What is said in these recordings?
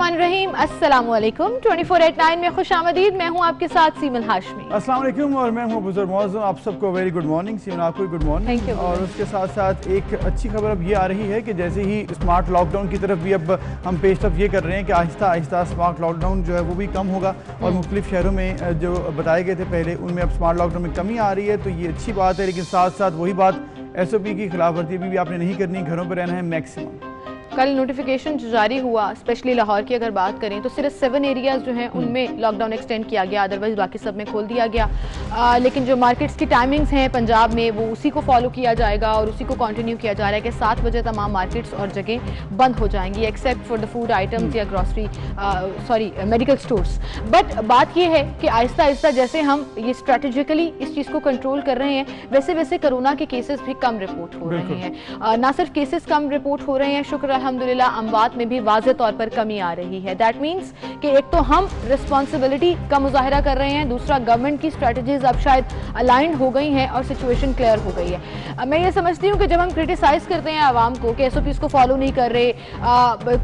बिस्मिल्लाहिर्रहमानिर्रहीम। अस्सलामुअलैकुम। 24/9 में खुशामदीद। मैं हूँ आपके साथ सीमन हाशमी। अस्सलाम वालेकुम और मैं हूँ बुजुर्ग मौजूद। आप सबको वेरी गुड मॉर्निंग। सीमन आपको गुड मॉर्निंग। Thank you. और उसके साथ साथ एक अच्छी खबर अब ये आ रही है कि जैसे ही स्मार्ट लॉकडाउन की तरफ भी अब हम पेशरफ ये कर रहे हैं कि आहिस्ता आहिस्ता स्मार्ट लॉकडाउन जो है वो भी कम होगा और मुख्तलिफ शहरों में जो बताए गए थे पहले उनमें अब स्मार्ट लॉकडाउन में कमी आ रही है, तो ये अच्छी बात है। लेकिन साथ साथ वही बात SOP की खिलाफ वर्जी भी आपने नहीं करनी, घरों पर रहना है मैक्सिमम। कल नोटिफिकेशन जारी हुआ, स्पेशली लाहौर की अगर बात करें तो सिर्फ 7 एरियाज जो हैं उनमें लॉकडाउन एक्सटेंड किया गया, अदरवाइज बाकी सब में खोल दिया गया। लेकिन जो मार्केट्स की टाइमिंग्स हैं पंजाब में वो उसी को फॉलो किया जाएगा और उसी को कंटिन्यू किया जा रहा है कि 7 बजे तमाम मार्केट्स और जगह बंद हो जाएंगी except for the food items या ग्रॉसरी मेडिकल स्टोर्स। बट बात यह है कि आहिस्ता आहिस्ता जैसे हम ये स्ट्रेटेजिकली इस चीज़ को कंट्रोल कर रहे हैं वैसे वैसे कोरोना के केसेस भी कम रिपोर्ट हो रहे हैं। ना सिर्फ केसेस कम रिपोर्ट हो रहे हैं, शुक्र अल्हम्दुलिल्लाह अमवात में भी वाज़े तौर पर कमी आ रही है। दैट मीन्स कि एक तो हम रिस्पॉन्सिबिलिटी का मुजाहिरा कर रहे हैं, दूसरा गवर्नमेंट की स्ट्रेटजीज अब शायद अलाइंड हो गई हैं और सिचुएशन क्लियर हो गई है। मैं ये समझती हूँ कि जब हम क्रिटिसाइज करते हैं आवाम को कि SOPs को फॉलो नहीं कर रहे,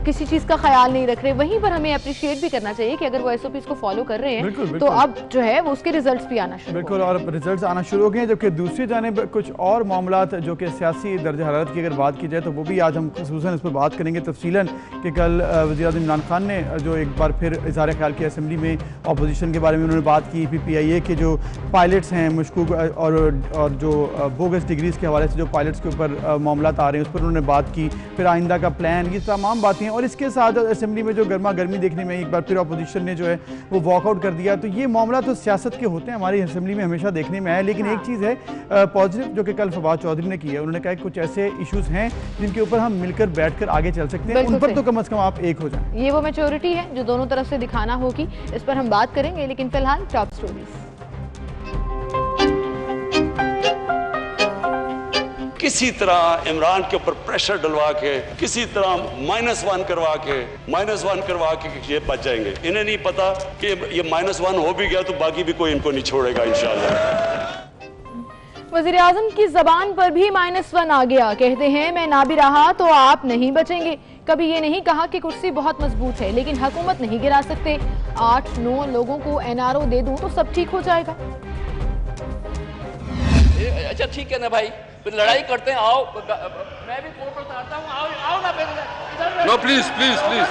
किसी चीज़ का ख्याल नहीं रख रहे, वहीं पर हमें अप्रिशिएट भी करना चाहिए कि अगर वो SOPs को फॉलो कर रहे हैं तो अब जो है वो उसके रिजल्ट भी आना शुरू बिल्कुल और रिजल्ट आना शुरू हो गए हैं। जबकि दूसरी जानिब कुछ और मामलात जो कि सियासी दर्ज हरारत की अगर बात की जाए तो वो भी आज हम खुसूसन इस पर बात करेंगे तफसीलन कि कल वज़ीर-ए-आज़म इमरान खान ने जो एक बार फिर इज़हार ख्याल किया असेंबली में अपोजिशन के बारे में। उन्होंने बात की PPIA के जो पायलट्स हैं मशकूक और जो बोगस डिग्रीज़ के हवाले से जो पायलट्स के ऊपर मामलात आ रहे हैं उस पर उन्होंने बात की, फिर आइंदा का प्लान, ये तमाम बातें। और इसके साथ असेंबली में जो गर्मा गर्मी देखने में एक बार फिर अपोजिशन ने जो है वो वॉकआउट कर दिया। तो ये मामला तो सियासत के होते हैं, हमारी असेंबली में हमेशा देखने में आया। लेकिन एक चीज़ है पॉजिटिव जो कि कल फवाद चौधरी ने की है, उन्होंने कहा कि कुछ ऐसे इशूज़ हैं जिनके ऊपर हम मिलकर बैठकर आगे चल सकते हैं, उन पर तो कम से कम आप एक हो जाएं। ये वो मैच्योरिटी है जो दोनों तरफ से दिखाना होगी, इस पर हम बात करेंगे। लेकिन फिलहाल टॉप स्टोरीज। किसी तरह इमरान के ऊपर प्रेशर डलवा के, किसी तरह -1 करवा के ये बच जाएंगे। इन्हें नहीं पता कि ये -1 हो भी गया तो बाकी भी कोई इनको नहीं छोड़ेगा इंशाल्लाह। वज़ीर-ए-आज़म की ज़बान पर भी -1 आ गया। कहते हैं मैं ना भी रहा तो आप नहीं बचेंगे। कभी ये नहीं कहा कि कुर्सी बहुत मजबूत है लेकिन हुकूमत नहीं गिरा सकते। 8-9 लोगों को NRO दे दूं तो सब ठीक हो जाएगा। अच्छा ठीक है ना भाई, फिर लड़ाई करते हैं। आओ मैं भी कोर्ट में आता हूँ, आओ ना फिर। No please please please.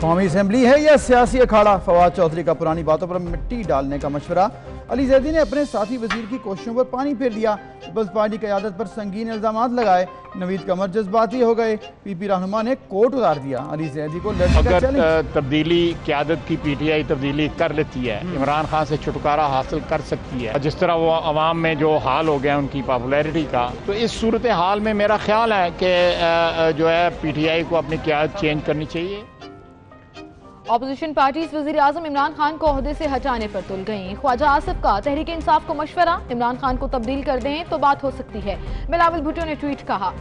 कौमी असेंबली है या सियासी अखाड़ा, फवाद चौधरी का पुरानी बातों पर मिट्टी डालने का मशवरा। अली जैदी ने अपने साथी वजीर की कोशिशों पर पानी फेर दिया, पीपल्स पार्टी की क़यादत पर संगीन इल्जामात लगाए। नवीद कमर जज्बाती हो गए, PP रहनुमा ने कोर्ट उतार दिया। अली जैदी को अगर तब्दीली क़यादत की PTI तब्दीली कर लेती है, इमरान खान से छुटकारा हासिल कर सकती है, जिस तरह वो अवाम में जो हाल हो गया उनकी पॉपुलैरिटी का, तो इस सूरत हाल में मेरा ख्याल है कि जो है PTI को अपनी क़यादत चेंज करनी चाहिए। ऑपोजिशन पार्टीज वज़ीर-ए-आज़म इमरान खान को ओहदे से हटाने पर तुल गईं। ख्वाजा आसिफ का तहरीक इंसाफ को मशवरा, इमरान खान को तब्दील कर दें तो बात हो सकती है। बिलावल भुट्टो ने ट्वीट कहा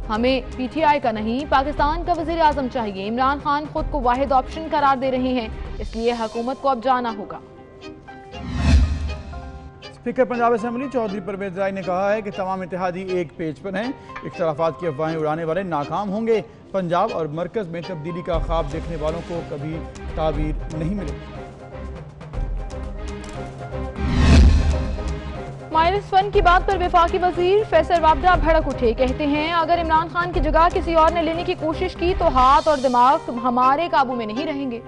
हमें PTI का नहीं पाकिस्तान का वज़ीर-ए-आज़म चाहिए। इमरान खान खुद को वाहिद ऑप्शन करार दे रहे हैं, इसलिए हुकूमत को अब जाना होगा। स्पीकर पंजाब असेंबली चौधरी परवेज राय ने कहा है कि तमाम इत्तेहादी एक पेज पर हैं, इख्तलाफात की अफवाहें उड़ाने वाले नाकाम होंगे। पंजाब और मरकज में तब्दीली का ख्वाब देखने वालों को कभी ताबीर नहीं मिलेगी। -1 की बात पर वफाकी वजीर फैसल वाबदा भड़क उठे। कहते हैं अगर इमरान खान की जगह किसी और ने लेने की कोशिश की तो हाथ और दिमाग हमारे काबू में नहीं रहेंगे।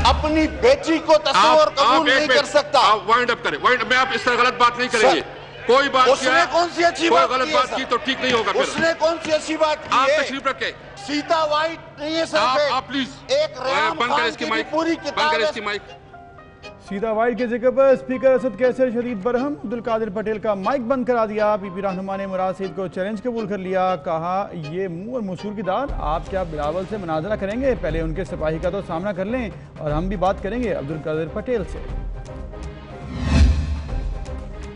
अपनी बेटी को तस्वीर कबूल नहीं कर सकता। वाइंड अप करें, मैं आप इस तरह गलत बात नहीं करेंगे। कोई बात उसने कौन सी अच्छी बात गलत बात की तो ठीक नहीं होगा। उसने कौन सी अच्छी बात की? आप तशरीफ रखें। सीता वाइट नहीं है सर पे। आप प्लीज एक बंद करें इसकी माइक, पूरी बंद करें इसकी माइक। सीता वाइट के जिक्र पर स्पीकर असद कैसर शदीद बरहम, अब्दुल कादिर पटेल का माइक बंद करा दिया। PP रहनुमा ने मुराद सईद को चैलेंज कबूल कर लिया, कहा ये मुंह और मसूर की दाल, आप क्या बिलावल से मुनाजरा करेंगे? पहले उनके सिपाही का तो सामना कर लें और हम भी बात करेंगे अब्दुल कादिर पटेल से।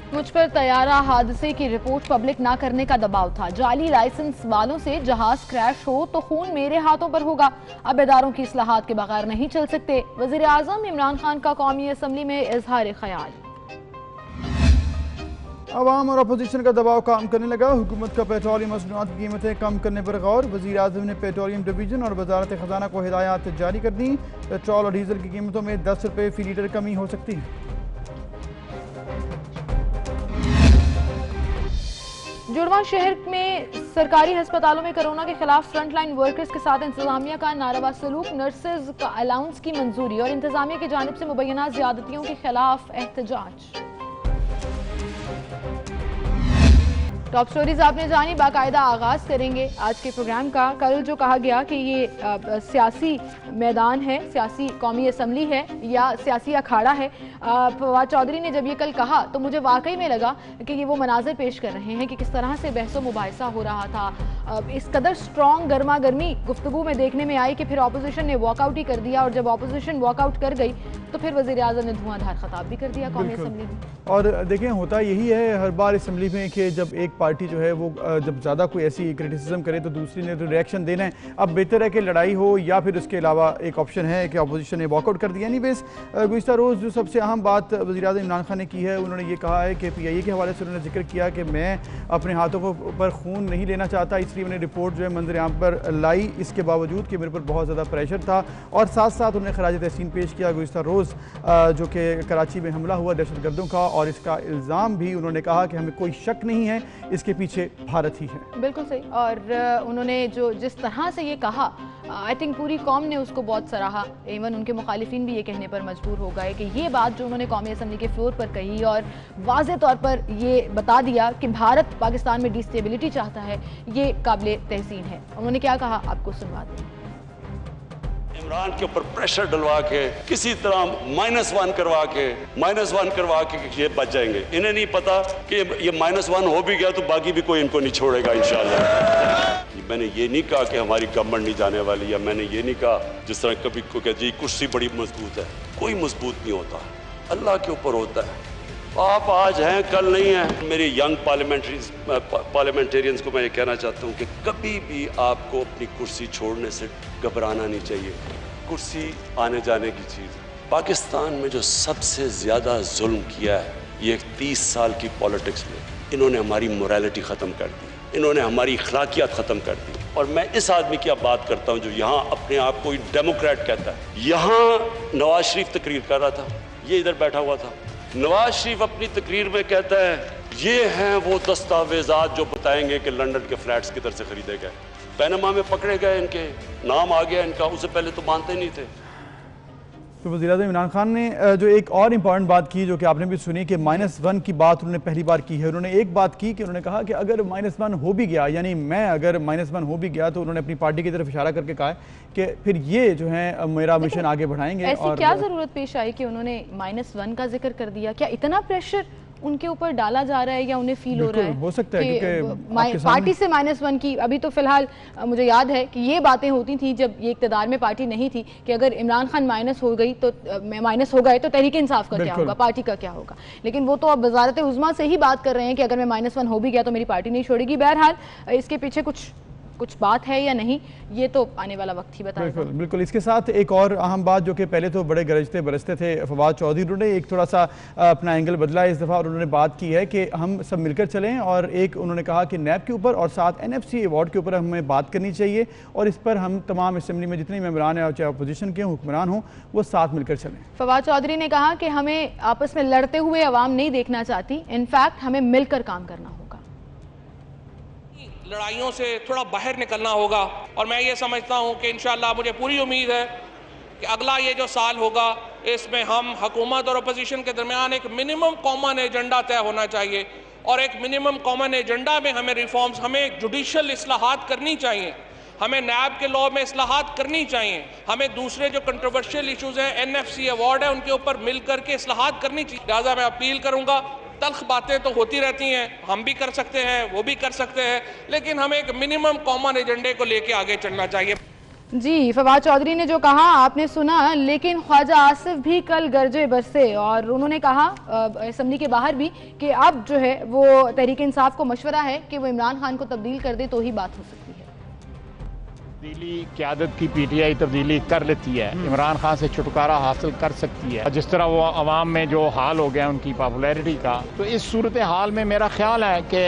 मुझ पर तैयारा हादसे की रिपोर्ट पब्लिक ना करने का दबाव था। जाली लाइसेंस वालों से जहाज क्रैश हो तो खून मेरे हाथों पर होगा। अब इदारों की इस्लाहात के बगैर नहीं चल सकते। वज़ीर-ए-आज़म इमरान खान का कौमी असम्बली में इजहार ख्याल। अवाम और अपोजिशन का दबाव काम करने लगा। हुकूमत का पेट्रोलियम मसनूआत की कीमतें कम करने पर गौर। वज़ीर आज़म ने पेट्रोलियम डिवीजन और वजारत खजाना को हिदायत जारी कर दी। पेट्रोल और डीजल की कीमतों में 10 रुपये फी लीटर कमी हो सकती है। जुड़वा शहर में सरकारी अस्पतालों में कोरोना के खिलाफ फ्रंटलाइन वर्कर्स के साथ इंतजामिया का नारावा सलूक। नर्सेज का अलाउंस की मंजूरी और इंतजामिया की जानिब से मुबैना ज्यादतियों के खिलाफ एहतजाज। टॉप स्टोरीज आपने जानी, बाकायदा आगाज करेंगे आज के प्रोग्राम का। कल जो कहा गया कि ये सियासी मैदान है, सियासी कौमी असम्बली है या सियासी अखाड़ा है, फवाद चौधरी ने जब ये कल कहा तो मुझे वाकई में लगा कि ये वो मनाजर पेश कर रहे हैं कि किस तरह से बहसो मुबाहिसा हो रहा था। इस कदर स्ट्रॉन्ग गर्मा गर्मी गुफ्तगू में देखने में आई कि फिर अपोजिशन ने वॉकआउट ही कर दिया, और जब अपोजिशन वॉकआउट कर गई तो फिर वज़ीर आज़म ने धुआंधार खिताब भी कर दिया कौमी असम्बली में। और देखें, होता यही है हर बार असम्बली में कि जब एक पार्टी जो है वो जब ज़्यादा कोई ऐसी क्रिटिसिज्म करे तो दूसरी ने तो रिएक्शन देना है। अब बेहतर है कि लड़ाई हो, या फिर उसके अलावा एक ऑप्शन है कि अपोजिशन ने वॉकआउट कर दिया। नहीं बेस गुज़िश्ता रोज़ जो सबसे अहम बात वज़ीर आज़म इमरान खान ने की है, उन्होंने ये कहा है कि PIA के हवाले से उन्होंने जिक्र किया कि मैं अपने हाथों को पर खून नहीं लेना चाहता, इसलिए मैंने रिपोर्ट जो है मंजर आम पर लाई, इसके बावजूद कि मेरे पर बहुत ज़्यादा प्रेशर था। और साथ साथ उन्होंने खराज तहसीन पेश किया गुज़िश्ता रोज़ जो कि कराची में हमला हुआ दहशतगर्दों का, और इसका इल्ज़ाम भी उन्होंने कहा कि हमें कोई शक नहीं है, इसके पीछे भारत ही है। बिल्कुल सही। और उन्होंने जो जिस तरह से ये कहा, आई थिंक पूरी कौम ने उसको बहुत सराहा। इवन उनके मुखालिफिन भी ये कहने पर मजबूर हो गए कि ये बात जो उन्होंने कौमी असम्बली के फ्लोर पर कही और वाज़े तौर पर ये बता दिया कि भारत पाकिस्तान में डिस्टेबिलिटी चाहता है, ये काबिल तहसीन है। उन्होंने क्या कहा आपको सुनवा दें। इमरान के ऊपर प्रेशर डलवा के किसी तरह -1 करवा के ये बच जाएंगे। इन्हें नहीं पता कि ये -1 हो भी गया तो बाकी भी कोई इनको नहीं छोड़ेगा इंशाल्लाह। मैंने ये नहीं कहा कि हमारी गवर्नमेंट नहीं जाने वाली, या मैंने ये नहीं कहा जिस तरह कभी को कह जी कुर्सी बड़ी मजबूत है। कोई मजबूत नहीं होता, अल्लाह के ऊपर होता है। आप आज हैं कल नहीं है। मेरे यंग पार्लियामेंटेरियंस को मैं ये कहना चाहता हूँ कि कभी भी आपको अपनी कुर्सी छोड़ने से घबराना नहीं चाहिए। कुर्सी आने जाने की चीज़। पाकिस्तान में जो सबसे ज़्यादा जुल्म किया है ये 30 साल की पॉलिटिक्स में, इन्होंने हमारी मोरालिटी ख़त्म कर दी, इन्होंने हमारी अखलाकियात ख़त्म कर दी। और मैं इस आदमी की अब बात करता हूँ जो यहाँ अपने आप को डेमोक्रेट कहता है। यहाँ नवाज शरीफ तकरीर कर रहा था, ये इधर बैठा हुआ था। नवाज शरीफ अपनी तकरीर में कहता है ये हैं वो दस्तावेजात जो बताएंगे कि लंदन के फ्लैट्स किधर से खरीदे गए। पैनामा में पकड़े गए, इनके नाम आ गया इनका, उससे पहले तो मानते नहीं थे। तो वज़ीर-ए-आज़म इमरान खान ने जो एक और इम्पॉर्टेंट बात की, जो कि आपने भी सुनी, कि -1 की बात उन्होंने पहली बार की है। उन्होंने एक बात की कि उन्होंने कहा कि अगर -1 हो भी गया, यानी मैं अगर -1 हो भी गया, तो उन्होंने अपनी पार्टी की तरफ इशारा करके कहा कि फिर ये जो है मेरा मिशन आगे बढ़ाएंगे। ऐसी क्या ज़रूरत पेश आई कि उन्होंने -1 का जिक्र कर दिया? क्या इतना प्रेशर उनके ऊपर डाला जा रहा है या उन्हें फील हो रहा है? हो सकता है कि पार्टी से -1 की, अभी तो फिलहाल मुझे याद है कि ये बातें होती थी जब ये इक़्तिदार में पार्टी नहीं थी कि अगर इमरान खान माइनस हो गई तो माइनस हो गए तो तहरीक इंसाफ का क्या होगा, पार्टी का क्या होगा। लेकिन वो तो अब वजारत उज़्मा से ही बात कर रहे हैं कि अगर मैं -1 हो भी गया तो मेरी पार्टी नहीं छोड़ेगी। बहरहाल इसके पीछे कुछ बात है या नहीं, ये तो आने वाला वक्त ही बताएगा। बिल्कुल। इसके साथ एक और अहम बात, जो कि पहले तो बड़े गरजते बरसते थे फवाद चौधरी, उन्होंने एक थोड़ा सा अपना एंगल बदला इस दफ़ा, और उन्होंने बात की है कि हम सब मिलकर चलें। और एक उन्होंने कहा कि नैब के ऊपर और साथ NFC अवार्ड के ऊपर हमें बात करनी चाहिए, और इस पर हम तमाम असम्बली में जितने मेंबरान हैं, चाहे अपोजिशन के हुक्मरान हों, वो साथ मिलकर चलें। फवाद चौधरी ने कहा कि हमें आपस में लड़ते हुए अवाम नहीं देखना चाहती, इनफैक्ट हमें मिलकर काम करना होगा। लड़ाइयों से थोड़ा बाहर निकलना होगा, और मैं ये समझता हूँ कि इंशाअल्लाह मुझे पूरी उम्मीद है कि अगला ये जो साल होगा इसमें हम हुकूमत और अपोजिशन के दरमियान एक मिनिमम कॉमन एजेंडा तय होना चाहिए, और एक मिनिमम कॉमन एजेंडा में हमें रिफॉर्म्स, हमें जुडिशल इस्लाहात करनी चाहिए, हमें नैब के लॉ में इस्लाहात करनी चाहिए, हमें दूसरे जो कंट्रोवर्शियल इशूज़ हैं NFC अवार्ड है उनके ऊपर मिल करके इस्लाहात करनी चाहिए। लिहाजा मैं अपील करूँगा, तल्ख बातें तो होती रहती हैं, हम भी कर सकते हैं, वो भी कर सकते हैं, लेकिन हमें एक मिनिमम कॉमन एजेंडे को लेके आगे चलना चाहिए। जी, फवाद चौधरी ने जो कहा आपने सुना, लेकिन ख्वाजा आसिफ भी कल गरजे बरसे, और उन्होंने कहा असम्बली के बाहर भी कि अब जो है वो तहरीक इंसाफ को मशवरा है कि वो इमरान खान को तब्दील कर दे तो ही बात हो सकती है। तब्दीली क़यादत की पीटीआई तब्दीली कर लेती है, इमरान खान से छुटकारा हासिल कर सकती है। जिस तरह वो अवाम में जो हाल हो गया उनकी पॉपुलैरिटी का, तो इस सूरत हाल में मेरा ख्याल है कि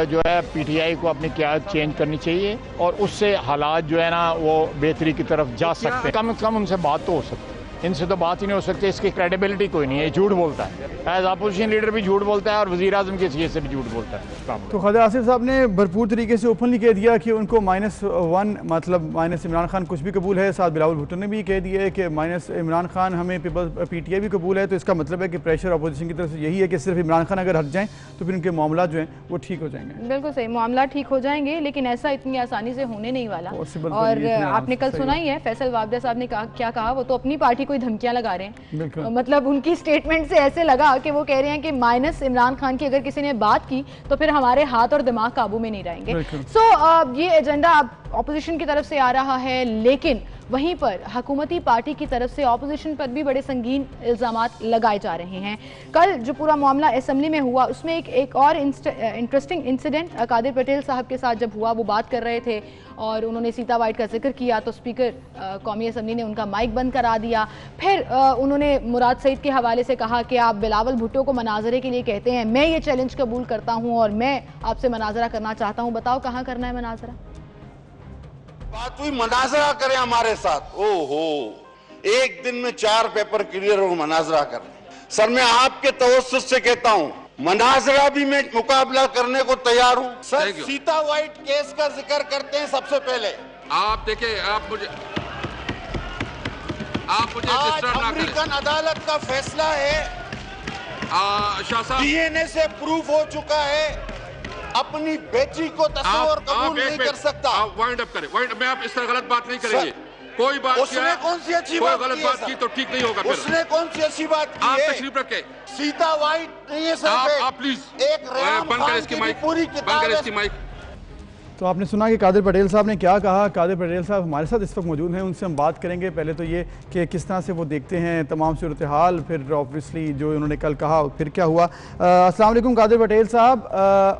जो है पीटीआई को अपनी क़यादत चेंज करनी चाहिए और उससे हालात जो है ना वो बेहतरी की तरफ जा सकते हैं। कम से कम उनसे बात तो हो सकती है, इनसे तो बात ही नहीं हो सकती। इसकी क्रेडिबिलिटी कोई नहीं है, झूठ बोलता है। एज अपोजिशन लीडर भी झूठ बोलता है और वज़ीर आज़म के सीए से भी झूठ बोलता है। तो ख्वाजा आसिफ साहब ने भरपूर तरीके से ओपनली कह दिया कि उनको -1 मतलब माइनस इमरान खान कुछ भी कबूल है। साथ बिलावल भुट्टो ने भी कह दिया है कि माइनस इमरान खान हमें पीटीआई भी कबूल है। तो इसका मतलब है कि प्रेशर अपोजिशन की तरफ से यही है कि सिर्फ इमरान खान अगर हट जाएँ तो फिर उनके मामला जो हैं वो ठीक हो जाएंगे। बिल्कुल सही, मामला ठीक हो जाएंगे, लेकिन ऐसा इतनी आसानी से होने नहीं वाला। और आपने कल सुना ही है फैसल वाबदा साहब ने क्या कहा, वो तो अपनी पार्टी को धमकियां लगा रहे हैं। मतलब उनकी स्टेटमेंट से ऐसे लगा कि वो कह रहे हैं कि माइनस इमरान खान की अगर किसी ने बात की तो फिर हमारे हाथ और दिमाग काबू में नहीं रहेंगे। सो ये एजेंडा अब ऑपोजिशन की तरफ से आ रहा है, लेकिन वहीं पर हुकूमती पार्टी की तरफ से ऑपोजिशन पर भी बड़े संगीन इल्ज़ामात लगाए जा रहे हैं। कल जो पूरा मामला असेंबली में हुआ उसमें एक और इंटरेस्टिंग इंसिडेंट कादिर पटेल साहब के साथ जब हुआ, वो बात कर रहे थे और उन्होंने सीता वाइट का जिक्र किया तो स्पीकर कौमी असेंबली ने उनका माइक बंद करा दिया। फिर उन्होंने मुराद सईद के हवाले से कहा कि आप बिलावल भुट्टो को मनाजरे के लिए कहते हैं, मैं ये चैलेंज कबूल करता हूँ और मैं आपसे मनाजरा करना चाहता हूँ। बताओ कहाँ करना है मनाजरा? बात हुई मनाजरा करें हमारे साथ। ओहो, एक दिन में 4 पेपर क्लियर और मनाजरा करें। सर मैं आपके तवज्जुह से कहता हूं, मनाजरा भी मैं मुकाबला करने को तैयार हूं। सर सीता वाइट केस का जिक्र करते हैं सबसे पहले। आप देखिए, आप मुझे अमेरिकन अदालत का फैसला है, शाह साहब डीएनए से प्रूफ हो चुका है, अपनी बेटी को तस्वीर कबूल नहीं कर सकता। आप वाइंड अप करें, मैं आप इस तरह गलत बात नहीं करेंगे। कोई बात उसने कौन सी अच्छी बात गलत बात की तो ठीक नहीं होगा। उसने कौन सी अच्छी बात की? आप तशरीफ रखें। सीता वाइट नहीं है सर, आप प्लीज एक बंद करें इसकी माइक, पूरी बंद करें इसकी माइक। तो आपने सुना कि कादिर पटेल साहब ने क्या कहा। कादिर पटेल साहब हमारे साथ इस वक्त मौजूद हैं, उनसे हम बात करेंगे। पहले तो ये कि किस तरह से वो देखते हैं तमाम सूरत हाल, फिर ऑब्वियसली जो उन्होंने कल कहा फिर क्या हुआ। अस्सलाम वालेकुम कादिर पटेल साहब,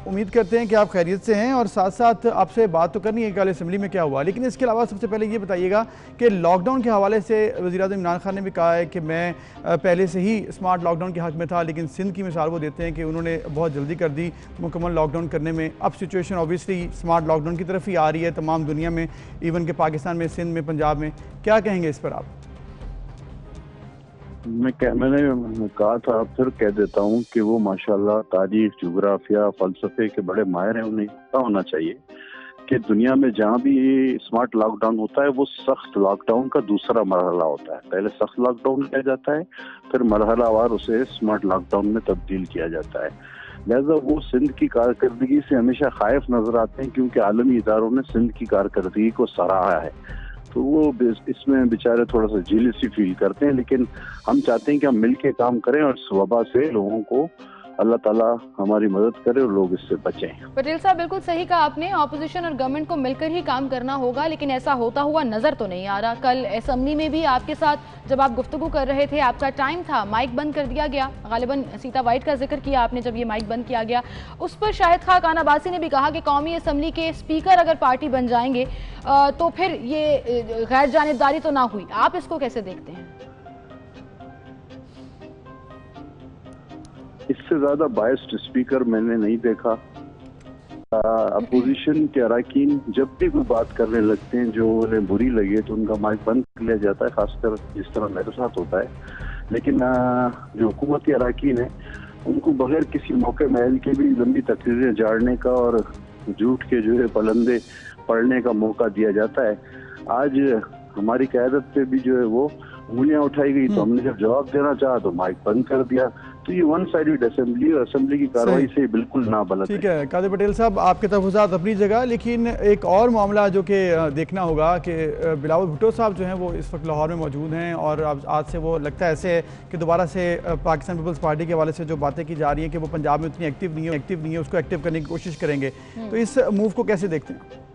उम्मीद करते हैं कि आप खैरियत से हैं और साथ साथ आपसे बात तो करनी है कल असेंबली में क्या हुआ, लेकिन इसके अलावा सबसे पहले ये बताइएगा कि लॉकडाउन के हवाले से वज़ीर-ए-आज़म इमरान खान ने भी कहा है कि मैं पहले से ही स्मार्ट लॉकडाउन के हक़ में था, लेकिन सिंध की मिसाल वो देते हैं कि उन्होंने बहुत जल्दी कर दी मुकम्मल लॉकडाउन करने में। अब सिचुएशन ऑब्वियसली स्मार्ट लॉकडाउन की तरफ ही आ रही है तमाम दुनिया में, इवन के पाकिस्तान में, सिंध में, पंजाब में। क्या कहेंगे इस पर आप? मैंने कहा था, फिर कह देता हूँ कि वो माशाल्लाह तारीख, जोग्राफिया, फलसफे के बड़े माहिर हैं। उन्हें पता होना चाहिए कि दुनिया में जहाँ भी स्मार्ट लॉकडाउन होता है वो सख्त लॉकडाउन का दूसरा मरहला होता है। पहले सख्त लॉकडाउन किया जाता है, फिर मरहलावार उसे स्मार्ट लॉकडाउन में तब्दील किया जाता है। लिहाजा वो सिंध की कारकर्दगी से हमेशा खाइफ नजर आते हैं, क्योंकि आलमी इदारों ने सिंध की कारकर्दगी को सराहा है। तो वो इसमें बेचारे थोड़ा सा जेलसी फील करते हैं, लेकिन हम चाहते हैं कि हम मिलके काम करें और इस वबा से लोगों को अल्लाह ताला हमारी मदद करे और लोग इससे बचें। पटेल साहब बिल्कुल सही कहा आपने, ऑपोजिशन और गवर्नमेंट को मिलकर ही काम करना होगा, लेकिन ऐसा होता हुआ नजर तो नहीं आ रहा। कल असेंबली में भी आपके साथ जब आप गुफ्तगू कर रहे थे, आपका टाइम था, माइक बंद कर दिया गया। गालिबन सीता वाइट का जिक्र किया आपने जब ये माइक बंद किया गया, उस पर शाहिद खान अब्बासी ने भी कहा कि कौमी असेंबली के स्पीकर अगर पार्टी बन जाएंगे तो फिर ये गैर जानिबदारी तो ना हुई। आप इसको कैसे देखते हैं? इससे ज्यादा बायस्ड स्पीकर मैंने नहीं देखा। अपोजिशन के अरकान जब भी कोई बात करने लगते हैं जो उन्हें बुरी लगे तो उनका माइक बंद कर लिया जाता है, खासकर जिस तरह मेरे साथ होता है। लेकिन जो हुकूमत के अरकान है उनको बगैर किसी मौके महल के भी लंबी तकरीरें झाड़ने का और झूठ के जो है पलंदे पढ़ने का मौका दिया जाता है। आज हमारी क़यादत पे भी जो है वो उंगलियां उठाई गई, तो हमने जब जवाब देना चाहा तो माइक बंद कर दिया। तो ये वन साइडेड असेंबली और असेंबली की कार्रवाई से बिल्कुल ना बलत। ठीक है कादिर पटेल साहब, आपके तहफ़्फ़ुज़ात अपनी जगह, लेकिन एक और मामला जो कि देखना होगा कि बिलावल भुट्टो साहब जो हैं वो इस वक्त लाहौर में मौजूद हैं और अब आज से वो लगता है ऐसे है कि दोबारा से पाकिस्तान पीपल्स पार्टी के हवाले से जो बातें की जा रही हैं कि वो पंजाब में उतनी एक्टिव नहीं है, उसको एक्टिव करने की कोशिश करेंगे। तो इस मूव को कैसे देखते हैं?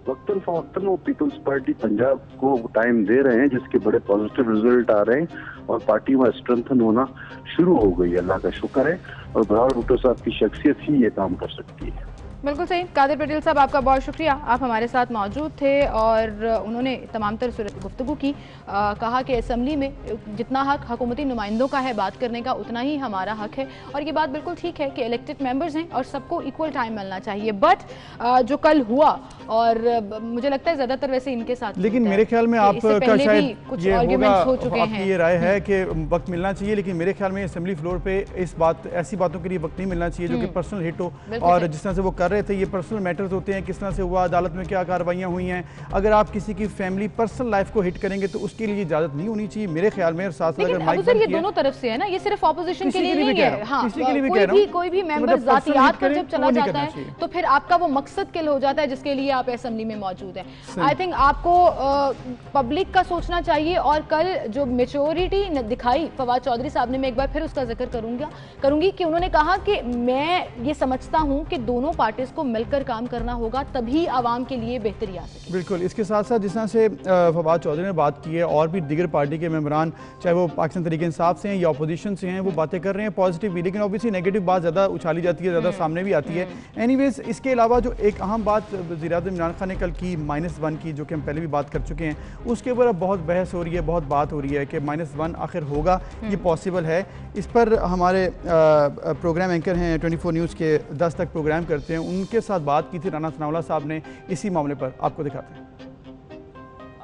वक्तन फवक्तन वो पीपल्स पार्टी पंजाब को टाइम दे रहे हैं, जिसके बड़े पॉजिटिव रिजल्ट आ रहे हैं और पार्टी में स्ट्रेंथन होना शुरू हो गई। अल्लाह का शुक्र है और बिलावल भुट्टो साहब की शख्सियत ही ये काम कर सकती है। बिल्कुल सही। कादिर पटेल साहब, आपका बहुत शुक्रिया, आप हमारे साथ मौजूद थे और उन्होंने तमाम तर सूरत गुफ्तगू की। कहा कि असम्बली में जितना हक हुकूमती नुमाइंदों का है बात करने का, उतना ही हमारा हक है। और ये बात बिल्कुल ठीक है कि इलेक्टेड मेंबर्स हैं और सबको इक्वल टाइम मिलना चाहिए। बट जो कल हुआ, और मुझे लगता है ज़्यादातर वैसे इनके साथ, लेकिन मेरे ख्याल में आपका शायद कुछ ये आर्ग्यूमेंट्स हो चुके हैं। आपकी ये राय है कि वक्त मिलना चाहिए, लेकिन मेरे ख्याल में असेंबली फ्लोर पे ऐसी बातों के लिए वक्त नहीं मिलना चाहिए जो कि पर्सनल हिट हो। और जिस तरह से वो कर रहे थे, ये पर्सनल मैटर्स होते हैं, किस तरह से हुआ, अदालत में क्या कार्रवाइयाँ हुई हैं। अगर आप किसी की फैमिली पर्सनल लाइफ को हिट करेंगे तो उसके लिए इजाजत नहीं होनी चाहिए मेरे ख्याल में। और साथ साथ अगर माइक ये दोनों तरफ से है ना, ये सिर्फ ऑपोजिशन के लिए नहीं है। हाँ, कोई भी मेंबर जातियात पर जब चला जाता है तो फिर आपका वो मकसद किल हो जाता है जिसके लिए आप असेंबली में मौजूद हैं। आई थिंक आपको पब्लिक का सोचना चाहिए। और कल जो मेच्योरिटी दिखाई फवाद चौधरी साहब ने, मैं एक बार फिर उसका जिक्र करूंगी कि उन्होंने कहा कि मैं ये समझता हूं कि दोनों पार्टीज को मिलकर काम करना होगा, तभी आवाम के लिए बेहतरी आ सके। बिल्कुल। इसके साथ साथ जिस तरह से फवाद चौधरी ने बात की है, और भी दीगर पार्टी के मेंबरान, चाहे वो पाकिस्तान तहरीक इंसाफ से हैं या अपोजिशन से हैं, वो बातें कर रहे हैं पॉजिटिव भी, लेकिन ऑब्वियसली नेगेटिव बात ज़्यादा उछाली जाती है, ज़्यादा सामने भी आती है। एनीवेज, इसके अलावा जो एक अहम बात वज़ीर-ए-आज़म इमरान खान ने कल की -1 की, जो कि हम पहले भी बात कर चुके हैं, उसके ऊपर अब बहुत बहस हो रही है, बहुत बात हो रही है कि -1 आखिर होगा, ये पॉसिबल है। इस पर हमारे प्रोग्राम एंकर हैं 24 न्यूज़ के 10 तक प्रोग्राम करते हैं, उनके साथ बात की थी राना सनाउल्लाह साहब ने इसी मामले पर। आपको दिखाते हैं।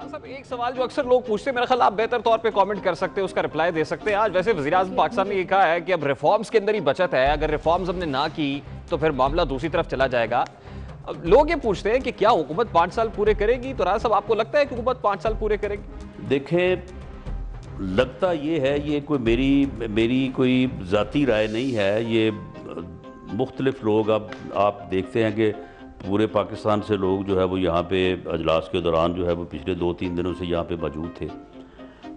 सब एक सवाल जो अक्सर लोग पूछते हैं, मेरा ख्याल आप बेहतर तौर पे कमेंट कर सकते हैं, उसका रिप्लाई दे सकते हैं। आज वैसे वज़ीर-ए-आज़म पाकिस्तान ने ये कहा है कि अब रिफॉर्म्स के अंदर ही बचत है, अगर रिफॉर्म्स हमने ना की तो फिर मामला दूसरी तरफ चला जाएगा। अब लोग ये पूछते हैं कि क्या हुकूमत 5 साल पूरे करेगी? तो राजा साहब, आपको लगता है कि हुकूमत 5 साल पूरे करेगी? देखें, लगता ये है, ये कोई मेरी कोई ज़ाती राय नहीं है, ये मुख्तलिफ लोग, अब आप देखते हैं कि पूरे पाकिस्तान से लोग जो है वो यहाँ पे अजलास के दौरान जो है वो पिछले 2-3 दिनों से यहाँ पे मौजूद थे।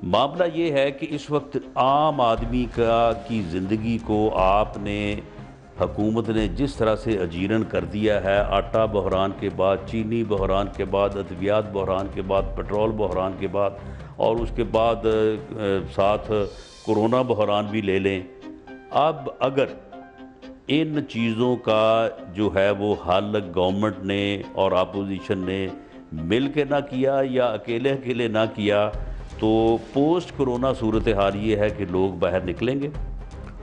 मामला ये है कि इस वक्त आम आदमी की ज़िंदगी को आपने, हुकूमत ने जिस तरह से अजीरन कर दिया है, आटा बहरान के बाद, चीनी बहरान के बाद, अद्वियात बहरान के बाद, पेट्रोल बहरान के बाद, और उसके बाद साथ कोरोना बहरान भी ले लें। अब अगर इन चीज़ों का जो है वो हल गवर्नमेंट ने और अपोजिशन ने मिल के ना किया या अकेले ना किया, तो पोस्ट कोरोना सूरत हाल ये है कि लोग बाहर निकलेंगे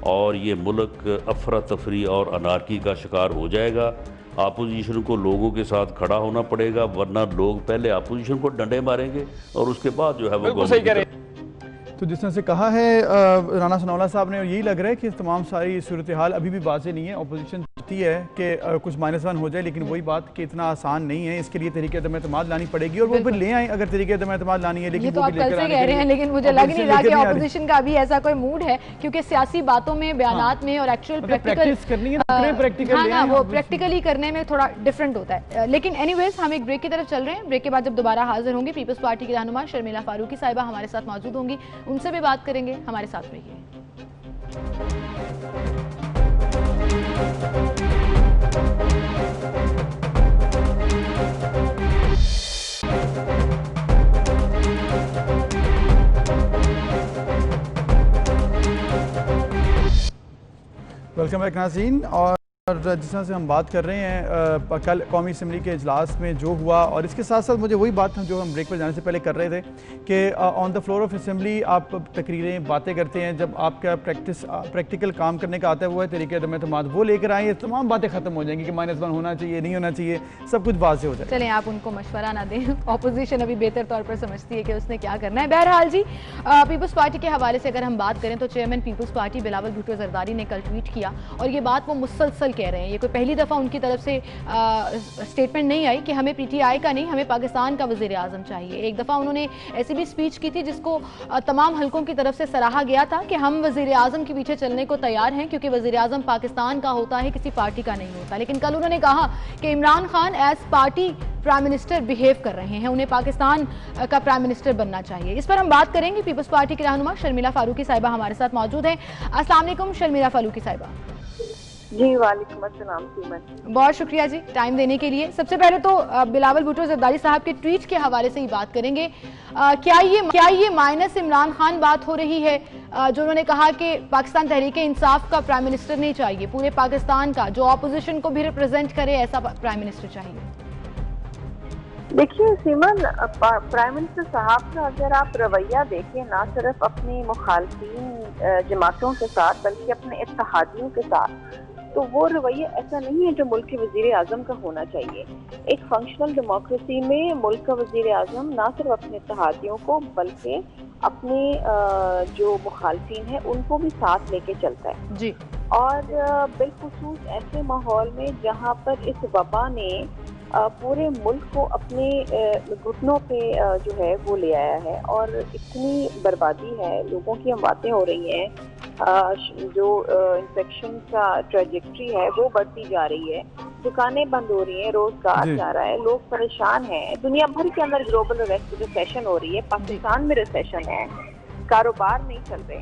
और ये मुल्क अफरा तफरी और अनारकी का शिकार हो जाएगा। अपोजिशन को लोगों के साथ खड़ा होना पड़ेगा, वरना लोग पहले अपोजिशन को डंडे मारेंगे और उसके बाद जो है वो गवर्नमेंट। तो जिस तरह से कहा है राना सनाउल्लाह साहब ने, यही लग रहा है कि तमाम सारी सूरत हाल अभी भी वाज़ेह नहीं है। अपोजिशन चाहती है कि कुछ -1 हो जाए, लेकिन वही बात कि इतना आसान नहीं है। इसके लिए तरीके अदम एतमाद लानी पड़ेगी और वो फिर ले आए अगर तरीके अदम एतमाद लानी है। लेकिन ये तो आप कल से कह रहे हैं, लेकिन मुझे लग नहीं रहा कि अपोजिशन का अभी ऐसा कोई मूड है, क्योंकि सियासी बातों में, बयानात में और एक्चुअल प्रैक्टिकल करनी है, वो प्रैक्टिकली करने में थोड़ा डिफरेंट होता है। लेकिन एनीवेज, हम एक ब्रेक की तरफ चल रहे हैं। ब्रेक के बाद जब दोबारा हाजिर होंगे, पीपल्स पार्टी की रहनुमा शर्मिला फारूकी साहिबा हमारे साथ मौजूद होंगी, उनसे भी बात करेंगे। हमारे साथ रहिए। वेलकम बैक नाज़रीन। और जिस तरह से हम बात कर रहे हैं कल कौमी असम्बली के इजलास में जो हुआ, और इसके साथ साथ मुझे वही बात जो हम ब्रेक पर जाने से पहले कर रहे थे कि on the floor of assembly आप तकरीरें, बातें करते हैं, जब आपका प्रैक्टिकल काम करने का आता है वो है तरीके अदम एतमाद, वो लेकर आए, ये तमाम बातें ख़त्म हो जाएंगी कि -1 होना चाहिए, नहीं होना चाहिए, सब कुछ वाज़ेह हो जाए। चलें, आप उनको मशवरा ना दें, अपोजिशन अभी बेहतर तौर पर समझती है कि उसने क्या करना है। बहरहाल जी, पीपल्स पार्टी के हवाले से अगर हम बात करें तो chairman people's party Bilawal Bhutto Zardari ने कल ट्वीट किया, और ये बात वो मुसलसल कह रहे हैं। ये कोई पहली दफ़ा उनकी तरफ से स्टेटमेंट नहीं आई कि हमें पीटीआई का नहीं, हमें पाकिस्तान का वज़ीर आज़म चाहिए। एक दफ़ा उन्होंने ऐसी भी स्पीच की थी जिसको तमाम हलकों की तरफ से सराहा गया था कि हम वज़ीर आज़म के पीछे चलने को तैयार हैं, क्योंकि वज़ीर आज़म पाकिस्तान का होता है, किसी पार्टी का नहीं होता। लेकिन कल उन्होंने कहा कि Imran Khan as party prime minister behave कर रहे हैं, उन्हें पाकिस्तान का प्राइम मिनिस्टर बनना चाहिए। इस पर हम बात करेंगे। पीपल्स पार्टी की रहनुमा शर्मिला फारूकी साहिबा हमारे साथ मौजूद हैं। अस्सलाम वालेकुम शर्मिला फारूकी साहिबा। जी वालेकुम अस्सलाम सीमन। बहुत शुक्रिया जी टाइम देने के लिए। सबसे पहले तो बिलावल भुट्टो जरदारी साहब के ट्वीट के हवाले से ही बात करेंगे। क्या ये माइनस इमरान खान बात हो रही है, जो उन्होंने कहा कि पाकिस्तान तहरीक इंसाफ का प्राइम मिनिस्टर नहीं चाहिए, पूरे पाकिस्तान का जो ऑपोजिशन को भी रिप्रेजेंट करे ऐसा प्राइम मिनिस्टर चाहिए? देखिए सीमन, प्राइम मिनिस्टर साहब का अगर आप रवैया देखें, ना सिर्फ अपनी मुखालफीन जमातों के साथ बल्कि अपने इत्तेहादियों के साथ, तो वो रवैया ऐसा नहीं है जो मुल्क के वजीर आजम का होना चाहिए। एक फंक्शनल डेमोक्रेसी में मुल्क का वजीर आजम ना सिर्फ अपने इत्तेहादियों को बल्कि अपने जो मुखालफीन है उनको भी साथ लेके चलता है जी। और बिलखुसूस ऐसे माहौल में जहाँ पर इस वबा ने पूरे मुल्क को अपने घुटनों पे जो है वो ले आया है और इतनी बर्बादी है, लोगों की हम बातें हो रही हैं, जो इन्फेक्शन का ट्रेजेक्ट्री है वो बढ़ती जा रही है, दुकानें बंद हो रही हैं, रोजगार जा रहा है, लोग परेशान हैं, दुनिया भर के अंदर ग्लोबल रिसेशन हो रही है, पाकिस्तान में रिसेशन है, कारोबार नहीं चल रहे।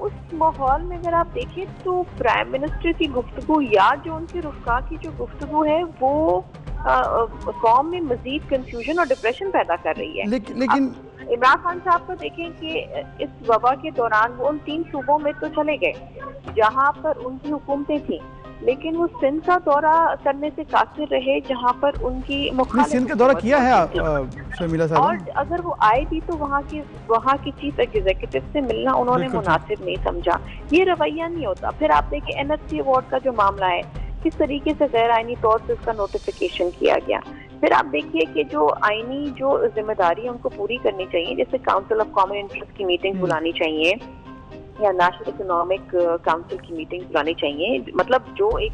उस माहौल में अगर आप देखें तो प्राइम मिनिस्टर की गुफ्तगू या जो उनके रुफ़का की जो गुफ्तगू है वो कौम में मजीद कंफ्यूजन और डिप्रेशन पैदा कर रही है। लेकिन इमरान खान साहब को देखें कि इस वबा के दौरान वो उन 3 सूबों में तो चले गए जहां पर उनकी हुकूमतें थी, लेकिन वो सिंध का दौरा करने से कासिर रहे जहां पर उनकी सिंध का दौरा किया है शर्मिला साहब, और अगर वो आए भी तो वहाँ की चीफ एग्जीक्यूटिव से मिलना उन्होंने मुनासिब नहीं समझा। ये रवैया नहीं होता। फिर आप देखिए NSC अवार्ड का जो मामला है, किस तरीके से गैर आईनी तौर से उसका नोटिफिकेशन किया गया। फिर आप देखिए कि जो आईनी जो जिम्मेदारी है उनको पूरी करनी चाहिए, जैसे काउंसिल ऑफ कॉमन इंटरेस्ट की मीटिंग बुलानी चाहिए या नेशनल इकोनॉमिक काउंसिल की मीटिंग बुलानी चाहिए। मतलब जो एक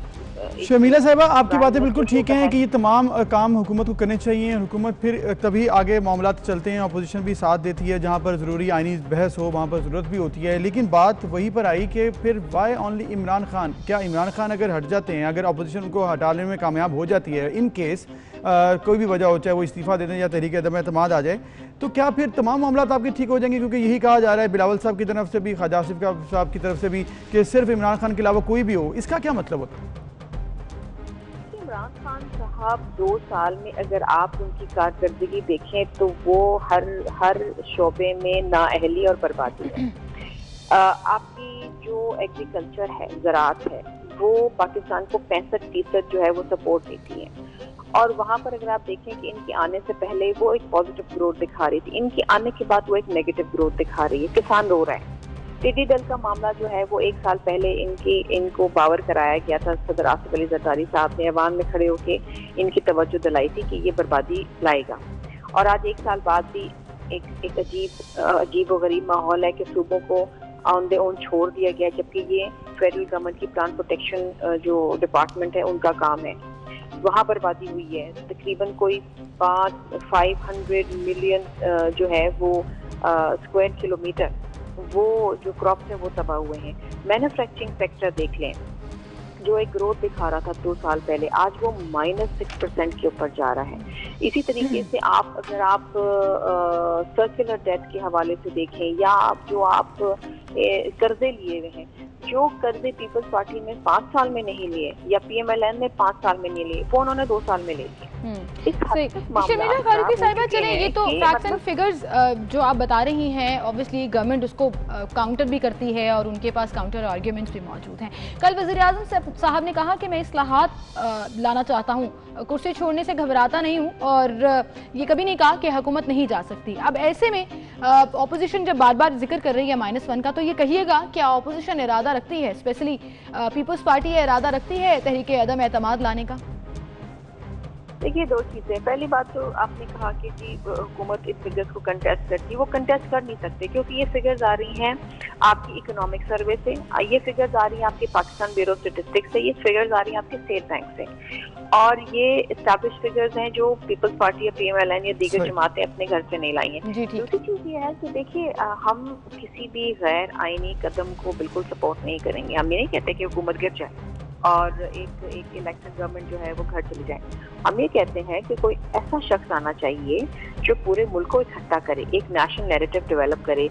शर्मिला साहिबा, आपकी बातें बिल्कुल ठीक हैं कि ये तमाम काम हुकूमत को करने चाहिए। हुकूमत फिर तभी आगे मामला चलते हैं, अपोजिशन भी साथ देती है, जहाँ पर ज़रूरी आइनी बहस हो वहाँ पर ज़रूरत भी होती है। लेकिन बात वहीं पर आई कि फिर वाई ओनली इमरान खान? क्या इमरान खान अगर हट जाते हैं, अगर अपोजिशन उनको हटाने में कामयाब हो जाती है, इन केस कोई भी वजह हो, चाहे वो इस्तीफ़ा दे दें या तहरीक अदम एतमाद आ जाए, तो क्या फिर तमाम मामला आपके ठीक हो जाएंगे? क्योंकि यही कहा जा रहा है बिलावल साहब की तरफ से भी, ख्वाजा आसिफ साहब की तरफ से भी, कि सिर्फ इमरान खान के अलावा कोई भी हो। इसका क्या मतलब होता है? इमरान खान साहब 2 साल में अगर आप उनकी कारकर्दगी देखें तो वो हर शोबे में नाअहली और बर्बादी है। आपकी जो एग्रीकल्चर है, ज़राअत है, वो पाकिस्तान को 65% जो है वो सपोर्ट देती है, और वहाँ पर अगर आप देखें कि इनके आने से पहले वो एक पॉजिटिव ग्रोथ दिखा रही थी, इनके आने के बाद वो एक नेगेटिव ग्रोथ दिखा रही है। किसान रो रहे हैं। टिड्डी दल का मामला जो है वो 1 साल पहले इनको पावर कराया गया था, सदर आसिफ अली जरदारी साहब ने अवाम में खड़े होकर इनकी तवज्जो दिलाई थी कि ये बर्बादी लाएगा, और आज 1 साल बाद भी एक अजीब व गरीब माहौल है कि सूबों को ऑन दे ओन छोड़ दिया गया, जबकि ये फेडरल गवर्नमेंट की प्लान प्रोटेक्शन जो डिपार्टमेंट है उनका काम है। वहाँ बर्बादी हुई है। तकरीबन कोई 500 मिलियन जो है वो स्क्वायर किलोमीटर वो जो क्रॉप्स हैं वो तबाह हुए हैं। मैन्युफैक्चरिंग सेक्टर देख लें, जो एक ग्रोथ दिखा रहा था 2 साल पहले, आज वो -6% के ऊपर जा रहा है। इसी तरीके से अगर आप सर्कुलर डेट के हवाले से देखें, या आप कर्जे लिए हुए हैं, जो कर्जे पीपल्स पार्टी में 5 साल में नहीं लिए या PMLN ने 5 साल में नहीं लिए, वो उन्होंने 2 साल में ले लिए। शर्मिला फारूकी साहिबा, चले ये तो फैक्ट्स एंड फिगर्स जो आप बता रही हैं, ऑब्वियसली गवर्नमेंट उसको काउंटर भी करती है और उनके पास काउंटर आर्ग्यूमेंट्स भी मौजूद हैं। कल वज़ीर आज़म साहब ने कहा कि मैं इस्लाहात लाना चाहता हूँ, कुर्सी छोड़ने से घबराता नहीं हूँ, और ये कभी नहीं कहा कि हुकूमत नहीं जा सकती। अब ऐसे में ऑपोजिशन जब बार बार जिक्र कर रही है -1 का, तो ये कहिएगा क्या ऑपोजिशन इरादा रखती है, स्पेशली पीपल्स पार्टी इरादा रखती है तहरीक अदम एतमाद लाने का? देखिए, 2 चीज़ें। पहली बात तो आपने कहा कि जी हुकूमत इस फिगर्स को कंटेस्ट करती है। वो कंटेस्ट कर नहीं सकते, क्योंकि ये फिगर्स आ रही हैं आपकी इकोनॉमिक सर्वे से, ये फिगर्स आ रही हैं आपके पाकिस्तान ब्यूरो स्टेटिस्टिक्स से, ये फिगर्स आ रही हैं आपके स्टेट बैंक से, और ये एस्टैब्लिश फिगर्स हैं जो पीपल्स पार्टी या PMLN या दीगर जमातें अपने घर से नहीं लाई हैं। दूसरी चीज़ ये है कि देखिए, हम किसी भी गैर आईनी कदम को बिल्कुल सपोर्ट नहीं करेंगे। हम ये नहीं कहते कि हुकूमत गिर जाए और एक इलेक्टेड गवर्नमेंट जो है वो घर चली जाए। हम ये कहते हैं कि कोई ऐसा शख्स आना चाहिए जो पूरे मुल्क को इकट्ठा करे, एक नेशनल नैरेटिव डेवलप करे,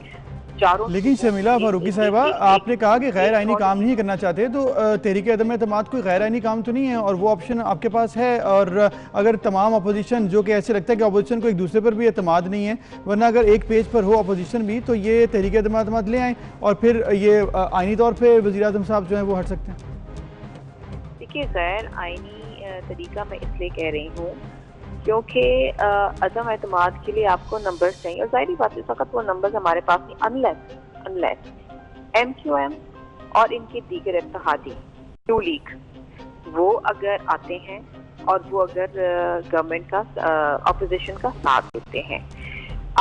चारों। लेकिन शर्मिला फारूकी साहिबा, आपने कहा कि गैर आईनी काम नहीं करना चाहते, तो तहरीक अदम एतमाद कोई गैर आईनी काम तो नहीं है और वो ऑप्शन आपके पास है। और अगर तमाम अपोजिशन, जो कि ऐसे लगता है कि अपोजिशन को एक दूसरे पर भी एतमाद नहीं है, वरना अगर एक पेज पर हो अपोजिशन भी, तो ये तहरीक अदम एतमाद ले आएँ और फिर ये आईनी तौर पर वज़ीर आज़म साहब जो है वो हट सकते हैं। देखिए, गैर आईनी तरीका मैं इसलिए कह रही हूँ क्योंकि अदम एतमाद के लिए आपको नंबर्स चाहिए, और जाहिर बात है इस वक्त वो नंबर्स हमारे पास नहीं, अनलेस MQM और इनके दीगर इत्तेहादी न्यू लीग वो अगर आते हैं और वो अगर गवर्नमेंट का अपोजिशन का साथ देते हैं।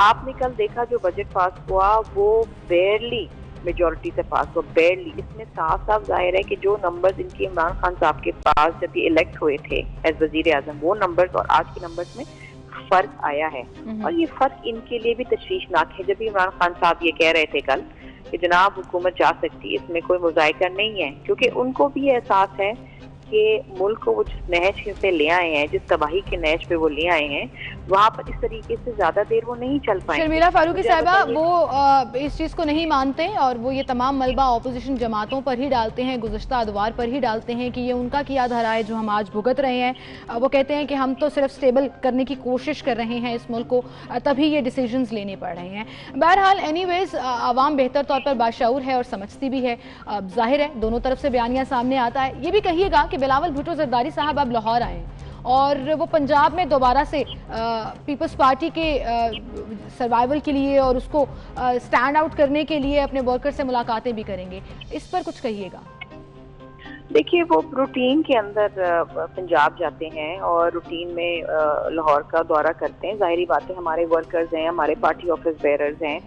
आपने कल देखा जो बजट पास हुआ वो बेयरली मेजॉरिटी से पास हुआ, बेयरली। इसमें साफ साफ जाहिर है कि जो नंबर्स इनके इमरान खान साहब के पास जब ये इलेक्ट हुए थे एज वजीर आजम, वो नंबर्स और आज के नंबर्स में फर्क आया है। और ये फर्क इनके लिए भी तशवीशनाक है। जब इमरान खान साहब ये कह रहे थे कल कि जनाब हुकूमत जा सकती है, इसमें कोई मुज़ायका नहीं है, क्योंकि उनको भी एहसास है कि मुल्क को वो जिस नहज से ले आए हैं, जिस तबाही के नहज पे वो ले आए हैं, वहाँ पर इस तरीके से ज्यादा देर वो नहीं चल पाएंगे। शर्मिला फारूकी साहिबा, वो इस चीज़ को नहीं मानते और वो ये तमाम मलबा ऑपोजिशन जमातों पर ही डालते हैं, गुज़श्ता अदवार पर ही डालते हैं कि ये उनका किया धरा है जो हम आज भुगत रहे हैं। वो कहते हैं कि हम तो सिर्फ स्टेबल करने की कोशिश कर रहे हैं इस मुल्क को, तभी ये डिसीजंस लेने पड़ रहे हैं। बहरहाल एनीवेज, आवाम बेहतर तौर पर बाशऊर है और समझती भी है। जाहिर है दोनों तरफ से बयानिया सामने आता है। ये भी कहिएगा कि बिलावल भुट्टो जरदारी साहब अब लाहौर आए और वो पंजाब में दोबारा से पीपल्स पार्टी के सर्वाइवल के लिए और उसको स्टैंड आउट करने के लिए अपने वर्कर से मुलाकातें भी करेंगे। इस पर कुछ कहिएगा। देखिए, वो रूटीन के अंदर पंजाब जाते हैं और रूटीन में लाहौर का दौरा करते हैं। जाहिर बात है हमारे वर्कर्स हैं, हमारे पार्टी ऑफिस बेयरर्स हैं,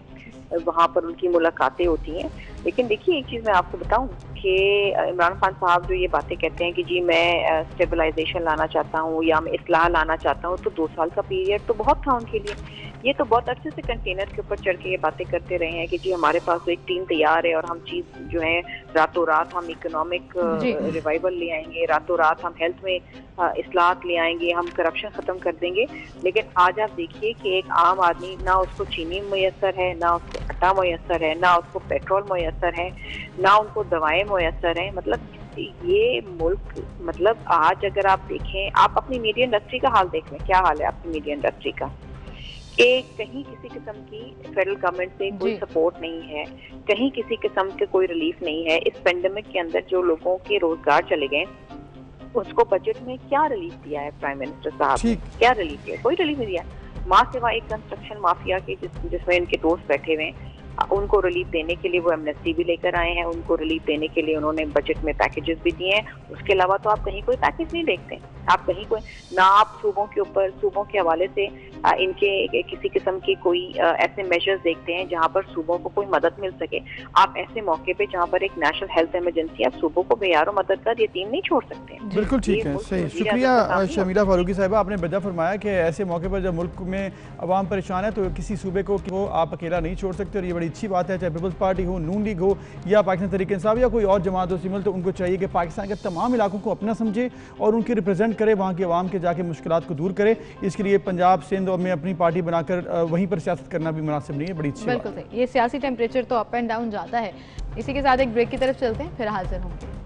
वहाँ पर उनकी मुलाकातें होती हैं। लेकिन देखिए, एक चीज़ मैं आपको बताऊं कि इमरान खान साहब जो ये बातें कहते हैं कि जी मैं स्टेबलाइजेशन लाना चाहता हूँ या मैं इस्लाह लाना चाहता हूँ, तो 2 साल का पीरियड तो बहुत था उनके लिए। ये तो बहुत अच्छे से कंटेनर के ऊपर चढ़ के ये बातें करते रहे हैं कि जी हमारे पास तो एक टीम तैयार है और हम चीज़ जो है रातों रात हम इकोनॉमिक रिवाइवल ले आएंगे, रातों रात हम हेल्थ में इस्लाहत ले आएंगे, हम करप्शन ख़त्म कर देंगे। लेकिन आज आप देखिए कि एक आम आदमी, ना उसको चीनी मैसर है, ना उसको आटा मैसर है, ना उसको पेट्रोल मैसर है, ना उनको दवाएं मैसर हैं। मतलब ये मुल्क, मतलब आज अगर आप देखें, आप अपनी मीडिया इंडस्ट्री का हाल देख लें, क्या हाल है आपकी मीडिया इंडस्ट्री का, कि कहीं किसी किस्म की फेडरल गवर्नमेंट से कोई सपोर्ट नहीं है, कहीं किसी किस्म के कोई रिलीफ नहीं है। इस पेंडेमिक के अंदर जो लोगों के रोजगार चले गए, उसको बजट में क्या रिलीफ दिया है प्राइम मिनिस्टर साहब ने? क्या रिलीफ दिया? कोई रिलीफ नहीं दिया। माँ सिवा एक कंस्ट्रक्शन माफिया के जिसमें इनके दोस्त बैठे हुए हैं, उनको रिलीफ देने के लिए वो एमनेस्टी भी लेकर आए हैं, उनको रिलीफ देने के लिए उन्होंने बजट में पैकेजेस भी दिए हैं। उसके अलावा तो आप कहीं कोई पैकेज नहीं देखते, आप कहीं कोई ना, आप सूबों के ऊपर, सूबों के हवाले से इनके किसी किस्म की कोई ऐसे मेजर्स देखते हैं जहां पर सूबों को कोई मदद मिल सके। आप ऐसे मौके पे जहां पर एक नेशनल हेल्थ इमरजेंसी, आप सूबों को बेयारो मदद का यतीम नहीं छोड़ सकते। बिल्कुल ठीक है, सही। शुक्रिया शर्मिला फारूकी साहिबा, आपने वजह फरमाया कि ऐसे मौके पर जब मुल्क में अवाम परेशान है तो किसी सूबे को आप अकेला नहीं छोड़ सकते, और ये बड़ी अच्छी बात है। चाहे पीपल्स पार्टी हो, नून लीग हो, या पाकिस्तान तहरीक इंसाफ या कोई और जमात हो सिमल, तो उनको चाहिए कि पाकिस्तान के तमाम इलाकों को अपना समझे और उनकी रिप्रेजेंट करे, वहाँ के अवाम के जाके मुश्किलात को दूर करे। इसके लिए पंजाब सिंध में अपनी पार्टी बनाकर वहीं पर सियासत करना भी मुनासिब नहीं है। बड़ी अच्छी बिल्कुल सही। ये सियासी टेम्परेचर तो अप एंड डाउन जाता है। इसी के साथ एक ब्रेक की तरफ चलते हैं, फिर हाजिर होंगे।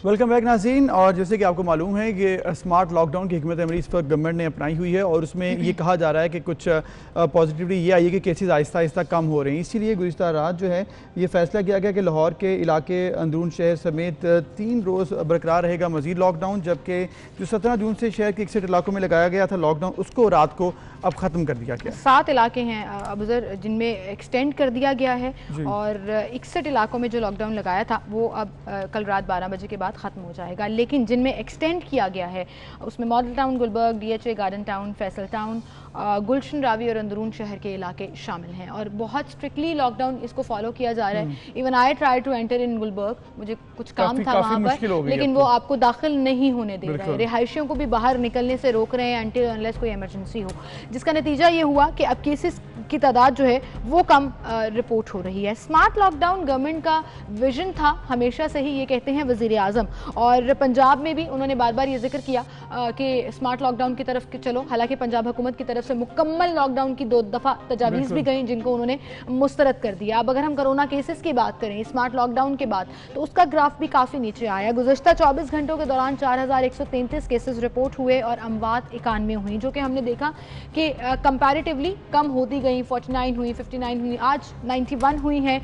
वेलकम बैक नाज़रीन। और जैसे कि आपको मालूम है कि स्मार्ट लॉकडाउन की हिकमत अमली इस वक्त गवर्नमेंट ने अपनाई हुई है और उसमें ये कहा जा रहा है कि कुछ पॉजिटिविटी ये आई है कि केसेस आहिस्ता आहिस्ता कम हो रहे हैं। इसीलिए गुज़िश्ता रात जो है ये फैसला किया गया कि लाहौर के इलाके, अंदरून शहर समेत 3 रोज़ बरकरार रहेगा मज़ीद लॉकडाउन, जबकि जो 17 जून से शहर के 61 इलाकों में लगाया गया था लॉकडाउन, उसको रात को अब ख़त्म कर दिया गया। 7 इलाके हैं अबुज़र जिनमें एक्सटेंड कर दिया गया है और 61 इलाकों में जो लॉकडाउन लगाया था वो अब कल रात 12 बजे के बाद ख़त्म हो जाएगा। लेकिन जिनमें एक्सटेंड किया गया है उसमें Model Town, Gulberg, DHA, Garden Town, Faisal Town, Gulshan Ravi और अंदरून शहर के इलाके शामिल हैं और बहुत स्ट्रिक्टली लॉकडाउन इसको फॉलो किया जा रहा है। Even I try to enter in Gulberg, मुझे कुछ काम था वहाँ पर, लेकिन वो आपको दाखिल नहीं होने दे रहा है। रिहायशियों को भी बाहर निकलने से रोक रहे हैं अनटिल अनलेस कोई इमरजेंसी हो, जिसका नतीजा ये हुआ कि अब केसेस की तादाद जो है वो कम रिपोर्ट हो रही है। स्मार्ट लॉकडाउन गवर्नमेंट का विजन था हमेशा से ही, ये कहते हैं वज़ीर आज़म, और पंजाब में भी उन्होंने बार बार ये जिक्र किया कि स्मार्ट लॉकडाउन की तरफ चलो। हालांकि पंजाब हुकूमत की तरफ से मुकम्मल लॉकडाउन की 2 दफ़ा तजावीज़ भी गई जिनको उन्होंने मुस्तरद कर दिया। अब अगर हम कोरोना केसेस की बात करें स्मार्ट लॉकडाउन के बाद तो उसका ग्राफ भी काफ़ी नीचे आया। गुज़श्ता 24 घंटों के दौरान 4133 केसेस रिपोर्ट हुए और अमवात 91 हुई, जो कि हमने देखा कि कंपैरेटिवली कम होती गई। 49 हुई, 59 हुई, आज 91 हुई हैं।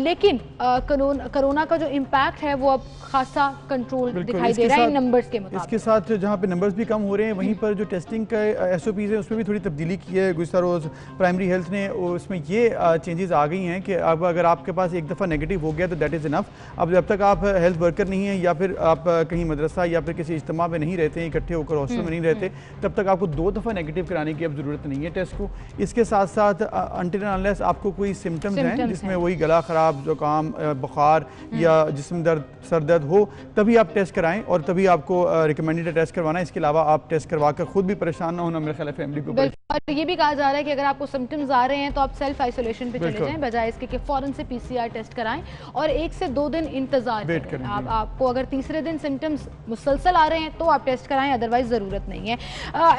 लेकिन कोरोना का जो इम्पैक्ट है वो अब खासा कंट्रोल दिखाई दे रहा है नंबर्स के मुताबिक। इसके साथ जहाँ पे नंबर्स भी कम हो रहे हैं वहीं पर जो टेस्टिंग का SOPs है उसमें भी थोड़ी तब्दीली की है गुज़श्ता रोज़ प्राइमरी हेल्थ ने। उसमें ये चेंजेस आ गई हैं कि अब अगर आपके पास एक दफ़ा नेगेटिव हो गया तो दैट इज़ इनफ। अब जब तक आप हेल्थ वर्कर नहीं हैं या फिर आप कहीं मदरसा या फिर किसी इज्तिमा में नहीं रहते हैं, इकट्ठे होकर हॉस्टल में नहीं रहते, तब तक आपको 2 दफ़ा नेगेटिव कराने की अब ज़रूरत नहीं है टेस्ट को। इसके साथ साथ अनटिल अनलेस आपको कोई सिम्टम्स हैं जिसमें वही गला ख़राब, ज़ुकाम, बुखार या जिस्म दर्द, सर दर्द हो, तभी आप टेस्ट कराएं और तभी आपको रिकमेंडेड टेस्ट करवाना है। इसके अलावा आप टेस्ट करवा कर खुद भी परेशान ना होना, मेरे ख्याल है फैमिली को। और ये भी कहा जा रहा है कि अगर आपको सिम्टम्स आ रहे हैं तो आप सेल्फ आइसोलेशन पे चले जाएं, बजाय इसके कि फ़ौरन से PCR टेस्ट कराएं और 1 से 2 दिन इंतजार करें। आपको अगर तीसरे दिन सिम्टम्स मुसलसल आ रहे हैं तो आप टेस्ट कराएं, अदरवाइज ज़रूरत नहीं है।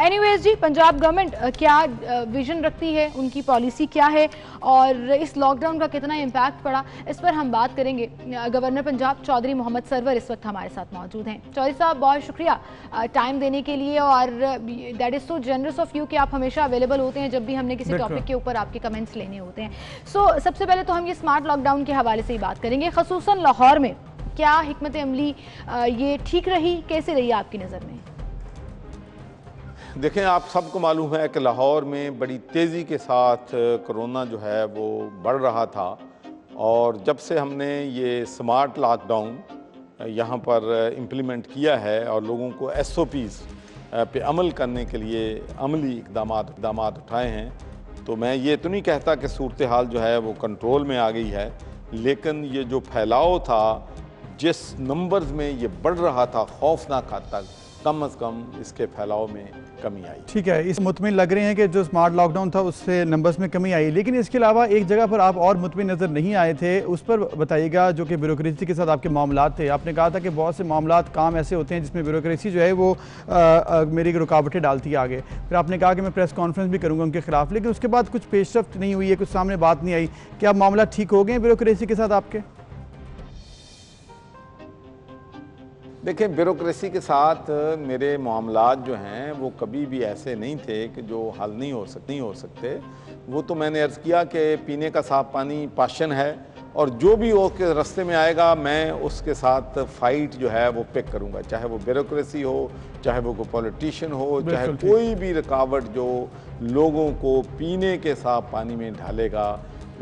एनीवेज जी, पंजाब गवर्नमेंट क्या विजन रखती है, उनकी पॉलिसी क्या है और इस लॉकडाउन का कितना इम्पैक्ट पड़ा, इस पर हम बात करेंगे। गवर्नर पंजाब चौधरी मोहम्मद सरवर इस वक्त हमारे साथ मौजूद हैं। चौधरी साहब, बहुत शुक्रिया टाइम देने के लिए और that is so generous of you कि आप हमेशा अवेलेबल होते हैं जब भी हमने किसी टॉपिक के ऊपर आपके कमेंट्स लेने होते हैं। सबसे पहले तो हम ये स्मार्ट लॉकडाउन के हवाले से ही बात करेंगे, खसूसन लाहौर में क्या हिकमत अमली ये ठीक रही, कैसे रही आपकी नज़र में? देखें, आप सबको मालूम है कि लाहौर में बड़ी तेज़ी के साथ कोरोना जो है वो बढ़ रहा था और जब से हमने ये स्मार्ट लॉकडाउन यहाँ पर इम्प्लीमेंट किया है और लोगों को SOPs पे अमल करने के लिए अमली इक़दाम उठाए हैं, तो मैं ये तो नहीं कहता कि सूरत हाल जो है वो कंट्रोल में आ गई है, लेकिन ये जो फैलाव था, जिस नंबर्स में ये बढ़ रहा था खौफनाक हद तक, कम अज़ कम इसके फैलाव में कमी आई। ठीक है, इस मुतमिन लग रहे हैं कि जो स्मार्ट लॉकडाउन था उससे नंबर्स में कमी आई, लेकिन इसके अलावा एक जगह पर आप और मुतमिन नज़र नहीं आए थे, उस पर बताइएगा, जो कि ब्यूरोक्रेसी के साथ आपके मामलात थे। आपने कहा था कि बहुत से मामलात काम ऐसे होते हैं जिसमें ब्यूरोक्रेसी जो है वो मेरी रुकावटें डालती है आगे। फिर आपने कहा कि मैं प्रेस कॉन्फ्रेंस भी करूँगा उनके खिलाफ, लेकिन उसके बाद कुछ पेशरफ्त नहीं हुई है, कुछ सामने बात नहीं आई। क्या मामला ठीक हो गए ब्यूरोक्रेसी के साथ आपके? देखें, ब्यूरोक्रेसी के साथ मेरे मामलात जो हैं वो कभी भी ऐसे नहीं थे कि जो हल नहीं हो सकते। वो तो मैंने अर्ज़ किया कि पीने का साफ़ पानी पाशन है और जो भी उसके रास्ते में आएगा मैं उसके साथ फ़ाइट जो है वो पिक करूँगा, चाहे वो ब्यूरोक्रेसी हो, चाहे वो कोई पॉलिटिशियन हो, चाहे कोई भी रुकावट जो लोगों को पीने के साफ़ पानी में ढालेगा,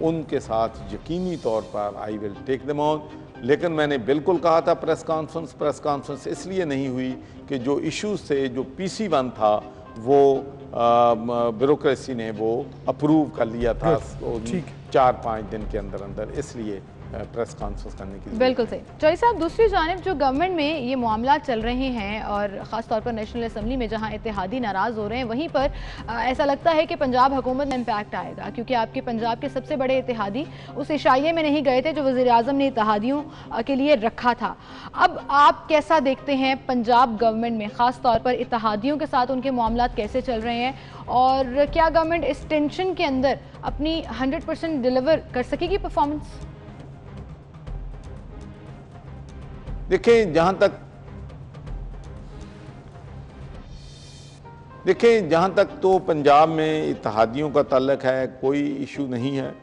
उनके साथ यकीनी तौर पर I will take them on. लेकिन मैंने बिल्कुल कहा था प्रेस कॉन्फ्रेंस इसलिए नहीं हुई कि जो इश्यूज थे, जो PC1 था वो ब्यूरोक्रेसी ने वो अप्रूव कर लिया था 4-5 दिन के अंदर, इसलिए प्रेस कॉन्फ्रेंस करने की। बिल्कुल सही। चौधरी साहब, दूसरी जानिब जो गवर्नमेंट में ये मामला चल रहे हैं और ख़ास तौर पर नेशनल असम्बली में जहां इत्तेहादी नाराज़ हो रहे हैं, वहीं पर ऐसा लगता है कि पंजाब हुकूमत में इम्पैक्ट आएगा, क्योंकि आपके पंजाब के सबसे बड़े इत्तेहादी उस इशाइये में नहीं गए थे जो वज़ीर आज़म ने इत्तेहादियों के लिए रखा था। अब आप कैसा देखते हैं पंजाब गवर्नमेंट में, ख़ास तौर पर इत्तेहादियों के साथ उनके मामला कैसे चल रहे हैं और क्या गवर्नमेंट इस टेंशन के अंदर अपनी 100% डिलीवर कर सकेगी परफॉर्मेंस? देखें, जहाँ तक तो पंजाब में इत्तेहादियों का ताल्लुक है, कोई इशू नहीं है।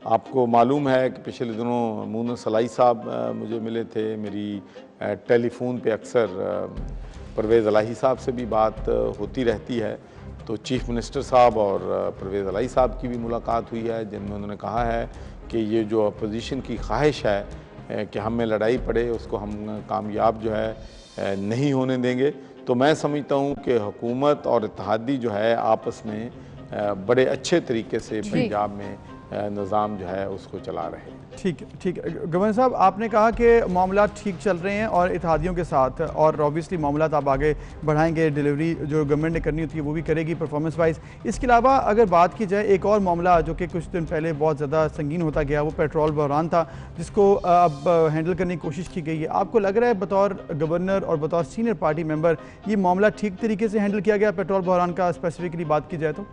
आपको मालूम है कि पिछले दिनों मून सलाई साहब मुझे मिले थे, मेरी टेलीफोन पे अक्सर परवेज़ इलाही साहब से भी बात होती रहती है, तो चीफ मिनिस्टर साहब और परवेज़ इलाही साहब की भी मुलाकात हुई है, जिनमें उन्होंने कहा है कि ये जो अपोजिशन की ख्वाहिश है कि हम में लड़ाई पड़े, उसको हम कामयाब जो है नहीं होने देंगे। तो मैं समझता हूँ कि हुकूमत और इत्तेहादी जो है आपस में बड़े अच्छे तरीके से पंजाब में निज़ाम जो है उसको चला रहे हैं। ठीक है गवर्नर साहब, आपने कहा कि मामला ठीक चल रहे हैं और इत्तेहादियों के साथ, और ऑब्वियसली मामला आप आगे बढ़ाएंगे, डिलीवरी जो गवर्नमेंट ने करनी होती है वो भी करेगी परफॉर्मेंस वाइज। इसके अलावा अगर बात की जाए एक और मामला जो कि कुछ दिन पहले बहुत ज़्यादा संगीन होता गया, वो पेट्रोल बहरान था जिसको अब हैंडल करने की कोशिश की गई है। आपको लग रहा है बतौर गवर्नर और बतौर सीनियर पार्टी मेंबर ये मामला ठीक तरीके से हैंडल किया गया पेट्रोल बहरान का, स्पेसिफिकली बात की जाए तो?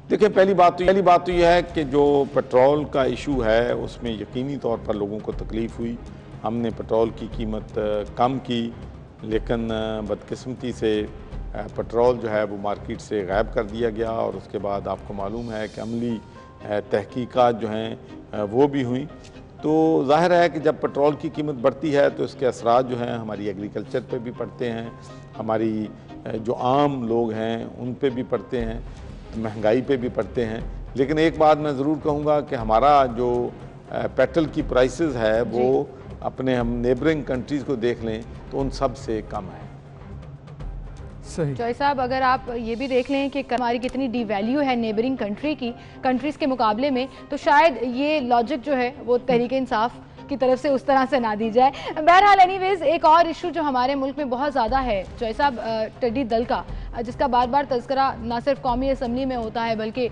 देखिए, पहली बात तो यह है कि जो पेट्रोल का इशू है उसमें यकीनी तौर पर लोगों को तकलीफ़ हुई। हमने पेट्रोल की कीमत कम की, लेकिन बदकिस्मती से पेट्रोल जो है वो मार्केट से गायब कर दिया गया, और उसके बाद आपको मालूम है कि अमली तहकीकात जो हैं वो भी हुई। तो ज़ाहिर है कि जब पेट्रोल की कीमत बढ़ती है तो इसके असरात जो हैं हमारी एग्रीकल्चर पे भी पड़ते हैं, हमारी जो आम लोग हैं उन पे भी पड़ते हैं, महंगाई पे भी पड़ते हैं। लेकिन एक बात मैं ज़रूर कहूँगा कि हमारा जो पेट्रोल की प्राइसेस है वो अपने हम नेबरिंग कंट्रीज़ को देख लें तो उन सब से कम है। सही जॉय साहब, अगर आप ये भी देख लें कि हमारी कितनी डिवैल्यू है नेबरिंग कंट्रीज़ के मुकाबले में, तो शायद ये लॉजिक जो है वो तहरीक इंसाफ की तरफ से उस तरह से ना दी जाए। बहरहाल एनीवेज, एक और इशू जो हमारे मुल्क में बहुत ज़्यादा है जॉय साहब, टिड्डी दल का, जिसका बार बार तज़किरा ना सिर्फ कौमी असम्बली में होता है बल्कि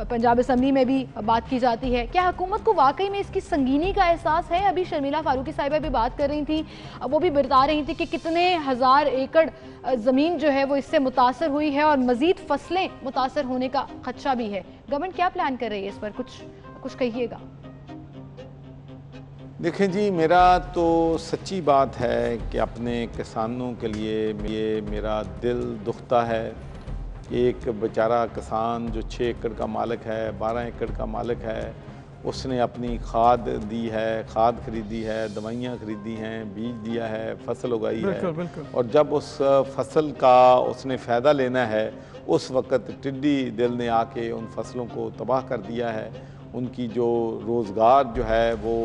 पंजाब असम्बली में भी बात की जाती है। क्या हुकूमत को वाकई में इसकी संगीनी का एहसास है? अभी शर्मिला फारूकी साहिबा भी बात कर रही थी, वो भी बता रही थी कि कितने हज़ार एकड़ ज़मीन जो है वो इससे मुतासर हुई है और मज़ीद फसलें मुतासर होने का खदशा भी है। गवर्नमेंट क्या प्लान कर रही है इस पर, कुछ कहिएगा। देखें जी, मेरा तो सच्ची बात है कि अपने किसानों के लिए ये मेरा दिल दुखता है कि एक बेचारा किसान जो 6 एकड़ का मालिक है, 12 एकड़ का मालिक है, उसने अपनी खाद दी है, खाद खरीदी है, दवाइयाँ खरीदी हैं, बीज दिया है, फसल उगाई है, और जब उस फसल का उसने फ़ायदा लेना है उस वक़्त टिड्डी दिल ने आके उन फसलों को तबाह कर दिया है। उनकी जो रोज़गार जो है वो,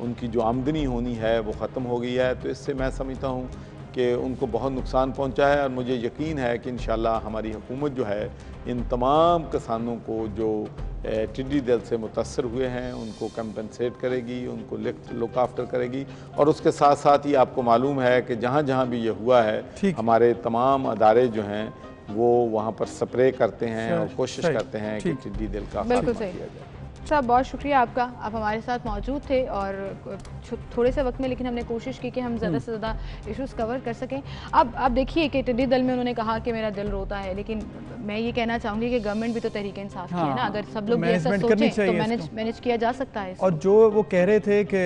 उनकी जो आमदनी होनी है वो ख़त्म हो गई है। तो इससे मैं समझता हूँ कि उनको बहुत नुकसान पहुँचा है, और मुझे यकीन है कि इंशाल्लाह हमारी हुकूमत जो है इन तमाम किसानों को जो टिड्डी दल से मुतासर हुए हैं उनको कंपनसेट करेगी, उनको लुक आफ्टर करेगी। और उसके साथ साथ ही आपको मालूम है कि जहाँ जहाँ भी ये हुआ है हमारे तमाम अदारे जो हैं वो वहाँ पर स्प्रे करते हैं और कोशिश करते हैं कि टिड्डी दल का खात्मा किया जाए। साहब, बहुत शुक्रिया आपका, आप हमारे साथ मौजूद थे और थोड़े से वक्त में, लेकिन हमने कोशिश की कि हम ज़्यादा से ज़्यादा इश्यूज कवर कर सकें। अब देखिए कि टिड्डी दल में उन्होंने कहा कि मेरा दिल रोता है, लेकिन मैं ये कहना चाहूँगी कि गवर्नमेंट भी तो तहरीक इंसाफ की है ना। अगर सब लोग ऐसा सोचें तो मैनेज किया जा सकता है। और जो वो कह रहे थे कि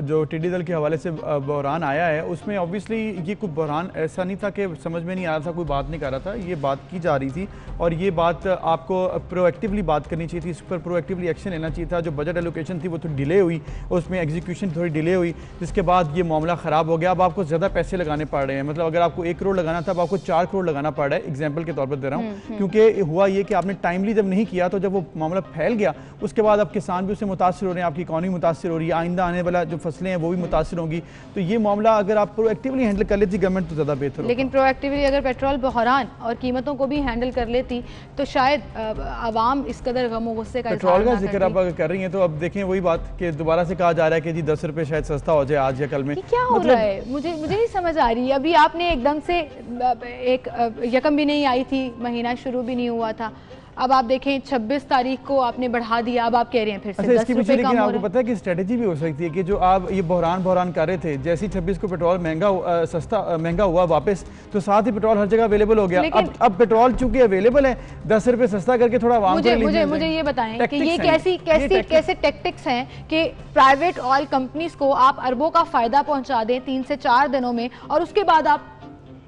जो टिड्डी दल के हवाले से बहरान आया है उसमें ऑब्वियसली ये कोई बहरान ऐसा नहीं था कि समझ में नहीं आ रहा था, कोई बात नहीं कर रहा था, ये बात की जा रही थी और ये बात आपको प्रोएक्टिवली बात करनी चाहिए थी, इस पर प्रोएक्टिवली एक्शन लेना चाहिए था। जो बजट एलोकेशन थी वो थोड़ी डिले हुई, उसमें एग्जीक्यूशन थोड़ी डिले हुई, जिसके बाद ये मामला ख़राब हो गया। अब आपको ज़्यादा पैसे लगाने पड़ रहे हैं, मतलब अगर आपको 1 करोड़ लगाना था अब आपको 4 करोड़ लगाना पड़ रहा है, एग्जाम्पल के तौर पर दे रहा हूँ। क्योंकि हुआ ये कि आपने टाइमली जब नहीं किया तो जब वो मामला फैल गया उसके बाद अब किसान भी उससे मुतासर हो रहे हैं, आपकी इकॉनमी मुतासर हो रही है, आइंदा आने वाला जो फसलें हैं वो भी मुतासर होंगी। तो ये मामला अगर आप प्रोएक्टिवली हैंडल कर लेती गवर्नमेंट तो ज़्यादा बेहतर हो। लेकिन प्रोएक्टिवली अगर पेट्रोल बहरान और कीमतों को भी हैंडल कर लेती तो शायद आवाम इस कदर गम गुस्से का पेट्रोल का जिक्र आप अगर कर रही हैं तो अब देखें वही बात कि दोबारा से कहा जा रहा है कि जी 10 रुपए शायद सस्ता हो जाए आज या कल में। क्या हो रहा है मुझे नहीं समझ आ रही। अभी आपने एकदम से एक यकम भी नहीं आई थी, महीना शुरू भी नहीं हुआ था, अब आप देखें 26 तारीख को आपने बढ़ा दिया, अब आप कह रहे हैं फिर से 10 रुपए कम हो रहा है। आपको पता है कि स्ट्रेटेजी भी हो सकती है कि जो आप ये बहरान कर रहे थे, जैसे 26 को पेट्रोल महंगा हुआ वापस, तो साथ ही पेट्रोल हर जगह अवेलेबल हो गया। अब पेट्रोल चूंकि अवेलेबल है 10 रुपए सस्ता करके थोड़ा मुझे ये बताएं कि ये कैसे टैक्टिक्स हैं कि प्राइवेट ऑयल कंपनीज को आप अरबों का फायदा पहुंचा दें 3 से 4 दिनों में और उसके बाद आप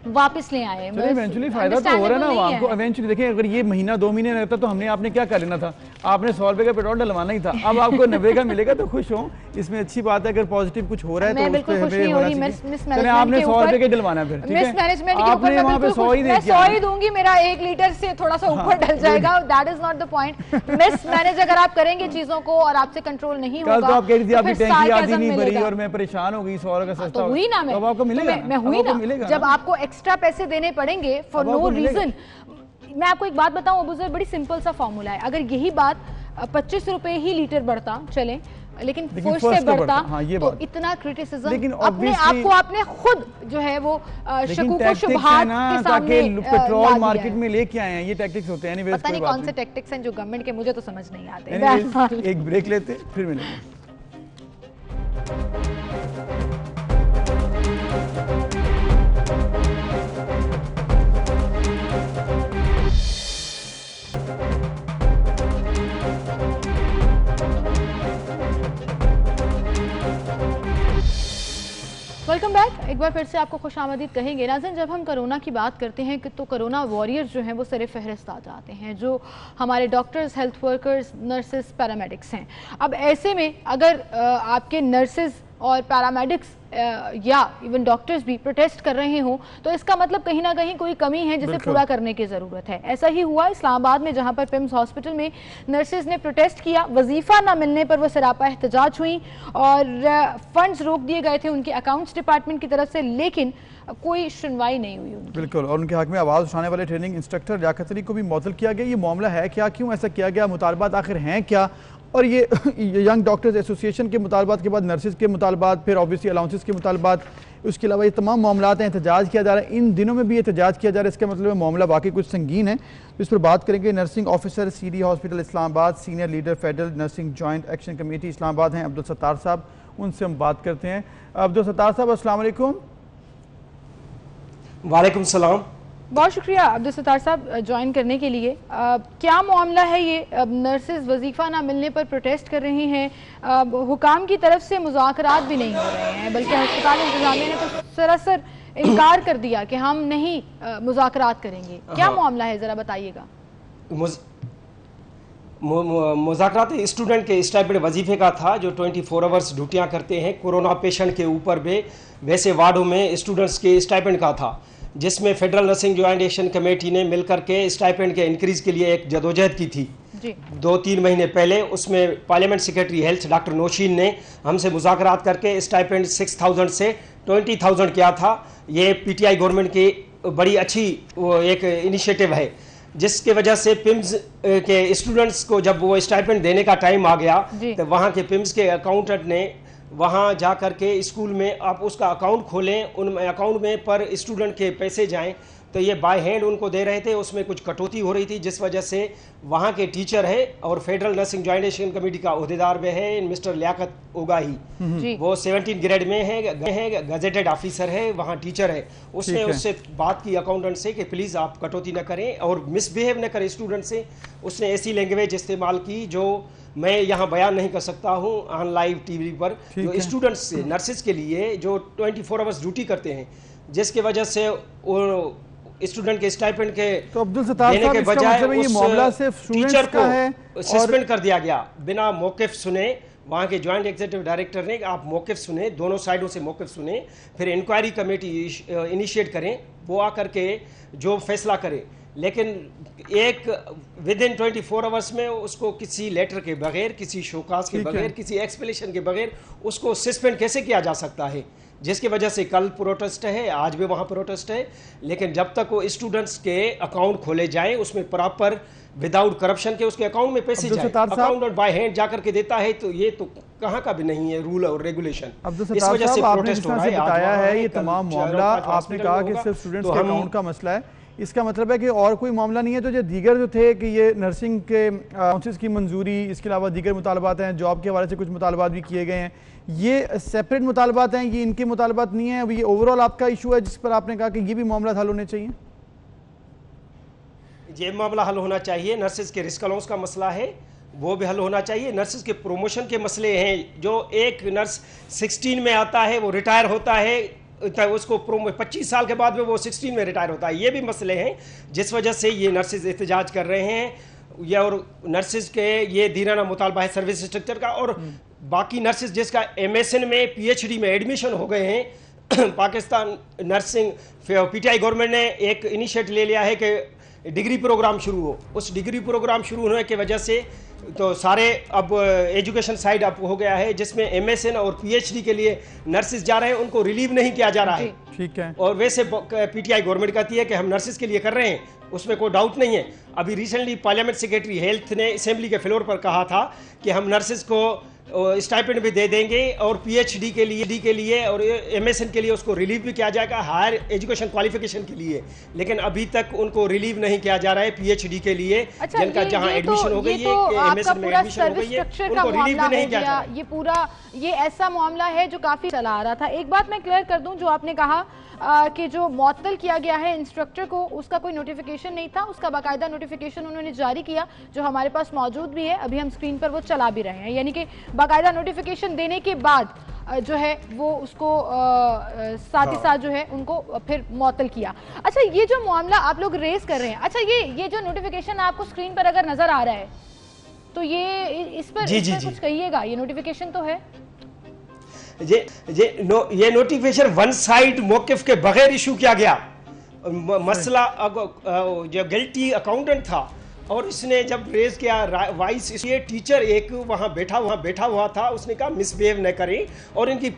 वापस ले आए। इवेंचुअली फायदा तो हो रहा है ना आपको। इवेंचुअली देखिए अगर ये महीना 2 महीने रहता तो हमने आपने क्या कर लेना था, आपने 100 रुपए का पेट्रोल डलवाना ही था। अब आपको 90 का मिलेगा तो खुश हो, इसमें अच्छी बात है। अगर पॉजिटिव कुछ हो रहा है तो आपने 100 रुपए का डलवाना फिर आपने वहाँ पे 100 ही 100 ही दूंगी, मेरा 1 लीटर से थोड़ा सा ऊपर डल जाएगा। That is not the point. Mismanage अगर आप करेंगे चीजों को और आपसे कंट्रोल नहीं होगा। कल तो आप कह रही थी आपकी टैंकी आधी नहीं भरी और मैं परेशान हो गई, 100 का सस्ता हुई ना, मैं आपको मिलेगा। मैं हुई ना। जब आपको एक्स्ट्रा पैसे देने पड़ेंगे फॉर नो रीजन, मैं आपको एक बात बताऊं अबू ज़र, बड़ी सिंपल सा फॉर्मूला है। अगर यही बात 25 रुपए ही लीटर बढ़ता, चले, लेकिन फर्स्ट से बढ़ता, हाँ, ये तो इतना क्रिटिसिज्म अपने आप को आपने खुद जो है वो शकूक व शुबहात के सामने पेट्रोल मार्केट में लेके आए हैं। ये टैक्टिक्स होते हैं। पता नहीं कौन से टैक्टिक्स हैं जो गवर्नमेंट के, मुझे तो समझ नहीं आते। एक ब्रेक लेते फिर मिलेंगे। Welcome back. एक बार फिर से आपको खुशामदीद कहेंगे। नाज़रीन, जब हम कोरोना की बात करते हैं तो कोरोना वॉरियर्स जो हैं वो सरे फहरिस्त आ जाते हैं, जो हमारे doctors, health workers, nurses, paramedics हैं। अब ऐसे में अगर आपके नर्सेस और पैरामेडिक्स या इवन डॉक्टर्स भी प्रोटेस्ट कर रहे हों तो इसका मतलब कहीं ना कहीं कोई कमी है जिसे पूरा करने की ज़रूरत है। ऐसा ही हुआ इस्लामाबाद में, जहां पर पिम्स हॉस्पिटल में नर्सेज ने प्रोटेस्ट किया। वजीफ़ा ना मिलने पर वो सरापा एहतजाज हुई और फंड्स रोक दिए गए थे उनके अकाउंट्स डिपार्टमेंट की तरफ से, लेकिन कोई सुनवाई नहीं हुई उनकी। बिल्कुल, और उनके हक में आवाज़ उठाने वाले ट्रेनिंग इंस्ट्रक्टर लियाकत अली को भी मुअत्तल किया गया। ये मामला है क्या, क्यों ऐसा किया गया, मुतालबात आखिर हैं क्या, और ये यंग डॉक्टर्स एसोसिएशन के मुतालबात के बाद नर्सेज के मुतालबात, फिर ऑब्वियसली अलाउंसेस के मुतालबात, उसके अलावा ये तमाम मामलात हैं, एहतजाज किया जा रहा है। इन दिनों में भी एहतजाज किया जा रहा है। इसका मतलब मामला वाकई कुछ संगीन है। इस पर बात करेंगे। Nursing officer CD hospital Islamabad, senior leader federal nursing joint action committee Islamabad हैं अब्दुल सत्तार साहब, उनसे हम बात करते हैं। अब्दुल सत्तार साहब, अस्सलाम वालेकुम। वालेकुम सलाम। बहुत शुक्रिया अब्दुल सत्तार साहब ज्वाइन करने के लिए। क्या मामला है ये, नर्सेज वजीफ़ा ना मिलने पर प्रोटेस्ट कर रही हैं, हुकाम की तरफ से मुज़ाकरात भी नहीं हो रहे हैं, बल्कि अस्पताल इंतजामिया ने तो सरासर इनकार कर दिया कि हम नहीं मुज़ाकरात करेंगे। क्या मामला है, ज़रा बताइएगा। मुज़ाकरात स्टूडेंट के स्टाइपेंड वजीफे का था, जो 24 आवर्स ड्यूटियाँ करते हैं कोरोना पेशेंट के ऊपर भी, वैसे वार्डों में स्टूडेंट्स के स्टाइपेंड का था, जिसमें federal nursing joint action committee ने मिलकर के स्टाइपेंड के इंक्रीज के लिए एक जदोजहद की थी 2-3 महीने पहले। उसमें parliament secretary health doctor Nausheen ने हमसे मुज़ाकरात करके स्टाइपेंड 6,000 से 20,000 किया था। ये पीटीआई गवर्नमेंट की बड़ी अच्छी एक इनिशिएटिव है, जिसके वजह से पिम्स के स्टूडेंट्स को जब वो स्टाइपेंड देने का टाइम आ गया तो वहाँ के पिम्स के अकाउंटेंट ने वहाँ जा कर के स्कूल में आप उसका अकाउंट खोलें, उन अकाउंट में पर स्टूडेंट के पैसे जाएं, तो ये बाय हैंड उनको दे रहे थे। उसमें कुछ कटौती हो रही थी, जिस वजह से वहाँ के टीचर है और federal nursing joint action committee का अहदेदार में है मिस्टर लियाकत ओगाही, वो 17 ग्रेड में है, गजेटेड ऑफिसर है, वहाँ टीचर है। उसने उससे बात की अकाउंटेंट से कि प्लीज़ आप कटौती न करें और मिसबिहेव न करें स्टूडेंट से। उसने ऐसी लैंग्वेज इस्तेमाल की जो मैं यहाँ बयान नहीं कर सकता हूँ ऑन लाइव टीवी पर। जो स्टूडेंट्स से नर्सेज के लिए जो 24 आवर्स ड्यूटी करते हैं, जिसके वजह से वो स्टूडेंट के स्टाइपेंड के तो अब्दुल सत्तार साहब, इसका मतलब ये मामला सिर्फ टीचर को सस्पेंड कर दिया गया बिना मौक़िफ़ सुने। वहाँ के जॉइंट एग्जीक्यूटिव डायरेक्टर ने आप मौक़िफ़ सुने, दोनों साइडों से मौक़िफ़ सुने, फिर इंक्वायरी कमेटी इनिशिएट करें, वो आकर के जो फैसला करे। लेकिन एक विद इन 24 आवर्स में उसको किसी लेटर के बगैर, किसी शोकास के बगैर, किसी एक्सप्लेनेशन के बगैर उसको सस्पेंड कैसे किया जा सकता है, जिसकी वजह से कल प्रोटेस्ट है, आज भी वहाँ प्रोटेस्ट है। लेकिन जब तक वो स्टूडेंट्स के अकाउंट खोले जाएं, उसमें प्रॉपर विदाउट करप्शन के उसके अकाउंट में पैसे जाए, अकाउंट और बाय हैंड जा करके देता है, तो ये तो कहाँ का भी नहीं है रूल और रेगुलेशन। इस वजह से प्रोटेस्ट हो रहा है। बताया है ये तमाम मामला, आपने कहा कि सिर्फ स्टूडेंट्स के अकाउंट का मसला है, इसका मतलब है कि और कोई मामला नहीं है। तो जो दीगर जो थे कि ये नर्सिंग के काउंसिल की मंजूरी, इसके अलावा दीगर मुतालबात हैं, जॉब के हवाले से कुछ मुतालबात भी किए गए हैं, ये सेपरेट मुतालबात हैं, ये इनके मुतालबात नहीं है, ये ओवरऑल आपका इशू है जिस पर आपने कहा कि ये भी मामला हल होने चाहिए। ये मामला हल होना चाहिए। नर्सेज के रिस्क अलाउंस का मसला है, वो भी हल होना चाहिए। नर्सेज के प्रमोशन के मसले हैं, जो एक नर्स 16 में आता है वो रिटायर होता है, उसको 25 साल के बाद में वो 16 में रिटायर होता है, ये भी मसले हैं जिस वजह से ये नर्सेज एहतजाज कर रहे हैं। ये और नर्सेज के ये दीनाना मुतालबा है सर्विस स्ट्रक्चर का, और बाकी नर्सेज जिसका MSN में PhD में एडमिशन हो गए हैं पाकिस्तान नर्सिंग पीटीआई गवर्नमेंट ने एक इनिशिएटिव ले लिया है कि डिग्री प्रोग्राम शुरू हो। उस डिग्री प्रोग्राम शुरू होने की वजह से तो सारे अब एजुकेशन साइड अप हो गया है, जिसमें MSN और PhD के लिए नर्सेज जा रहे हैं, उनको रिलीव नहीं किया जा रहा है। ठीक है। और वैसे पीटीआई गवर्नमेंट कहती है कि हम नर्सेज के लिए कर रहे हैं, उसमें कोई डाउट नहीं है। अभी रिसेंटली पार्लियामेंट सेक्रेटरी हेल्थ ने असेंबली के फ्लोर पर कहा था कि हम नर्सेज को स्टाइपेंड भी दे देंगे और पीएचडी के लिए और एमएसएन के लिए उसको रिलीव भी किया जाएगा, हायर एजुकेशन क्वालिफिकेशन के लिए। लेकिन अभी तक उनको रिलीव नहीं किया जा रहा है पीएचडी के लिए। अच्छा, जिनका जहां एडमिशन हो गई है, एमएसएन में एडमिशन हो गई है, उनको रिलीव भी नहीं किया जा रहा। ये पूरा ये ऐसा मामला है जो काफी चला आ रहा था। एक बात मैं क्लियर कर दूं, जो आपने कहा कि जो मुअत्तल किया गया है इंस्ट्रक्टर को, उसका कोई नोटिफिकेशन नहीं था, उसका बाकायदा नोटिफिकेशन उन्होंने जारी किया जो हमारे पास मौजूद भी है, अभी हम स्क्रीन पर वो चला भी रहे हैं। यानी कि बाकायदा नोटिफिकेशन देने के बाद जो है वो उसको साथ ही साथ जो है उनको फिर मुअत्तल किया। अच्छा, ये जो मामला आप लोग रेस कर रहे हैं, अच्छा ये जो नोटिफिकेशन आपको स्क्रीन पर अगर नजर आ रहा है तो ये इस पर कुछ कहिएगा, ये नोटिफिकेशन तो है? ये नोटिफिकेशन वन साइड मौकिफ के बगैर इशू किया गया। मसला जो गिल्टी अकाउंटेंट था और इसने जब रेज किया वाइस, ये टीचर एक वहाँ बैठा हुआ था, उसने कहा मिसबिहेव न करें और इनकी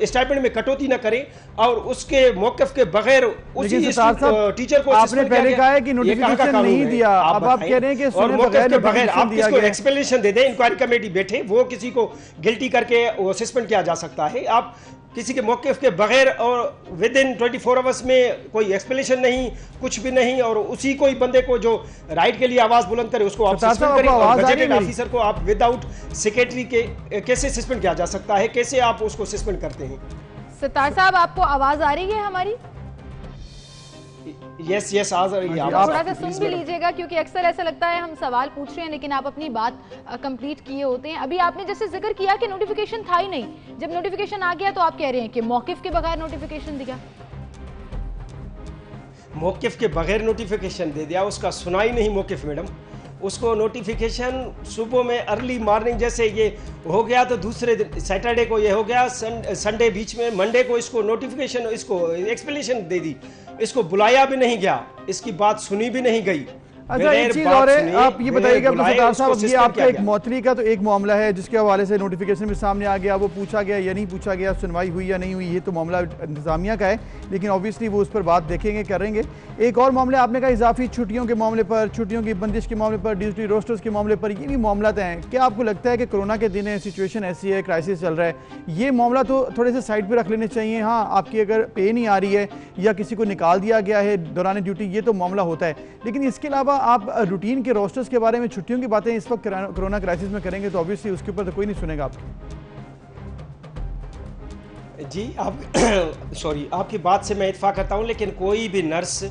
स्टाइपेंड में कटौती न करें, और उसके मौक़िफ़ के बगैर उसी टीचर को आपने पहले कहा है कि नोटिफिकेशन नहीं दिया, अब आप कह रहे हैं कि और मौक़िफ़ के बगैर आप किसको एक्सप्लेनेशन दे दें, इंक्वायरी कमेटी बैठे, वो किसी को गिल्टी करके सस्पेंड किया जा सकता है। आप किसी के मौक़िफ़ के बगैर और विद इन 24 आवर्स में कोई एक्सप्लेनेशन नहीं, कुछ भी नहीं, और उसी कोई बंदे को जो राइट के लिए आवाज बुलंद करे उसको आप सस्पेंड करें, और गजेटेड ऑफिसर को आप विदाउट सेक्रेटरी के कैसे सस्पेंड किया जा सकता है, कैसे आप उसको सस्पेंड करते हैं? सत्तार साहब, आपको आवाज आ रही है हमारी? यस आ रही है। थोड़ा सा सुन भी लीजिएगा, क्योंकि अक्सर ऐसा लगता है हम सवाल पूछ रहे हैं लेकिन आप अपनी बात कंप्लीट किए होते हैं। अभी आपने जैसे जिक्र किया कि नोटिफिकेशन था ही नहीं, जब नोटिफिकेशन आ गया तो आप कह रहे हैं कि मौकिफ के बगैर नोटिफिकेशन दिया, मौकिफ के बगैर नोटिफिकेशन दे दिया, उसका सुना ही नहीं मौकिफ मैडम। उसको नोटिफिकेशन सुबह में अर्ली मॉर्निंग जैसे ये हो गया तो दूसरे दिन सैटरडे को ये हो गया, संडे बीच में, मंडे को इसको नोटिफिकेशन, इसको एक्सप्लेनेशन दे दी, इसको बुलाया भी नहीं गया, इसकी बात सुनी भी नहीं गई। अच्छा, एक चीज और है, आप ये बताइएगा सरदार साहब, ये आपका एक मुअत्तली का तो एक मामला है जिसके हवाले से नोटिफिकेशन भी सामने आ गया, वो पूछा गया या नहीं पूछा गया, सुनवाई हुई या नहीं हुई, ये तो मामला इंतजामिया का है, लेकिन ऑब्वियसली वो उस पर बात देखेंगे, करेंगे। एक और मामले आपने कहा इजाफी छुट्टियों के मामले पर, छुट्टियों की बंदिश के मामले पर, ड्यूटी रोस्टर्स के मामले पर, ये भी मामला हैं। क्या आपको लगता है कि कोरोना के दिन है, सिचुएशन ऐसी है, क्राइसिस चल रहा है, ये मामला तो थोड़े से साइड पर रख लेने चाहिए? हाँ, आपकी अगर पे नहीं आ रही है या किसी को निकाल दिया गया है दौरान ड्यूटी, ये तो मामला होता है, लेकिन इसके अलावा आप रूटीन के रोस्टर्स के बारे में, छुट्टियों की बातें इस वक्त कोरोना क्राइसिस में करेंगे तो ऑब्वियसली उसके ऊपर तो कोई नहीं सुनेगा आपकी। जी आप सॉरी, आपकी बात से मैं इत्फाक करता हूं, लेकिन कोई भी नर्स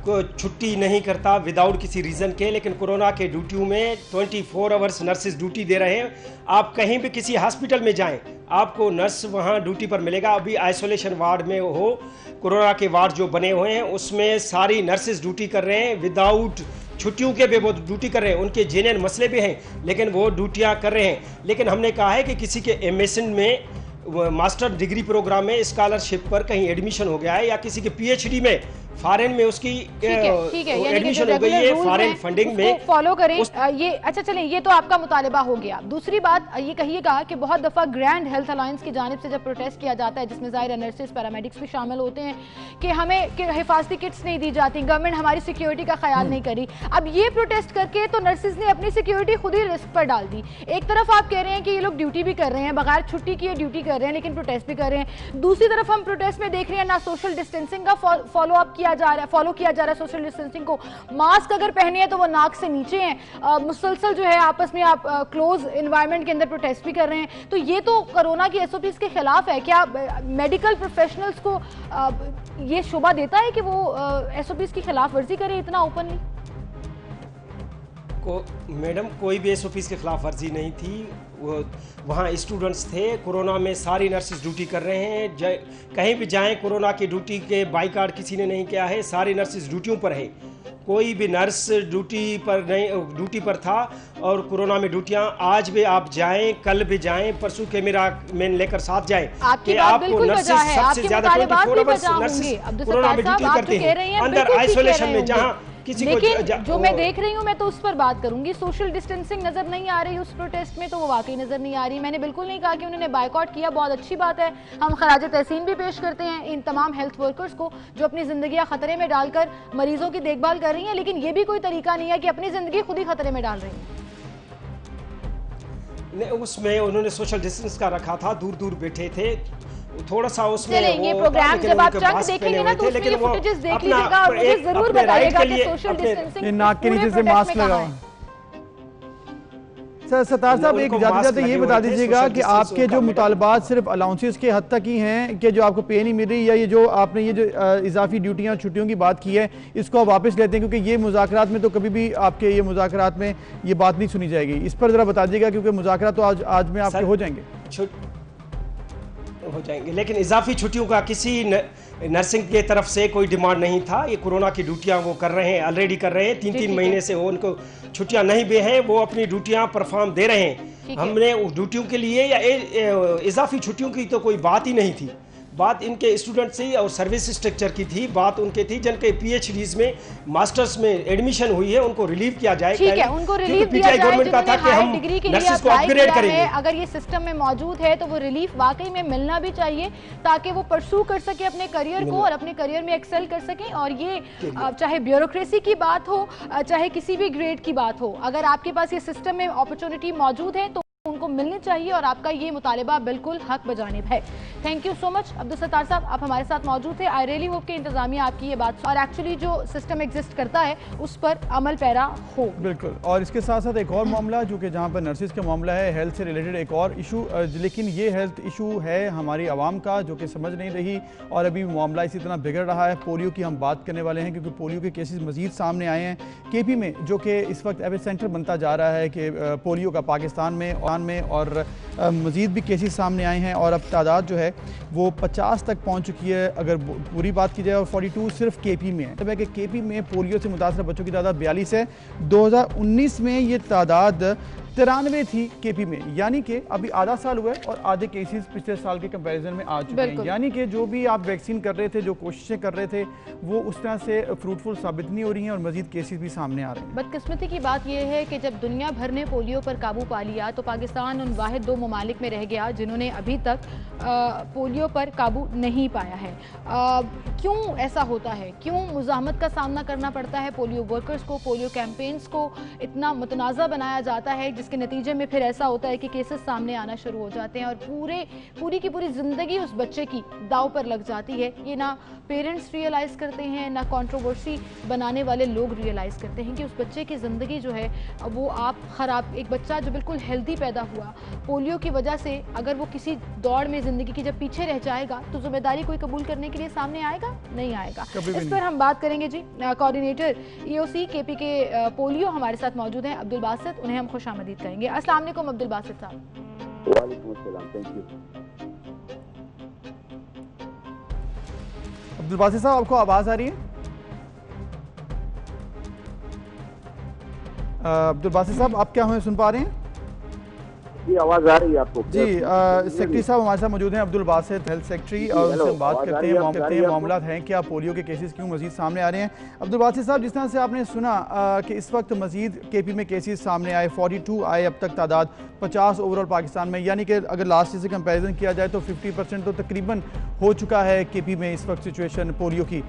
को छुट्टी नहीं करता विदाउट किसी रीज़न के, लेकिन कोरोना के ड्यूटियों में 24 आवर्स नर्सेज ड्यूटी दे रहे हैं। आप कहीं भी किसी हॉस्पिटल में जाएं, आपको नर्स वहां ड्यूटी पर मिलेगा। अभी आइसोलेशन वार्ड में हो, कोरोना के वार्ड जो बने हुए हैं उसमें सारी नर्सेज ड्यूटी कर रहे हैं, विदाउट छुट्टियों के भी वो ड्यूटी कर रहे हैं। उनके जेन्युइन मसले भी हैं लेकिन वो ड्यूटियां कर रहे हैं। लेकिन हमने कहा है कि किसी के एमएसएन में, मास्टर डिग्री प्रोग्राम में स्कॉलरशिप पर कहीं एडमिशन हो गया है, या किसी के पीएचडी में फॉरेन में उसकी एडमिशन हो गई है, फॉरेन फंडिंग में फॉलो करें ये। अच्छा चलें, ये तो आपका मुतालिबा हो गया। दूसरी बात ये कहिएगा कि बहुत दफ़ा ग्रैंड हेल्थ अलायंस की जानिब से जब प्रोटेस्ट किया जाता है, जिसमें ज़ाहिर नर्सेज पैरामेडिक्स भी शामिल होते हैं, कि हमें हिफाजती किट्स नहीं दी जाती, गवर्नमेंट हमारी सिक्योरिटी का ख्याल नहीं करी। अब ये प्रोटेस्ट करके तो नर्सेज ने अपनी सिक्योरिटी खुद ही रिस्क पर डाल दी। एक तरफ आप कह रहे हैं कि ये लोग ड्यूटी भी कर रहे हैं, बगैर छुट्टी किए ड्यूटी कर रहे हैं, लेकिन प्रोटेस्ट भी कर रहे हैं। दूसरी तरफ हम प्रोटेस्ट में देख रहे हैं ना सोशल डिस्टेंसिंग का फॉलो किया जा रहा है सोशल डिस्टेंसिंग को। मास्क अगर पहने हैं तो वो नाक से नीचे हैं, मुसलसल जो है आपस में आप क्लोज एनवायरनमेंट के अंदर प्रोटेस्ट भी कर रहे हैं। तो ये तो कोरोना की एसओपीज के खिलाफ है। क्या मेडिकल प्रोफेशनल्स को ये शोभा देता है कि वो एसओपीज की खिलाफ वर्जी करे इतना ओपनली? मैडम, कोई भी एसओपीज के खिलाफ वर्जी नहीं थी। वहाँ स्टूडेंट्स थे, कोरोना में सारी नर्सेज ड्यूटी कर रहे हैं। कहीं भी जाएं, कोरोना की ड्यूटी के बाइकाट किसी ने नहीं किया है, सारी नर्सेज ड्यूटियों पर है। कोई भी नर्स ड्यूटी पर था और कोरोना में ड्यूटियां आज भी आप जाएं, कल भी जाएं, परसों कैमरा मैन लेकर साथ जाएं कि आपको नर्सेज सबसे ज्यादा 24 आवर्स नर्सेज कोरोना में ड्यूटी करते हैं अंदर आइसोलेशन में, जहां लेकिन जो मैं देख रही हूँ मैं तो उस पर बात करूंगी, सोशल डिस्टेंसिंग नजर नहीं आ रही उस प्रोटेस्ट में, तो वो वाकई नजर नहीं आ रही। मैंने बिल्कुल नहीं कहा कि उन्होंने बायकॉट किया, बहुत अच्छी बात है, हम खराज तहसीन भी पेश करते हैं इन तमाम हेल्थ वर्कर्स को जो अपनी जिंदगियां खतरे में डालकर मरीजों की देखभाल कर रही हैं, लेकिन ये भी कोई तरीका नहीं है कि अपनी जिंदगी खुद ही खतरे में डाल रही हैं। उसमें उन्होंने सोशल डिस्टेंस का रखा था, दूर दूर बैठे थे, थोड़ा सा उसमें ये प्रोग्राम जब आप चंक देखेंगे ना तो उसमें ये फुटेजेस देख लीजिएगा और मुझे जरूर बताइएगा कि सोशल डिस्टेंसिंग नाक के नीचे से मास्क लगाओ। सर सत्तार साहब एक जाते जाते ये बता दीजिएगा कि आपके जो मुतालबात सिर्फ अलाउंसेस के हद तक ही हैं कि जो आपको पे नहीं मिल रही, या ये जो आपने ये जो इजाफी ड्यूटियां छुट्टियों की बात की है इसको आप वापस लेते हैं, क्योंकि ये मुज़ाकरात में तो कभी भी आपके ये मुज़ाकरात में ये बात नहीं सुनी जाएगी, इस पर जरा बता दीजिएगा क्योंकि मुज़ाकरात तो आज में आपके हो जाएंगे, लेकिन इजाफी छुट्टियों का किसी नर्सिंग के तरफ से कोई डिमांड नहीं था। ये कोरोना की ड्यूटियां वो कर रहे हैं, ऑलरेडी कर रहे हैं, 3-3 महीने से वो उनको छुट्टियां नहीं भी हैं, वो अपनी ड्यूटियां परफॉर्म दे रहे हैं। हमने ड्यूटियों के लिए या इजाफी छुट्टियों की तो कोई बात ही नहीं थी, बात इनके स्टूडेंट से और सर्विस स्ट्रक्चर की थी, बात उनके थी जिनके पीएचडीज में मास्टर्स में एडमिशन हुई है उनको रिलीव किया जाए। ठीक है, उनको रिलीव दिया जाए, जिन्होंने हायर डिग्री के लिए अप्लाई किया है, अगर ये सिस्टम में मौजूद है तो वो रिलीफ वाकई में मिलना भी चाहिए ताकि वो परसू कर सके अपने करियर को और अपने करियर में एक्सेल कर सके। और ये चाहे ब्यूरोक्रेसी की बात हो चाहे किसी भी ग्रेड की बात हो, अगर आपके पास ये सिस्टम में अपॉर्चुनिटी मौजूद है तो उनको मिलनी चाहिए और आपका ये मुतालिबा बिल्कुल हक बजानिब है। Thank you so much Abdul Sattar साहब, आप हमारे साथ मौजूद थे। आई रियली होप कि इंतजामिया आपकी ये बात और एक्चुअली जो सिस्टम एग्जिस्ट करता है उस पर अमल पैरा हो। बिल्कुल, और इसके साथ साथ एक और मामला जो कि जहाँ पर नर्सिस का मामला है, हेल्थ से रिलेटेड एक और इशू, लेकिन ये हेल्थ इशू है हमारी आवाम का जो कि समझ नहीं रही और अभी मामला इसी तरह बिगड़ रहा है। पोलियो की हम बात करने वाले हैं क्योंकि पोलियो के केसेस मजीद सामने आए हैं KP में, जो कि इस वक्त एपिक सेंटर बनता जा रहा है कि पोलियो का पाकिस्तान में और मज़ीद भी केसेस सामने आए हैं और अब तादाद जो है वो 50 तक पहुंच चुकी है अगर पूरी बात की जाए, और 42 सिर्फ KP में है। तब है कि KP में पोलियो से मुतासर बच्चों की तादाद 42 है। 2019 में ये तादाद 93 थी KP में, यानी कि अभी आधा साल हुआ है और आधे केसेस पिछले साल के कंपैरिजन में आ चुके हैं। यानी कि जो भी आप वैक्सीन कर रहे थे, जो कोशिशें कर रहे थे, वो उस तरह से फ्रूटफुल साबित नहीं हो रही हैं और मजीद केसेस भी सामने आ रहे हैं। बदकिस्मती की बात यह है कि जब दुनिया भर ने पोलियो पर काबू पा लिया तो पाकिस्तान उन वाहिद 2 ममालिक में रह गया जिन्होंने अभी तक पोलियो पर काबू नहीं पाया है। क्यों ऐसा होता है, क्यों मुज़ाहमत का सामना करना पड़ता है पोलियो वर्कर्स को, पोलियो कैंपेन्स को इतना मुतनाज़ा बनाया जाता है जिसके नतीजे में फिर ऐसा होता है कि केसेस सामने आना शुरू हो जाते हैं और पूरी की पूरी ज़िंदगी उस बच्चे की दाव पर लग जाती है। ये ना पेरेंट्स रियलाइज़ करते हैं, ना कंट्रोवर्सी बनाने वाले लोग रियलाइज़ करते हैं कि उस बच्चे की ज़िंदगी जो है वो आप ख़राब, एक बच्चा जो बिल्कुल हेल्दी पैदा हुआ पोलियो की वजह से अगर वो किसी दौड़ में ज़िंदगी की जब पीछे रह जाएगा तो जिम्मेदारी कोई कबूल करने के लिए सामने आएगा? नहीं आएगा। इस पर हम बात करेंगे जी। कोऑर्डिनेटर EOC KP के पोलियो हमारे साथ मौजूद हैं अब्दुल बासित, उन्हें हम खुशामदीद कहेंगे। अस्सलाम वालेकुम अब्दुल बासित साहब। वालेकुम अस्सलाम, थैंक यू। अब्दुल बासित साहब, आपको आवाज़ आ रही है? अब्दुल बासित साहब, आप क्या हमें सुन पा रहे हैं? जी, आवाज़ आ रही है आपको? जी, सेक्रेटरी साहब हमारे साथ मौजूद हैं, अब्दुल बासित हेल्थ सेक्रेटरी, और उनसे हम बात करते हैं मामला हैं क्या, पोलियो के केसेस क्यों मजीद सामने आ रहे हैं। अब्दुल बासित साहब, जिस तरह से आपने सुना कि इस वक्त मजीद KP में केसेस सामने आए, 42 आए अब तक तादाद, 50 ओवरऑल पाकिस्तान में, यानी कि अगर लास्ट ईयर से कंपेरिजन किया जाए तो 50% तो तकरीबन हो चुका है KP में इस वक्त सिचुएशन पोलियो की।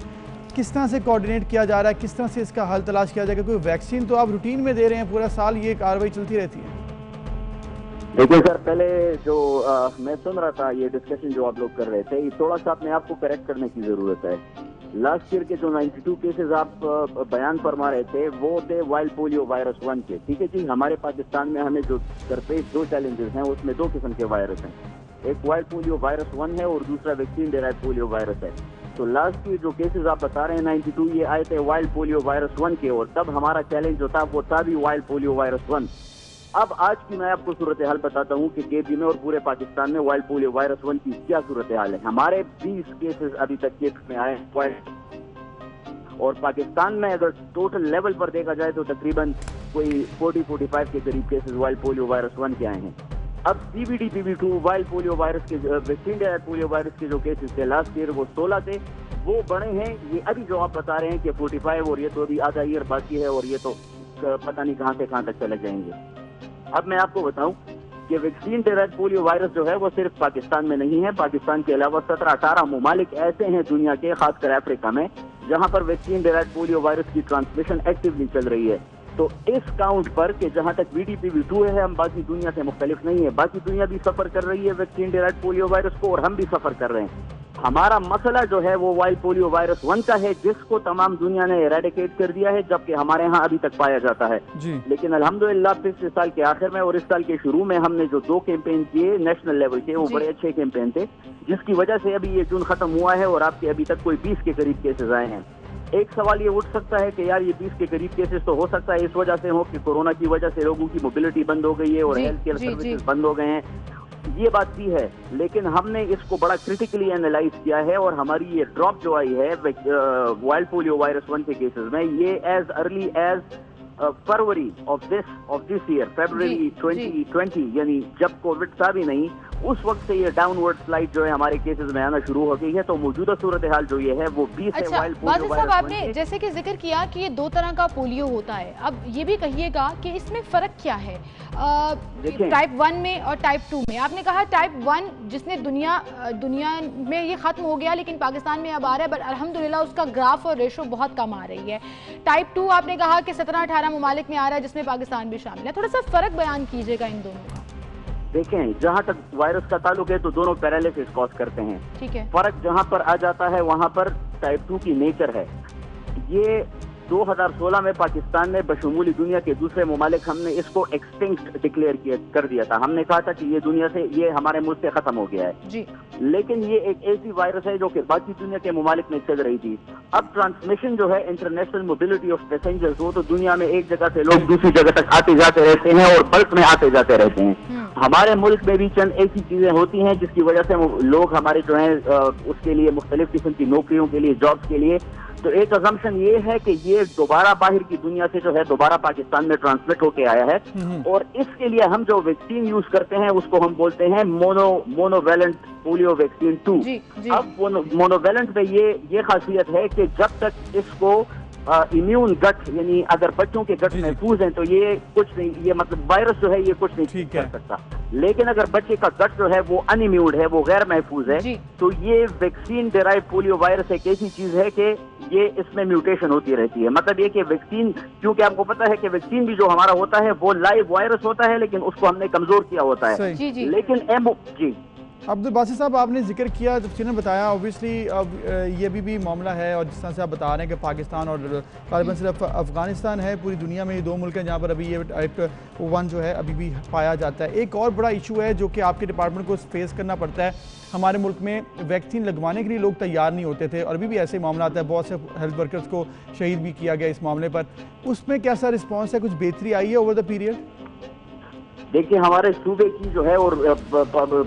किस तरह से कोऑर्डिनेट किया जा रहा है, किस तरह से इसका हल तलाश किया जाएगा? क्योंकि वैक्सीन तो आप रूटीन में दे रहे हैं, पूरा साल ये कार्रवाई चलती रहती है। देखिए सर, पहले जो मैं सुन रहा था ये डिस्कशन जो आप लोग कर रहे थे, थोड़ा सा अपने आप को करेक्ट करने की जरूरत है। लास्ट ईयर के जो 92 केसेस आप बयान फरमा रहे थे वो थे वाइल्ड पोलियो वायरस 1 के। ठीक है जी, हमारे पाकिस्तान में हमें जो दरपेश 2 चैलेंजेस हैं उसमें 2 किस्म के वायरस हैं, एक वाइल्ड पोलियो वायरस 1 है और दूसरा वैक्सीन डेराइव्ड पोलियो वायरस है। तो लास्ट ईयर जो केसेस आप बता रहे हैं 92, ये आए थे वाइल्ड पोलियो वायरस 1 के, और तब हमारा चैलेंज जो था वो था भी वाइल्ड पोलियो वायरस 1। अब आज की मैं आपको सूरत हाल बताता हूँ कि KP में और पूरे पाकिस्तान में वाइल्ड पोलियो वायरस 1 की क्या सूरत हाल है। हमारे 20 केसेस अभी तक KP में आए और पाकिस्तान में अगर टोटल लेवल पर देखा जाए तो तकरीबन कोई 40-45 के करीब केसेस वाइल्ड पोलियो वायरस 1 के आए हैं। अब CVD PV2 wild polio virus के वैक्सीन डेराइव्ड पोलियो वायरस के जो केसेस थे लास्ट ईयर वो 16 थे, वो बड़े हैं। ये अभी जो आप बता रहे हैं कि 45 और ये तो अभी आधा ईयर बाकी है और ये तो पता नहीं कहां से कहां तक चले जाएंगे। अब मैं आपको बताऊं कि वैक्सीन डेराइव्ड पोलियो वायरस जो है वो सिर्फ पाकिस्तान में नहीं है। पाकिस्तान के अलावा 17-18 ममालिक ऐसे हैं दुनिया के, खासकर अफ्रीका में, जहां पर वैक्सीन डेराइव्ड पोलियो वायरस की ट्रांसमिशन एक्टिवली चल रही है। तो इस काउंट पर कि जहां तक VDPV2 है, हम बाकी दुनिया से मुख्तलिफ नहीं है। बाकी दुनिया भी सफर कर रही है वैक्सीन डेराइव्ड पोलियो वायरस को और हम भी सफर कर रहे हैं। हमारा मसला जो है वो वाइल्ड पोलियो वायरस 1 का है, जिसको तमाम दुनिया ने एरेडिकेट कर दिया है, जबकि हमारे यहाँ अभी तक पाया जाता है। लेकिन अल्हम्दुलिल्लाह पिछले साल के आखिर में और इस साल के शुरू में हमने जो 2 कैंपेन किए नेशनल लेवल के, वो बड़े अच्छे कैंपेन थे, जिसकी वजह से अभी ये जून खत्म हुआ है और आपके अभी तक कोई 20 के करीब केसेस आए हैं। एक सवाल ये उठ सकता है कि यार ये 20 के करीब केसेस तो हो सकता है इस वजह से हो कि कोरोना की वजह से लोगों की मोबिलिटी बंद हो गई है और हेल्थ केयर सर्विसेज बंद हो गए हैं। ये बात भी है, लेकिन हमने इसको बड़ा क्रिटिकली एनालाइज किया है और हमारी ये ड्रॉप जो आई है वाइल्ड पोलियो वायरस 1 के केसेस में, ये as early as February of this year, February 2020, यानी जब कोविड था भी नहीं, उस वक्त से ये डाउनवर्ड स्लाइड जो है हमारे केसेस में आना शुरू हो गई है। तो मौजूदा सूरत हाल जो ये है वो 20 है वाइल्ड पोलियो वायरस। आपने जैसे कि जिक्र किया कि ये 2 तरह का पोलियो होता है, अब ये भी कहिएगा कि इसमें फर्क क्या है टाइप 1 में और टाइप 2 में? आपने कहा टाइप 1 जिसने दुनिया में ये खत्म हो गया, लेकिन पाकिस्तान में अब आ रहा है, बट अल्हम्दुलिल्लाह उसका ग्राफ और रेशो बहुत कम आ रही है। टाइप 2 आपने कहा कि 17-18 ममालिक में आ रहा है, जिसमें पाकिस्तान भी शामिल है। थोड़ा सा फर्क बयान कीजिएगा इन दोनों का। देखें, जहां तक वायरस का ताल्लुक है तो दोनों पैरालिसिस कॉज करते हैं। ठीक है। फर्क जहां पर आ जाता है वहां पर टाइप 2 की नेचर है। ये 2016 में पाकिस्तान ने बशमूली दुनिया के दूसरे ममालिक हमने इसको एक्सटिंक्ट डिक्लेयर कर दिया था। हमने कहा था कि ये दुनिया से, ये हमारे मुल्क से खत्म हो गया है जी। लेकिन ये एक ऐसी वायरस है जो कि बाकी दुनिया के ममालिक में चल रही थी। अब ट्रांसमिशन जो है, इंटरनेशनल मोबिलिटी ऑफ पैसेंजर्स, वो तो दुनिया में एक जगह से लोग दूसरी जगह तक आते जाते रहते हैं और बल्क में आते जाते रहते हैं। हमारे मुल्क में भी चंद ऐसी चीजें होती हैं जिसकी वजह से लोग हमारे जो है उसके लिए मुख्तलिफ किस्म की नौकरियों के लिए, जॉब्स के लिए, तो एक अजम्पशन ये है कि ये दोबारा बाहर की दुनिया से जो है दोबारा पाकिस्तान में ट्रांसमिट होके आया है। और इसके लिए हम जो वैक्सीन यूज करते हैं उसको हम बोलते हैं मोनोवेलेंट पोलियो वैक्सीन 2। अब मोनोवेलेंट में ये खासियत है कि जब तक इसको इम्यून गट, यानी अगर बच्चों के गट महफूज हैं तो ये कुछ नहीं, ये मतलब वायरस जो है ये कुछ नहीं कर सकता। लेकिन अगर बच्चे का गट जो है वो अनइम्यून्ड है, वो गैर महफूज है, तो ये वैक्सीन डेराइव्ड पोलियो वायरस एक ऐसी चीज है कि ये इसमें म्यूटेशन होती रहती है। मतलब ये कि वैक्सीन, क्योंकि आपको पता है कि वैक्सीन भी जो हमारा होता है वो लाइव वायरस होता है, लेकिन उसको हमने कमजोर किया होता है। लेकिन अब्दुल बासित साहब, आपने जिक्र किया, तफसील में बताया, ऑब्वियसली अब ये भी मामला है और जिस तरह से आप बता रहे हैं कि पाकिस्तान और तालिबान सिर्फ अफगानिस्तान है, पूरी दुनिया में ये 2 मुल्क हैं जहाँ पर अभी ये टाइप 1 जो है अभी भी पाया जाता है। एक और बड़ा इशू है जो कि आपके डिपार्टमेंट को फेस करना पड़ता है। हमारे मुल्क में वैक्सीन लगवाने के लिए लोग तैयार नहीं होते थे और अभी भी ऐसे मामला आता है, बहुत से हेल्थ वर्कर्स को शहीद भी किया गया इस मामले पर। उसमें कैसा रिस्पॉन्स है, कुछ बेहतरी आई है ओवर द पीरियड? देखिए, हमारे सूबे की जो है और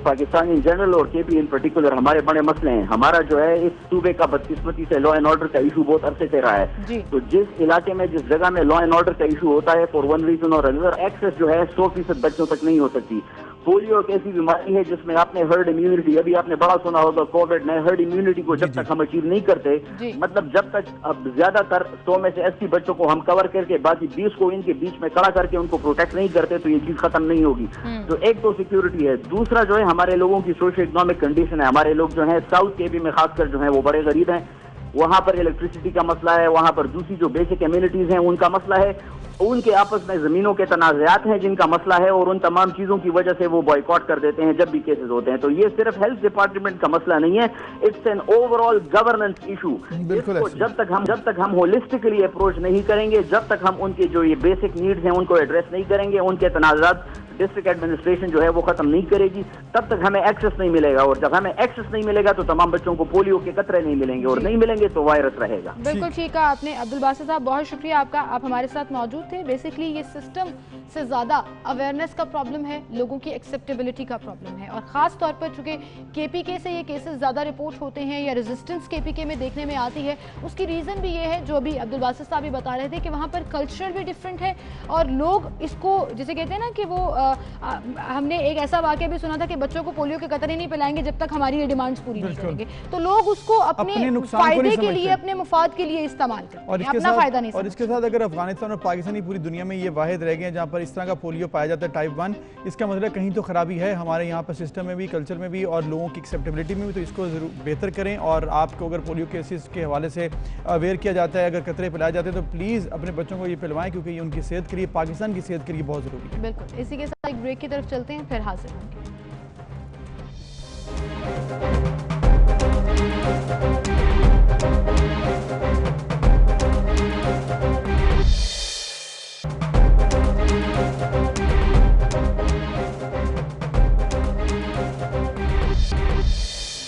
पाकिस्तान इन जनरल और केपी इन पर्टिकुलर हमारे बड़े मसले हैं। हमारा जो है इस सूबे का बदकिस्मती से लॉ एंड ऑर्डर का इशू बहुत अरसे से रहा है। तो जिस इलाके में, जिस जगह में लॉ एंड ऑर्डर का इशू होता है, फॉर वन रीजन और अनदर, एक्सेस जो है 100% बच्चों तक नहीं हो सकती। पोलियो एक ऐसी बीमारी है जिसमें आपने हर्ड इम्यूनिटी, अभी आपने बड़ा सुना होगा कोविड में, हर्ड इम्यूनिटी को जब तक हम अचीव नहीं करते, मतलब जब तक अब ज्यादातर 100 में से 80 बच्चों को हम कवर करके बाकी 20 को इनके बीच में खड़ा करके उनको प्रोटेक्ट नहीं करते तो ये चीज खत्म नहीं होगी। तो एक तो सिक्योरिटी है, दूसरा जो है हमारे लोगों की सोशो इकोनॉमिक कंडीशन है। हमारे लोग जो है साउथ केपी में खासकर जो है वो बड़े गरीब हैं, वहां पर इलेक्ट्रिसिटी का मसला है, वहां पर दूसरी जो बेसिक एम्यूनिटीज हैं उनका मसला है, उनके आपस में जमीनों के तनाज़ात हैं जिनका मसला है, और उन तमाम चीजों की वजह से वो बॉयकॉट कर देते हैं जब भी केसेस होते हैं। तो ये सिर्फ हेल्थ डिपार्टमेंट का मसला नहीं है, it's an overall governance issue. जब तक हम होलिस्टिकली अप्रोच नहीं करेंगे, जब तक हम उनके जो ये बेसिक नीड्स हैं उनको एड्रेस नहीं करेंगे, उनके तनाज़ात डिस्ट्रिक्ट एडमिनिस्ट्रेशन जो है वो खत्म नहीं करेगी, तब तक हमें एक्सेस नहीं मिलेगा। और जब हमें एक्सेस नहीं मिलेगा तो तमाम बच्चों को पोलियो के कतरे नहीं मिलेंगे, और नहीं मिलेंगे तो वायरस रहेगा। बिल्कुल ठीक कहा आपने अब्दुल बासित साहब, बहुत शुक्रिया आपका, आप हमारे साथ मौजूद थे। बेसिकली ये सिस्टम से ज्यादा अवेयरनेस का प्रॉब्लम है, लोगों की एक्सेप्टेबिलिटी का प्रॉब्लम है, और खास तौर पर चूंकि केपीके से ये केसेस ज्यादा रिपोर्ट होते हैं या रेजिस्टेंस केपीके में देखने में आती है, उसकी रीजन भी ये है जो अभी अब्दुल बासित साहब भी बता रहे थे कि वहाँ पर कल्चर भी डिफरेंट है और लोग इसको जिसे कहते हैं ना कि वो हमने एक ऐसा वाक़या भी सुना था कि बच्चों को पोलियो के कतरे नहीं पिलाएंगे जब तक हमारी ये डिमांड्स पूरी नहीं करेंगे। तो लोग उसको अपने फायदे के लिए, अपने मुफाद के लिए इस्तेमाल करते हैं, अपना फायदा नहीं। और इसके साथ अगर अफगानिस्तान और पाकिस्तान पूरी दुनिया में ये वाहिद रह गए हैं जहाँ पर इस तरह का पोलियो पाया जाता है टाइप 1, इसका मतलब कहीं तो खराबी है हमारे यहाँ पर सिस्टम में भी, कल्चर में भी और लोगों की एक्सेप्टेबिलिटी में भी। तो इसको जरूर बेहतर करें। और आपको अगर पोलियो केसेस के हवाले से अवेयर किया जाता है, अगर कतरे पिलाए जाते हैं, तो प्लीज़ अपने बच्चों को ये पिलवाएं, क्योंकि ये उनकी सेहत के लिए, पाकिस्तान की सेहत के लिए बहुत ज़रूरी है। बिल्कुल। इसी के साथ एक ब्रेक की तरफ चलते हैं, फिर हाजिर होंगे।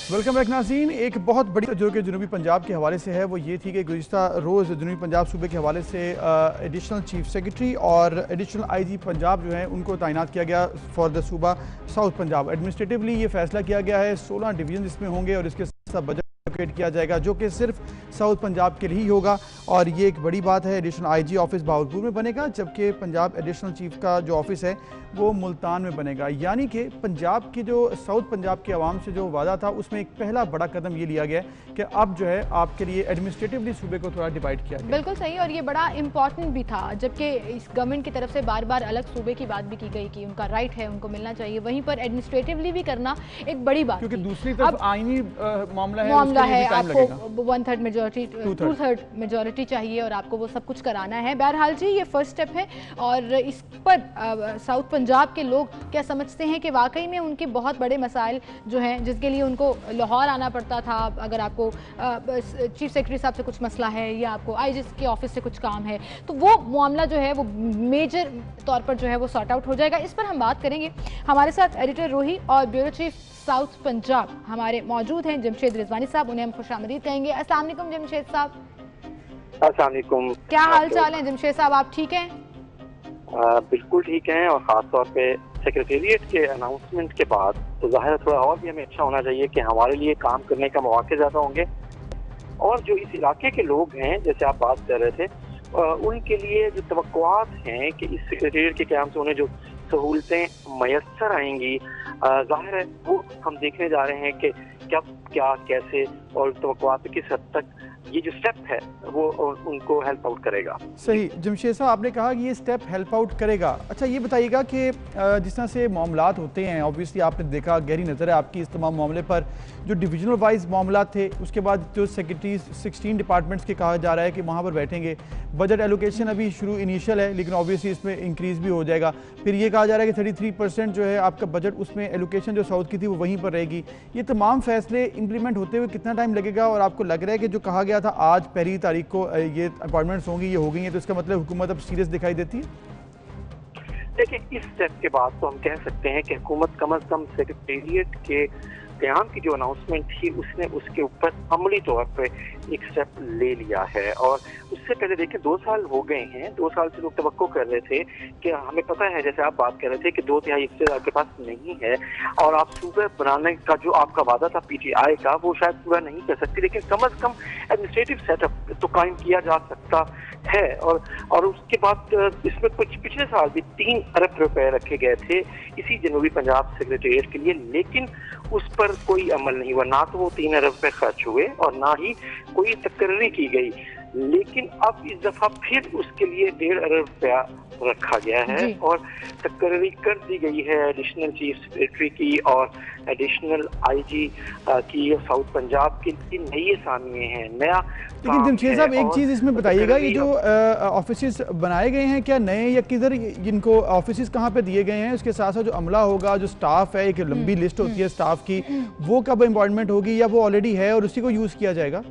वेलकम बैक नाज़रीन। एक बहुत बड़ी जो कि जनूबी पंजाब के हवाले से है वो ये थी कि गुज़िश्ता रोज़ जनूबी पंजाब सूबे के हवाले से एडिशनल चीफ सेक्रेटरी और एडिशनल IG पंजाब जो है उनको तैनात किया गया फॉर द सूबा साउथ पंजाब। एडमिनिस्ट्रेटिवली ये फैसला किया गया है, 16 डिवीज़न इसमें होंगे और इसके साथ बजट एलोकेट किया जाएगा जो कि सिर्फ साउथ पंजाब के लिए ही होगा। और ये एक बड़ी बात है। एडिशनल IG ऑफिस बहावलपुर में बनेगा, जबकि पंजाब एडिशनल चीफ का जो ऑफिस है वो मुल्तान में बनेगा। यानी कि पंजाब की जो साउथ पंजाब के अवाम से जो वादा था उसमें एक पहला बड़ा कदम ये लिया गया कि अब जो है आपके लिए एडमिनिस्ट्रेटिवली सूबे को थोड़ा डिवाइड किया गया। बिल्कुल सही, और ये बड़ा इंपॉर्टेंट भी था, जबकि इस गवर्नमेंट की तरफ से बार बार अलग सूबे की बात भी की गई कि उनका राइट है, उनको मिलना चाहिए, वहीं पर एडमिनिस्ट्रेटिवली भी करना एक बड़ी बात, क्योंकि दूसरी तरफ आईनी मामला है आपको 1/3 मेजॉरिटी 2/3 मेजॉरिटी चाहिए और आपको वो सब कुछ कराना है। बहरहाल जी ये फर्स्ट स्टेप है और इस पर साउथ पंजाब के लोग क्या समझते हैं कि वाकई में उनके बहुत बड़े मसाइल जो हैं जिसके लिए उनको लाहौर आना पड़ता था, अगर आपको चीफ सेक्रेटरी साहब से कुछ मसला है या आपको IG के ऑफिस से कुछ काम है, तो वो मामला जो है वो मेजर तौर पर जो है वो सॉर्ट आउट हो जाएगा। इस पर हम बात करेंगे। हमारे साथ एडिटर रोही और ब्यूरो चीफ साउथ पंजाब हमारे मौजूद हैं, जमशेद रिजवानी साहब, उन्हें हम खुशामदीद कहेंगे। अस्सलाम वालेकुम जमशेद साहब। अस्सलाम वालेकुम। क्या हाल चाल है जमशेद साहब, आप ठीक हैं? बिल्कुल ठीक हैं, और ख़ास तौर पे सेक्रेटेरिएट के अनाउंसमेंट के बाद तो ज़ाहिर है थोड़ा और भी हमें अच्छा होना चाहिए कि हमारे लिए काम करने का मौके ज़्यादा होंगे, और जो इस इलाके के लोग हैं जैसे आप बात कर रहे थे उनके लिए जो तवक्कुआत हैं कि इस सेक्रेटेरिएट के क़याम से उन्हें जो सहूलतें मैसर आएंगी, ज़ाहिर है वो हम देखने जा रहे हैं कि कब क्या कैसे और तवक्कुआत किस हद तक ये जो स्टेप है वो उनको हेल्प आउट करेगा। सही जमशेद साहब, आपने कहा कि ये स्टेप हेल्प आउट करेगा। अच्छा ये बताइएगा कि जिस तरह से मामलात होते हैं, ऑब्वियसली आपने देखा, गहरी नज़र है आपकी इस तमाम मामले पर, जो डिविजनल वाइज मामला थे, उसके बाद जो सेक्रेटरीज 16 डिपार्टमेंट्स के कहा जा रहा है कि वहाँ पर बैठेंगे। बजट एलोकेशन अभी शुरू इनिशियल है, लेकिन ऑब्वियसली इसमें इंक्रीज़ भी हो जाएगा। फिर ये कहा जा रहा है कि 33% जो है आपका बजट, उसमें एलोकेशन जो साउथ की थी वो वहीं पर रहेगी। ये तमाम फैसले इंप्लीमेंट होते हुए कितना टाइम लगेगा, और आपको लग रहा है कि जो कहा गया था आज 1 तारीख को ये अपॉइंटमेंट्स होंगी, ये हो गई हैं, तो इसका मतलब हुकूमत अब सीरियस दिखाई देती है? देखिए, इस स्टेप के बाद तो हम कह सकते हैं कि हुकूमत कम अज कम सेक्रेटेरिएट के क़याम की जो अनाउंसमेंट थी उसने उसके ऊपर अमली तौर पे एक स्टेप ले लिया है। और उससे पहले देखिए 2 साल हो गए हैं, 2 साल से लोग तवक्को कर रहे थे कि हमें पता है, जैसे आप बात कर रहे थे कि 2/3 इख्तियार आपके पास नहीं है और आप सूबे बनाने का जो आपका वादा था PTI का वो शायद पूरा नहीं कर सकती, लेकिन कम अज कम एडमिनिस्ट्रेटिव सेटअप तो कायम किया जा सकता है। और उसके बाद इसमें कुछ पिछले साल भी 3 अरब रुपए रखे गए थे इसी जनूबी पंजाब सेक्रेटेरिएट के लिए, लेकिन उस पर कोई अमल नहीं हुआ। ना तो वो 3 अरब रुपए खर्च हुए और ना ही कोई तकर्री की गई। लेकिन अब इस दफा फिर उसके लिए 1.5 अरब रुपया रखा गया है और तकर्री कर दी गई है एडिशनल चीफ सेक्रेटरी की और एडिशनल IG की साउथ पंजाब की नई असामियां हैं, नया। लेकिन जमशेद साहब एक चीज़ इसमें बताइएगा, ये जो ऑफिस बनाए गए हैं क्या नए, या किधर इनको ऑफिस कहाँ पे दिए गए हैं? उसके साथ साथ जो अमला होगा, जो स्टाफ है, एक लंबी लिस्ट होती है स्टाफ की, वो कब अपॉइंटमेंट होगी या वो ऑलरेडी है और उसी को यूज़ किया जाएगा?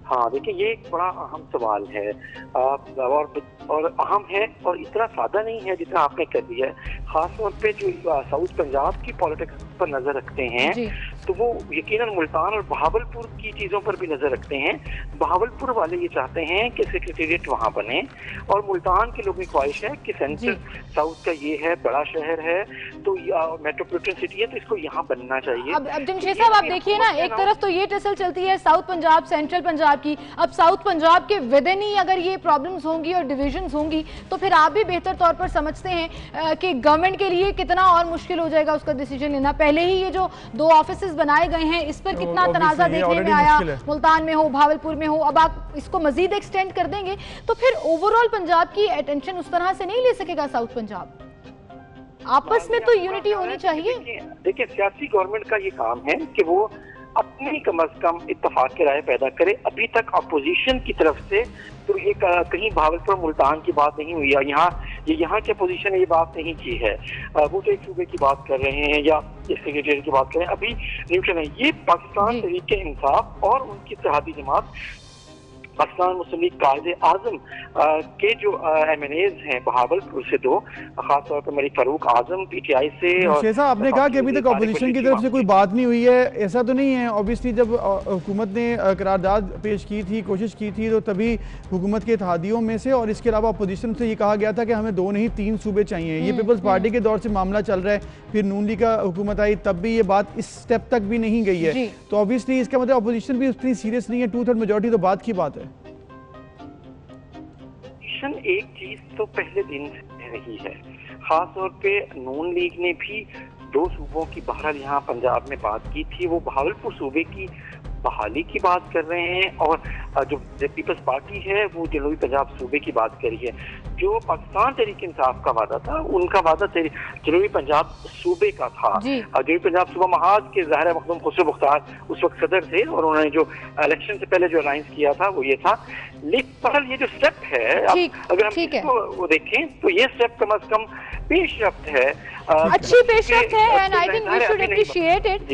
हाँ देखिए, ये एक बड़ा अहम सवाल है और अहम है और इतना सादा नहीं है जितना आपने कर दिया है। खास तौर पे जो साउथ पंजाब की पॉलिटिक्स पर नजर रखते हैं तो वो यकीनन मुल्तान और बहावलपुर की चीज़ों पर भी नजर रखते हैं। बहावलपुर वाले ये चाहते हैं कि सेक्रेटेरिएट वहाँ बने और मुल्तान के लोगों की ख्वाहिश है कि सेंटर साउथ का ये है, बड़ा शहर है, तो मेट्रोपॉलिटन सिटी है तो इसको यहाँ बनना चाहिए। अब जमशेद साहब आप देखिए ना, एक तरफ तो ये टसल चलती है साउथ पंजाब सेंट्रल पंजाब की, अब साउथ पंजाब के विदिन ही अगर ये प्रॉब्लम्स होंगी और डिविजन्स होंगी तो फिर आप भी बेहतर तौर पर समझते हैं कि गवर्नमेंट के लिए कितना और मुश्किल हो जाएगा उसका डिसीजन लेना। पहले ही ये जो 2 ऑफिसेज बनाए गए हैं इस पर कितना तनाजा देखने में आया, मुल्तान में हो, भावलपुर में हो, अब आप इसको मजीद एक्सटेंड कर देंगे तो फिर ओवरऑल पंजाब की अटेंशन उस तरह से नहीं ले सकेगा साउथ पंजाब। आपस में तो यूनिटी होनी चाहिए। देखिए सियासी गवर्नमेंट का ये काम है कि वो अपनी कम अज कम इत्तेफाक की राय पैदा करे। अभी तक अपोजिशन की तरफ से तो ये कहीं भावलपुर मुल्तान की बात नहीं हुई है, यहाँ के अपोजिशन ने ये बात नहीं की है। वो तो एक सूबे की बात कर रहे हैं या सेक्रेटरी की बात कर रहे हैं, अभी न्यूट्रल है। ये पाकिस्तान तहरीक इंसाफ और उनकी इत्तेहादी जमात पाकिस्तान मुस्लिम लीग कायदे आजम के जो MNAs हैं बहावलपुर से 2, खासतौर पर मलिक फारूक आजम PTI से। शेख साहब आपने कहा कि अभी तक ऑपोजिशन की तरफ से कोई बात नहीं हुई है, ऐसा तो नहीं है। ऑब्वियसली जब हुकूमत ने करारदाद पेश की थी, कोशिश की थी, तो तभी हुकूमत के इत्तेहादियों में से और इसके अलावा अपोजिशन से ये कहा गया था कि हमें 2 नहीं 3 सूबे चाहिए। ये पीपल्स पार्टी के दौर से मामला चल रहा है, फिर नून लीग का हुकूमत आई तब भी ये बात इस स्टेप तक भी नहीं गई है। तो ऑब्वियसली इसका मतलब अपोजिशन भी उतनी सीरियस नहीं है, 2/3 मेजॉरिटी तो बात की बात है। एक चीज तो पहले दिन से रही है, खास तौर पे नून लीग ने भी 2 सूबों की बहरहाल यहाँ पंजाब में बात की थी। वो भावलपुर सूबे की बहाली की बात कर रहे हैं और जो पीपल्स पार्टी है वो जनूबी पंजाब सूबे की बात कर रही है। जो पाकिस्तान तहरीक इंसाफ का वादा था, उनका वादा जनूबी पंजाब सूबे का था। जनूबी पंजाब सूबा महाज के ज़ाहिर मखदूम खुसरो मुख्तार उस वक्त सदर थे और उन्होंने जो इलेक्शन से पहले जो अलायंस किया था वो ये था। लेकिन ये जो स्टेप है, अगर हम इसको वो देखें तो ये स्टेप कम अज कम पेशरफ्त है, अच्छी पेशरफ्त है and I think we should appreciate it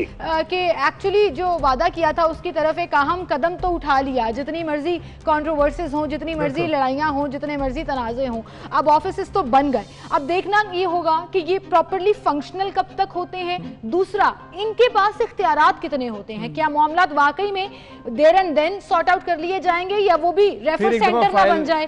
कि एक्चुअली जो वादा किया था उसकी तरफ एक अहम कदम तो उठा लिया। जितनी मर्जी कंट्रोवर्सीज हों, जितनी मर्जी लड़ाइयाँ हों, जितने मर्जी तनाज़े हों, अब ऑफिसेस तो बन गए। अब देखना ये होगा कि ये प्रॉपर्ली फंक्शनल कब तक होते हैं। दूसरा, इनके पास इख्तियारात कितने होते हैं, क्या मामला वाकई में there and then sort out कर लिए जाएंगे या वो भी रेफर सेंटर ना बन जाए,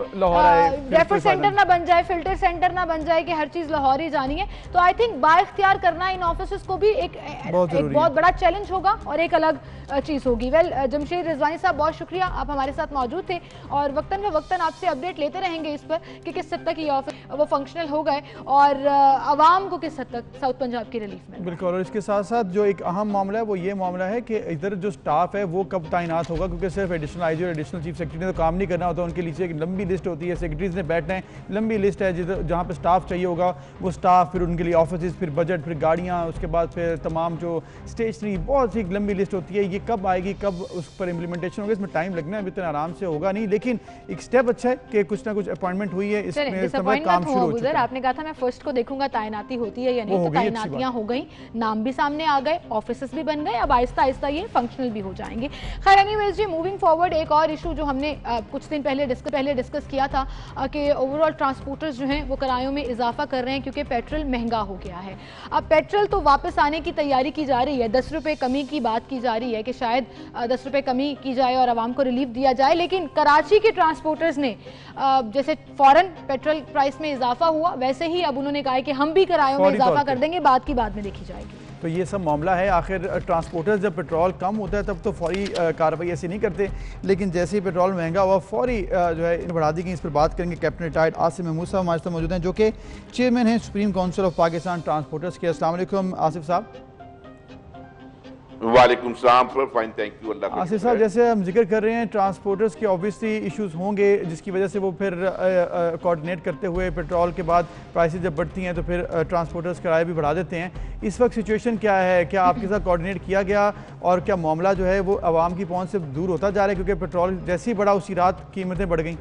रेफर सेंटर ना बन जाए, फिल्टर सेंटर ना बन जाए कि हर चीज लाहौर ही जानी है। तो आई थिंक बाइख्तियार करना इन ऑफिस को भी एक बहुत बड़ा चैलेंज होगा और एक अलग चीज होगी। वेल जमशेद रिजवानी साहब बहुत शुक्रिया, आप हमारे साथ मौजूद थे और वक्तन वक्तन आपसे अपडेट लेते रहेंगे इस पर कि किस हद तक ये ऑफिस वो फंक्शनल हो गए और आवाम को किस हद तक साउथ पंजाब की रिलीफ में। बिल्कुल, और इसके साथ साथ जो एक अहम मामला है वो ये मामला है कि इधर जो स्टाफ है वो कब तैनात होगा, क्योंकि सिर्फ एडिशनल IG और एडिशनल चीफ सेक्रेटरी ने तो काम नहीं करना होता, उनके नीचे एक लंबी लिस्ट होती है, सेक्रेटरीज ने बैठना है, लंबी लिस्ट है जहाँ पर स्टाफ चाहिए होगा वो स्टाफ, फिर उनके लिए ऑफिस, फिर बजट, फिर गाड़ियाँ, उसके बाद फिर तमाम जो स्टेशनरी, बहुत सी लंबी लिस्ट होती है। ये कब आएगी, कब उस पर इम्प्लीमेंटेशन होगा, इसमें टाइम लगना है, इतना आराम से होगा नहीं, लेकिन एक स्टेप अच्छा है कि कुछ ना कुछ अपॉइंटमेंट हुई है, इसमें काम शुरू हो चुका है। आपने कहा था मैं फर्स्ट को देखूंगा तैनाती होती है या नहीं, तो तैनातियां हो गई, नाम भी सामने आ गए, ऑफिसेस भी बन गए, अब आहिस्ता आहिस्ता ये फंक्शनल भी हो जाएंगे। खैर एनीवेज जी, मूविंग फॉरवर्ड एक और इशू जो हमने कुछ दिन पहले डिस्कस किया था कि ओवरऑल ट्रांसपोर्टर्स जो हैं वो किरायों में इजाफा कर रहे हैं क्योंकि पेट्रोल महंगा हो गया है। अब पेट्रोल तो वापस आने की तैयारी की जा रही है, 10 रुपये कमी की बात की जा रही है कि शायद 10 रुपये कमी की जाए और आवाम को रिलीफ दिया जाए, लेकिन कराची के ट्रांसपोर्टर्स ने जैसे फौरन पेट्रोल प्राइस में इजाफा हुआ वैसे ही अब उन्होंने कहा है कि हम भी किरायों में इजाफा कर देंगे, बात की बाद में देखी जाएगी। तो ये सब मामला है। आखिर ट्रांसपोर्टर्स जब पेट्रोल कम होता है तब तो फौरी कार्रवाई ऐसी नहीं करते, लेकिन जैसे ही पेट्रोल महंगा हुआ फौरी जो है बढ़ा दी गई। इस पर बात करेंगे कैप्टन रिटायर्ड आसिफ महमूद साहब हमारे साथ मौजूद हैं, जो कि चेयरमैन हैं supreme council of Pakistan transporters के। अस्सलाम वालेकुम आसिफ साहब। वालेकुम सलाम सर, फाइन, थैंक यू, अल्लाह। आसिफ साहब, जैसे हम जिक्र कर रहे हैं ट्रांसपोर्टर्स के ऑब्वियसली इश्यूज होंगे जिसकी वजह से वो फिर कोऑर्डिनेट करते हुए पेट्रोल के बाद प्राइसेस जब बढ़ती हैं तो फिर ट्रांसपोर्टर्स किराए भी बढ़ा देते हैं। इस वक्त सिचुएशन क्या है, क्या आपके साथ कोऑर्डिनेट किया गया और क्या मामला जो है वो आवाम की पहुँच से दूर होता जा रहा है, क्योंकि पेट्रोल जैसे ही बढ़ा उसी रात कीमतें बढ़ गई?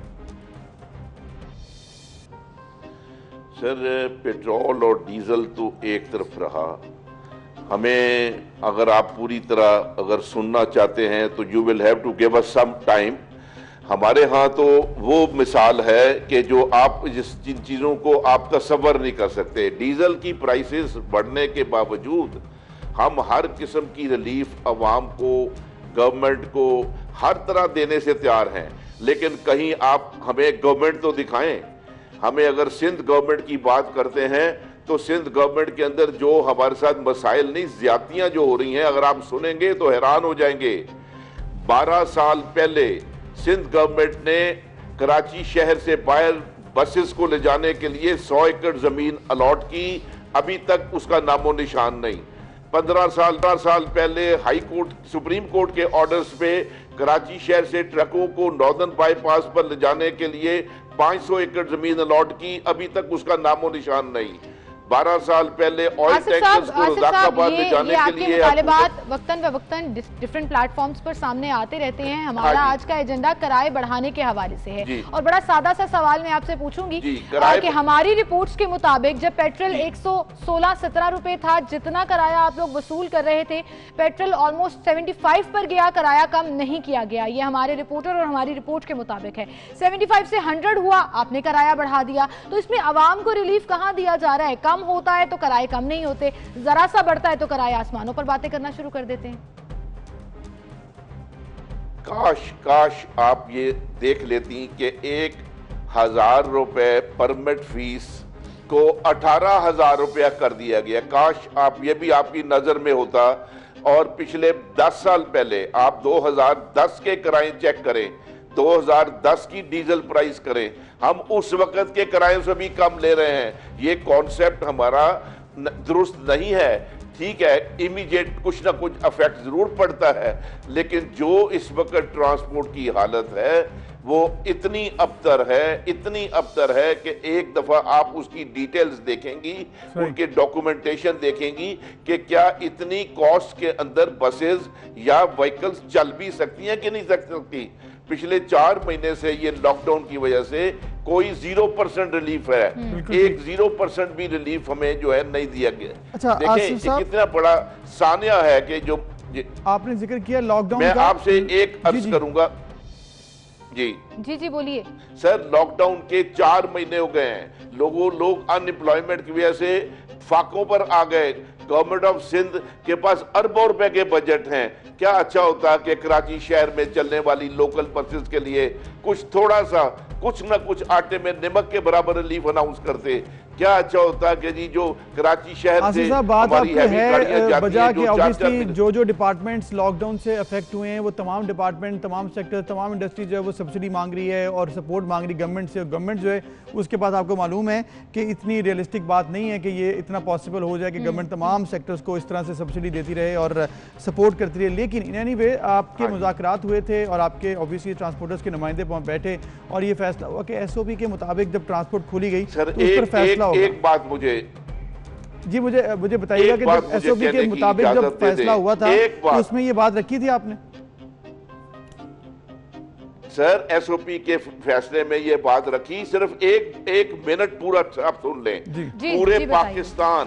सर, पेट्रोल और डीजल तो एक तरफ रहा, हमें अगर आप पूरी तरह अगर सुनना चाहते हैं तो you will have to give us some time. हमारे यहाँ तो वो मिसाल है कि जो आप जिन चीज़ों को आप तसव्वुर नहीं कर सकते। डीजल की प्राइसेस बढ़ने के बावजूद हम हर किस्म की रिलीफ आवाम को, गवर्नमेंट को हर तरह देने से तैयार हैं, लेकिन कहीं आप हमें गवर्नमेंट तो दिखाएं। हमें अगर सिंध गवर्नमेंट की बात करते हैं तो सिंध गवर्नमेंट के अंदर जो हमारे साथ मसाइल नहीं, ज्यादतियां जो हो रही हैं, अगर आप सुनेंगे तो हैरान हो जाएंगे। 12 साल पहले सिंध गवर्नमेंट ने कराची शहर से बाहर बसेस को ले जाने के लिए 100 एकड़ जमीन अलॉट की, अभी तक उसका नामो निशान नहीं। 15 साल पहले हाई कोर्ट, सुप्रीम कोर्ट के ऑर्डर्स पे कराची शहर से ट्रकों को नॉर्दर्न बाईपास पर ले जाने के लिए 500 एकड़ जमीन अलॉट की, अभी तक उसका नामो निशान नहीं। 12 साल पहले ऑयल टैंकर्स को रज़ाकाबाद ले जाने के लिए मुतालिबात वक्तन वक्तन डिफरेंट प्लेटफॉर्म्स पर सामने आते रहते हैं। हमारा आज का एजेंडा किराए बढ़ाने के हवाले से है और बड़ा सादा सा सवाल मैं आपसे पूछूंगी कि हमारी रिपोर्ट्स के मुताबिक जब पेट्रोल 116-17 रुपए था, जितना किराया आप लोग वसूल कर रहे थे, पेट्रोल ऑलमोस्ट 75 पर गया, किराया कम नहीं किया गया। ये हमारे रिपोर्टर और हमारी रिपोर्ट के मुताबिक है। 75 से 100 हुआ, आपने किराया बढ़ा दिया, तो इसमें आवाम को रिलीफ कहाँ दिया जा रहा है? कम होता है तो किराए कम नहीं होते, जरा सा बढ़ता है तो किराए आसमानों पर बातें करना शुरू कर देते हैं। काश आप ये देख लेती कि 1000 रुपए परमिट फीस को 18,000 रुपया कर दिया गया। काश आप ये भी आपकी नजर में होता। और पिछले 10 साल पहले आप 2010 के किराए चेक करें, 2010 की डीजल प्राइस करें, हम उस वक्त के किराए से भी कम ले रहे हैं। ये कॉन्सेप्ट हमारा दुरुस्त नहीं है। ठीक है, इमीडिएट कुछ ना कुछ अफेक्ट जरूर पड़ता है, लेकिन जो इस वक्त ट्रांसपोर्ट की हालत है वो इतनी अबतर है कि एक दफा आप उसकी डिटेल्स देखेंगी, उनके डॉक्यूमेंटेशन देखेंगी कि क्या इतनी कॉस्ट के अंदर बसेस या व्हीकल्स चल भी सकती हैं कि नहीं सकती। पिछले 4 महीने से ये लॉकडाउन की वजह से कोई 0% रिलीफ है, एक 0% भी रिलीफ हमें जो है नहीं दिया गया। अच्छा, देखें कितना बड़ा सानिया है कि जो आपने जिक्र किया लॉकडाउन, मैं आपसे एक अर्ज करूंगा। जी बोलिए सर। लॉकडाउन के 4 महीने हो गए हैं, लोग अनएम्प्लॉयमेंट की वजह से फाकों पर आ गए। गवर्नमेंट ऑफ सिंध के पास अरबों रुपए के बजट हैं। क्या अच्छा होता कि कराची शहर में चलने वाली लोकल बसेस के लिए कुछ थोड़ा सा, कुछ ना कुछ आटे में नमक के बराबर रिलीफ अनाउंस करते। क्या अच्छा होता कि जी जो कराची शहर से बात आपकी है बजा के ऑब्वियसली जो डिपार्टमेंट्स लॉकडाउन से अफेक्ट हुए हैं वो तमाम डिपार्टमेंट, तमाम सेक्टर, तमाम इंडस्ट्री जो है वो सब्सिडी मांग रही है और सपोर्ट मांग रही गवर्नमेंट से। गवर्नमेंट जो है उसके पास आपको मालूम है कि इतनी रियलिस्टिक बात नहीं है कि ये इतना पॉसिबल हो जाए कि गवर्नमेंट तमाम सेक्टर्स को इस तरह से सब्सिडी देती रहे और सपोर्ट करती रहे। लेकिन इन एनी वे आपके मुज़ाकरात हुए थे और आपके ऑब्वियसली ट्रांसपोर्टर्स के नुमाइंदे बैठे और ये फैसला हुआ कि SOP के मुताबिक जब ट्रांसपोर्ट खोली गई तो उस पर फैसला होगा। एक बात मुझे बताइएगा कि जब SOP के मुताबिक जब फैसला हुआ था तो उसमें ये बात रखी थी आपने? सर SOP के फैसले में ये बात रखी, सिर्फ एक मिनट पूरा आप सुन लें। पूरे पाकिस्तान,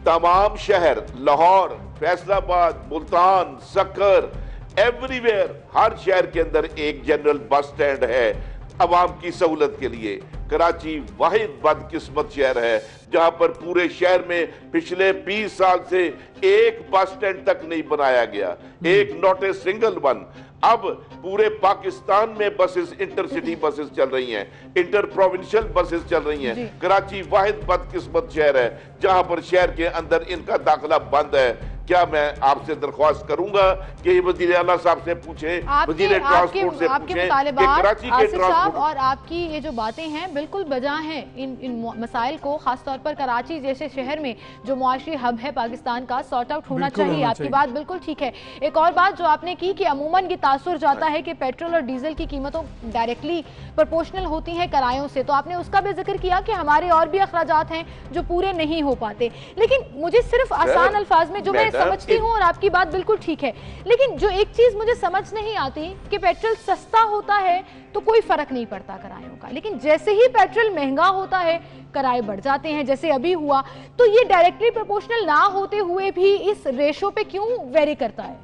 तमाम शहर, लाहौर, फैसलाबाद, मुल्तान, सक्कर, एवरीवेयर, हर शहर के अंदर एक जनरल बस स्टैंड है अवाम की सहूलत के लिए। कराची वाहिद बदकिस्मत शहर है जहां पर पूरे शहर में पिछले 20 साल से एक बस स्टैंड तक नहीं बनाया गया, एक नॉट ए सिंगल वन। अब पूरे पाकिस्तान में बसेस, इंटरसिटी बसेस चल रही हैं, इंटर प्रोविंशियल बसेस चल रही हैं। कराची वाहिद बदकिस्मत शहर है जहां पर शहर के अंदर इनका दाखिला बंद है। क्या मैं आपसे दरख्वास्त करूंगा कि वजीर आला साहब से पूछें, वजीर ट्रांसपोर्ट से पूछें कि कराची के ट्रांसपोर्ट और आपकी ये जो बातें हैं बिल्कुल बजा हैं। इन मसाइल को खासतौर पर कराची जैसे शहर में जो मुआशी हब है पाकिस्तान का सॉर्ट आउट होना चाहिए। आपकी बात बिल्कुल ठीक है। एक और बात जो आपने की कि अमूमन ये तासुर जाता है कि पेट्रोल और डीजल की कीमतों डायरेक्टली प्रोपोर्शनल होती हैं किरायों से, तो आपने उसका भी जिक्र किया कि हमारे और भी अखराजात हैं जो पूरे नहीं हो पाते। लेकिन मुझे सिर्फ आसान अल्फाज में, जो मैं समझती हूँ और आपकी बात बिल्कुल ठीक है, लेकिन जो एक चीज मुझे समझ नहीं आती कि पेट्रोल सस्ता होता है तो कोई फर्क नहीं पड़ता किरायों का, लेकिन जैसे ही पेट्रोल महंगा होता है किराए बढ़ जाते हैं, जैसे अभी हुआ। तो ये डायरेक्टली प्रोपोर्शनल ना होते हुए भी इस रेशो पे क्यों वेरी करता है?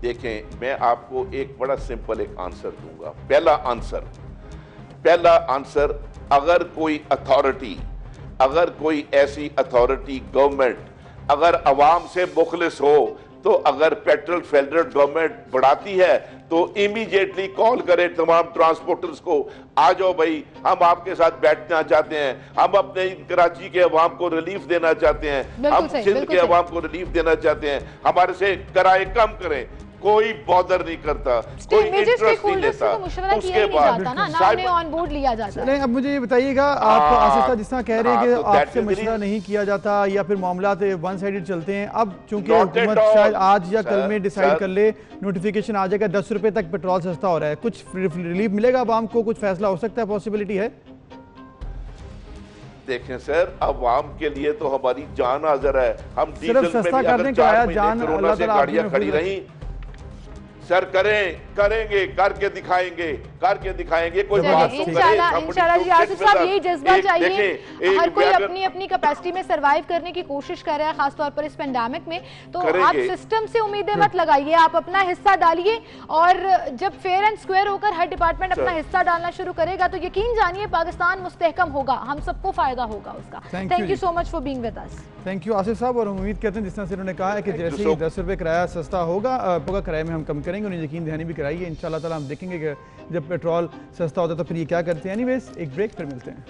देखें, मैं आपको एक बड़ा सिंपल एक आंसर दूंगा। पहला आंसर, अगर कोई ऐसी अथॉरिटी, गवर्नमेंट अगर अवाम से मुखलिस हो तो अगर पेट्रोल फेडरल गवर्नमेंट बढ़ाती है तो इमीडिएटली कॉल करें तमाम ट्रांसपोर्टर्स को, आ जाओ भाई, हम आपके साथ बैठना चाहते हैं, हम अपने कराची के अवाम को रिलीफ देना चाहते हैं, हम सिंध के अवाम को रिलीफ देना चाहते हैं, हमारे से किराए कम करें। कोई बॉदर नहीं करता, कोई इंटरेस्ट नहीं लेता। उसके बाद ऑन बोर्ड लिया जाता है। अब मुझे ये बताइएगा, आप आसिफ साहब जिस तरह कह रहे हैं कि आपसे मशवरा नहीं किया जाता या फिर मामला वन साइडेड चलते हैं, अब चूंकि हुकूमत शायद आज या कल में डिसाइड कर ले, नोटिफिकेशन आ जाएगा 10 रुपए तक पेट्रोल सस्ता हो रहा है, कुछ रिलीफ मिलेगा आवाम को, कुछ फैसला हो सकता है, पॉसिबिलिटी है? देखें सर, अवाम के लिए तो हमारी जान हाजिर है। हम सिर्फ सस्ता करने का आया, जान कोरोना से गाड़ियां खड़ी रही सर, करेंगे, करके दिखाएंगे, कोई बात तो इंशाल्लाह जी। आसिफ साहब, यही जज्बा चाहिए। हर कोई अपनी अपनी कैपेसिटी में सरवाइव करने की कोशिश कर रहा है, खासतौर पर इस पेंडेमिक में। तो आप सिस्टम से उम्मीदें मत लगाइए, आप अपना हिस्सा डालिए, और जब फेयर एंड स्क्वायर होकर हर डिपार्टमेंट अपना हिस्सा डालना शुरू करेगा तो यकीन जानिए पाकिस्तान मुस्तहकम होगा, हम सबको फायदा होगा उसका। Thank you so much for being with us. Thank you Asif साहब, और उम्मीद करते हैं जिस तरह से उन्होंने कहा है कि जैसे ही 10 रुपये किराया सस्ता होगा, किराए में हम कम करेंगे, उन्हें यकीन दहानी भी कराइए। इंशाल्लाह ताला हम देखेंगे कि जब पेट्रोल सस्ता होता है तो फिर ये क्या करते हैं। एनीवेज, एक ब्रेक, फिर मिलते हैं।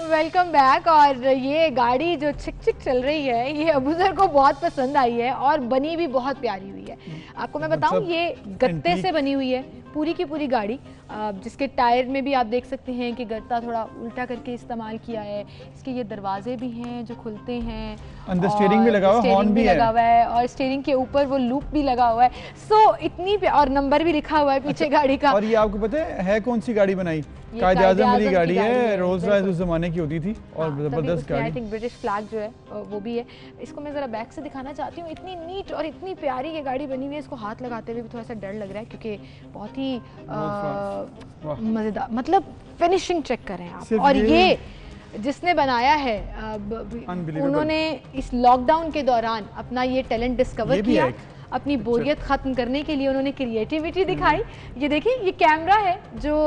Welcome back. और ये गाड़ी जो छिक छिक चल रही है, ये अबूजर को बहुत पसंद आई है और बनी भी बहुत प्यारी हुई है। आपको मैं बताऊं, ये गत्ते से बनी हुई है पूरी की पूरी गाड़ी, जिसके टायर में भी आप देख सकते हैं कि गत्ता थोड़ा उल्टा करके इस्तेमाल किया है। इसके ये दरवाजे भी हैं जो खुलते हैं, अंदर स्टीयरिंग भी लगा हुआ है, हॉर्न भी लगा हुआ है, और स्टीयरिंग के ऊपर वो लूप भी लगा हुआ है। सो इतनी और नंबर भी लिखा हुआ है पीछे गाड़ी का। और ये आपको पता है कौन सी गाड़ी बनाई? कायदे आज़म वाली गाड़ी है, रोल्स रॉयस उस जमाने की होती थी, और जबरदस्त गाड़ी। आई थिंक ब्रिटिश फ्लैग जो है वो भी है। इसको मैं जरा बैक से दिखाना चाहती हूँ, इतनी नीट और इतनी प्यारी ये गाड़ी बनी हुई है। इसको हाथ लगाते हुए भी थोड़ा सा डर लग रहा है क्योंकि बहुत ही मजेदार, मतलब फिनिशिंग चेक करें आप। और ये जिसने बनाया है, उन्होंने इस लॉकडाउन के दौरान अपना ये टैलेंट डिस्कवर किया, अपनी बोरियत खत्म करने के लिए उन्होंने क्रिएटिविटी दिखाई। ये देखिए, ये कैमरा है जो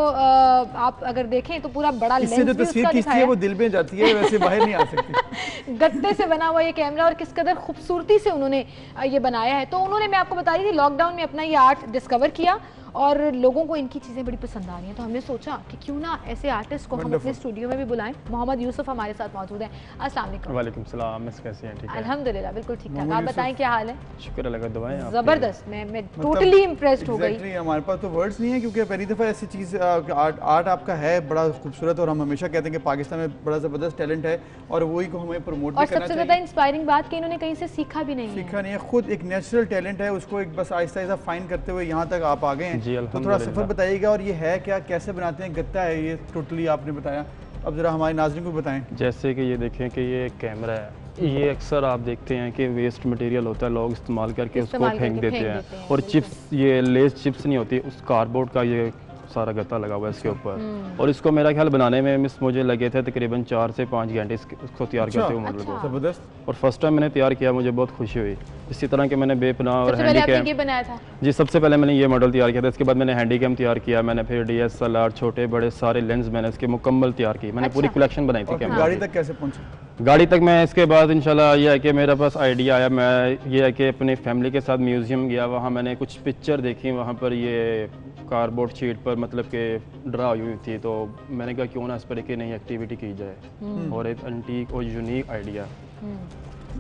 आप अगर देखें तो पूरा बड़ा लेंस भी उसका दिखाया है, वो दिल में जाती है, वैसे बाहर नहीं आ सकती। गत्ते से बना हुआ ये कैमरा, और किस कदर खूबसूरती से उन्होंने ये बनाया है। तो उन्होंने, मैं आपको बता रही थी, लॉकडाउन में अपना ये आर्ट डिस्कवर किया और लोगों को इनकी चीज़ें बड़ी पसंद आ रही हैं। तो हमने सोचा कि क्यों ना ऐसे आर्टिस्ट को हम अपने स्टूडियो में भी बुलाएं। मोहम्मद यूसुफ हमारे साथ मौजूद हैं। अस्सलाम वालेकुम। वालेकुम सलाम, मिस कैसे हैं? ठीक है, अल्हम्दुलिल्लाह, बिल्कुल ठीक ठाक। आप बताएं क्या हाल है? शुक्र अल्लाह का, दुआएं आपकी। ज़बरदस्त, मैं टोटली इम्प्रेस्ड हो गई। हमारे पास तो वर्ड्स नहीं है, क्योंकि पहली दफ़ा ऐसी चीज़ आर्ट आपका है बड़ा खूबसूरत, और हम हमेशा कहते हैं कि पाकिस्तान में बड़ा ज़बरदस्त टैलेंट है और वही को हमें प्रमोट भी करना चाहिए। और सबसे ज़्यादा इंस्पायरिंग बात कि इन्होंने कहीं से सीखा भी नहीं है, खुद एक नेचुरल टैलेंट है, उसको एक बस आहिस्ता आहिस्ता फाइन करते हुए यहाँ तक आप आ गए हैं। तो थोड़ा सफर बताइएगा, और ये है क्या, कैसे बनाते हैं? गत्ता है ये, टोटली आपने बताया, अब जरा हमारे नाज़रीन को बताएं। जैसे कि ये देखें कि ये कैमरा है, ये अक्सर आप देखते हैं कि वेस्ट मटेरियल होता है, लोग इस्तेमाल करके उसको फेंक देते हैं। और चिप्स, ये लेस चिप्स नहीं होती, उस कार्डबोर्ड का ये सारा गत्ता लगा हुआ है इसके ऊपर। और इसको मेरा ख्याल बनाने में मुझे लगे थे तकरीबन 4 से 5 घंटे इसको तैयार करते हुए मॉडल को। जबरदस्त। और फर्स्ट टाइम मैंने तैयार किया, मुझे बहुत खुशी हुई। इसी तरह के मैंने बेपनाह और हैंडीकैम बनाया था जी, सबसे पहले मैंने ये मॉडल तैयार किया था। इसके बाद मैंने हैंडीकैम तैयार किया, मैंने फिर DSLR छोटे बड़े सारे लेंस मैंने इसके मुकम्मल तैयार की। मैंने पूरी कलेक्शन बनाई थी कैमरा। गाड़ी तक कैसे पहुंचे? गाड़ी तक मैं इसके बाद इंशाल्लाह ये है कि मेरे पास आइडिया आया, मैं ये है कि अपनी फैमिली के साथ म्यूज़ियम गया, वहाँ मैंने कुछ पिक्चर देखी, वहाँ पर ये कार्डबोर्ड शीट पर मतलब कि ड्रा हुई थी। तो मैंने कहा क्यों ना इस पर एक नई एक्टिविटी की जाए और एक एंटीक और यूनिक आइडिया।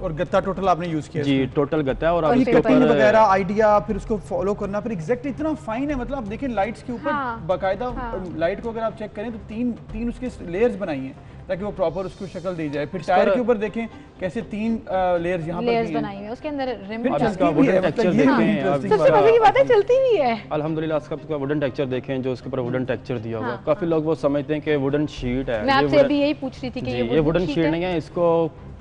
और गत्ता टोटल आपने यूज किया? जी, टोटल गत्ता है। और इसके ऊपर वगैरह आइडिया, फिर उसको फॉलो करना, फिर एग्जैक्ट इतना फाइन है, मतलब आप देखें लाइट्स के ऊपर बाकायदा लाइट को अगर आप चेक करें तो तीन उसके लेयर्स बनाई हैं ताकि वो प्रॉपर उसको शक्ल दी जाए। फिर टायर के ऊपर देखें कैसे 3 लेयर्स यहाँ पर बनाई हुई है, उसके अंदर रिम इसका वुडन टेक्सचर देखें, सबसे मजे की बात है चलती भी है अल्हम्दुलिल्लाह। इसका वुडन टेक्सचर देखें, जो उसके ऊपर वुडन टेक्सचर दिया हुआ है। काफी लोग वो समझते हैं कि वुडन शीट है, मैं आपसे अभी यही पूछ रही थी कि ये वुडन शीट नहीं है, इसको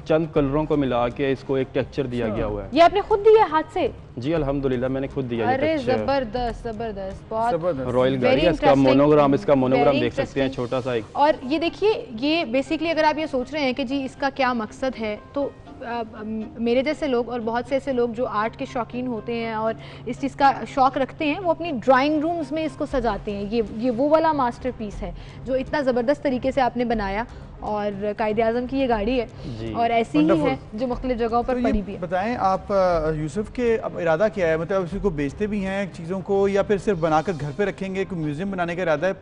चंद कलरों को मिला के इसको एक टेक्सचर दिया गया हुआ है। ये आपने खुद दिया हाथ से? जी अल्हम्दुलिल्लाह, मैंने खुद दिया। अरे जबरदस्त जबरदस्त, बहुत रॉयल गाड़ी है। इसका मोनोग्राम देख सकते हैं, छोटा सा एक। और ये देखिए, ये बेसिकली अगर आप ये सोच रहे हैं कि जी इसका क्या मकसद है, तो मेरे जैसे लोग और बहुत से ऐसे लोग जो आर्ट के शौकीन होते हैं और इस चीज़ का शौक़ रखते हैं, वो अपनी ड्राइंग रूम्स में इसको सजाते हैं। ये वो वाला मास्टरपीस है जो इतना ज़बरदस्त तरीके से आपने बनाया, और कायदे आज़म की ये गाड़ी है और ऐसी ही है जो मुख्तलिफ जगहों पर पड़ी भी है। बताएं आप यूसुफ के अब इरादा क्या है, मतलब इसको बेचते भी हैं चीज़ों को या फिर सिर्फ बनाकर घर पे रखेंगे, कोई म्यूजियम बनाने का इरादा है,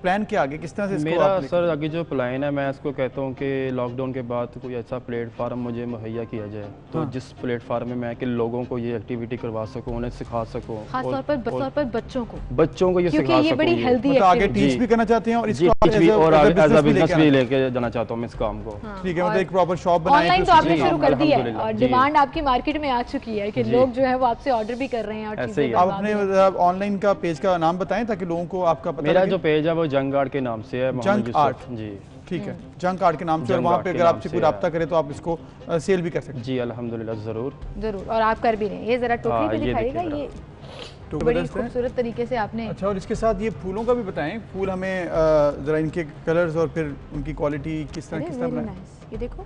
प्लान क्या आगे, किस तरह से इसको मेरा सर आगे जो प्लान है, मैं इसको कहता हूँ कि लॉकडाउन के बाद कोई ऐसा प्लेटफार्म मुझे मुहैया किया जाए, तो जिस प्लेटफार्म में मैं कि लोगों को ये एक्टिविटी करवा सकूँ, उन्हें सिखा सकूँ, खासतौर पर बच्चों को ये सिखा ये बड़ी हेल्दी है, आगे टीच भी करना चाहते हैं और बिजनेस भी लेके जाना चाहता हूँ मैं इस काम। ठीक है, मतलब एक प्रॉपर शॉप बनाएं। ऑनलाइन तो आपने शुरू कर दी है और डिमांड आपकी मार्केट में आ चुकी है कि लोग जो है वो आपसे ऑर्डर भी कर रहे हैं और चीजें। आप अपने ऑनलाइन का पेज का नाम बताएं ताकि लोगों को आपका पता मेरा जो पेज है वो जंग आर्ट के नाम से है, जंग आर्ट जी, ठीक है, जंग आर्ट के नाम से, और वहाँ पे अगर आपसे कोई रब्ता करे तो आप इसको सेल भी कर सकते हैं। जी अल्हम्दुलिल्लाह, जरूर, और आप कर भी रहे हैं। ये जरा टोकरी पे दिखाइएगा, ये बड़ी खूबसूरत तरीके से आपने। अच्छा, और इसके साथ ये फूलों का भी बताएं, फूल हमें जरा इनके कलर्स और फिर उनकी क्वालिटी किस तरह बनाएं। ये देखो,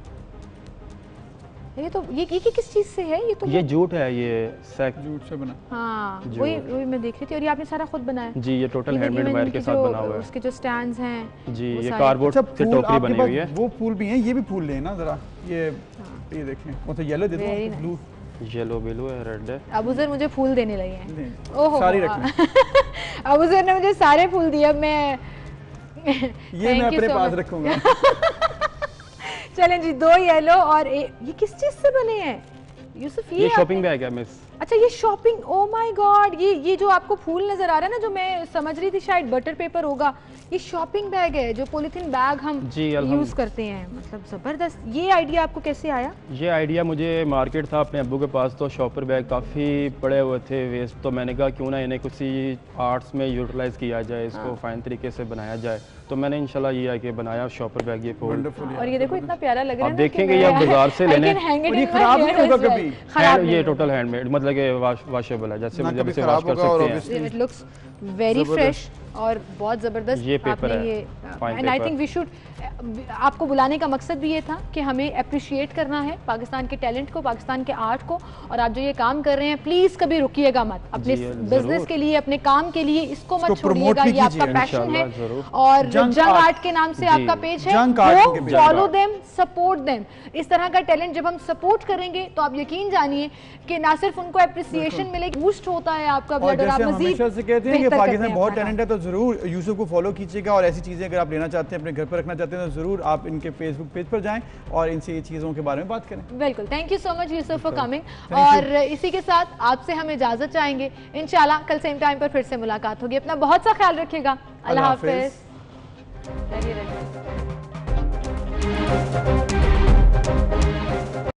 ये तो ये किस चीज से है? ये तो ये जूट है, ये जूट से बना। हाँ, वही मैं देख रही थी। और ये आपने सारा खुद बनाया? जी, ये टोटल हैंडमेड वायर के साथ बना हुआ है। उसके जो स्टैंड्स हैं जी, ये कार्डबोर्ड से टोकरी बनी हुई है। वो फूल भी हैं, ये भी फूल लें ना जरा, ये देखें, वो तो येलो दे दो, ब्लू, येलो ब्लू है, रेड है। अबूजर मुझे फूल देने लगे हैं, ओहो सारी रखना। अबूजर ने मुझे सारे फूल दिए, अब मैं ये मैं अपने पास रखूंगा। चलें जी, 2 येलो और ये किस चीज से बने हैं यूसुफ? ये शॉपिंग बैग है मिस। अच्छा, ये शॉपिंग, ओ माय गॉड, ये जो आपको फूल नजर आ रहा है ना, जो मैं समझ रही थी शायद बटर पेपर होगा, ये शॉपिंग बैग है जो पॉलिथीन बैग हम यूज करते हैं। मतलब जबरदस्त। ये आइडिया आपको कैसे आया? ये आइडिया मुझे मार्केट था अपने अब्बू के पास, तो शॉपर बैग काफ़ी पड़े हुए थे वेस्ट, तो मैंने कहा क्यों ना इन्हें किसी आर्ट्स में यूटिलाइज किया जाए, इसको फाइन तरीके से बनाया जाए, तो मैंने इंशाल्लाह ये आके बनाया शॉपर बैग। ये फूल और ये देखो इतना प्यारा लग रहा है, आप देखेंगे ये बाजार से लेने, ये खराब नहीं होगा कभी। ये टोटल हैंडमेड, मतलब कि वॉशेबल है, जैसे मुझे इसे वॉश कर सकते हैं। इट लुक्स वेरी फ्रेश और बहुत ज़बरदस्त। ये पेपर है, and I think we should, आपको बुलाने का मकसद भी ये था कि हमें अप्रिशिएट करना है पाकिस्तान के टैलेंट को, पाकिस्तान के आर्ट को, और आप जो ये काम कर रहे हैं प्लीज़ कभी रुकिएगा मत, अपने बिजनेस के लिए, अपने काम के लिए इसको मत छोड़िएगा। ये आपका पैशन है और जंग आर्ट के नाम से आपका पेज है, वो फॉलो देम, सपोर्ट देम। इस तरह का टैलेंट जब हम सपोर्ट करेंगे तो आप यकीन जानिए कि ना सिर्फ उनको अप्रिसिएशन मिलेगी, बूस्ट होता है आपका ब्लड, और आप मजीद कहते हैं कि पाकिस्तान में बहुत टैलेंट है, तो जरूर यूसुफ को फॉलो कीजिएगा, और ऐसी चीज़ें अगर आप लेना चाहते हैं, अपने घर पर रखना चाहते हैं, तो ज़रूर आप इनके फेसबुक पेज पर जाएं और इनसे ये चीज़ों के बारे में बात करें। बिल्कुल, thank you so much Yusuf for coming. और इसी के साथ आपसे हम इजाज़त चाहेंगे, इंशाल्लाह कल सेम टाइम पर फिर से मुलाकात होगी। अपना बहुत सा ख्याल रखिएगा, अल्लाह हाफिज़।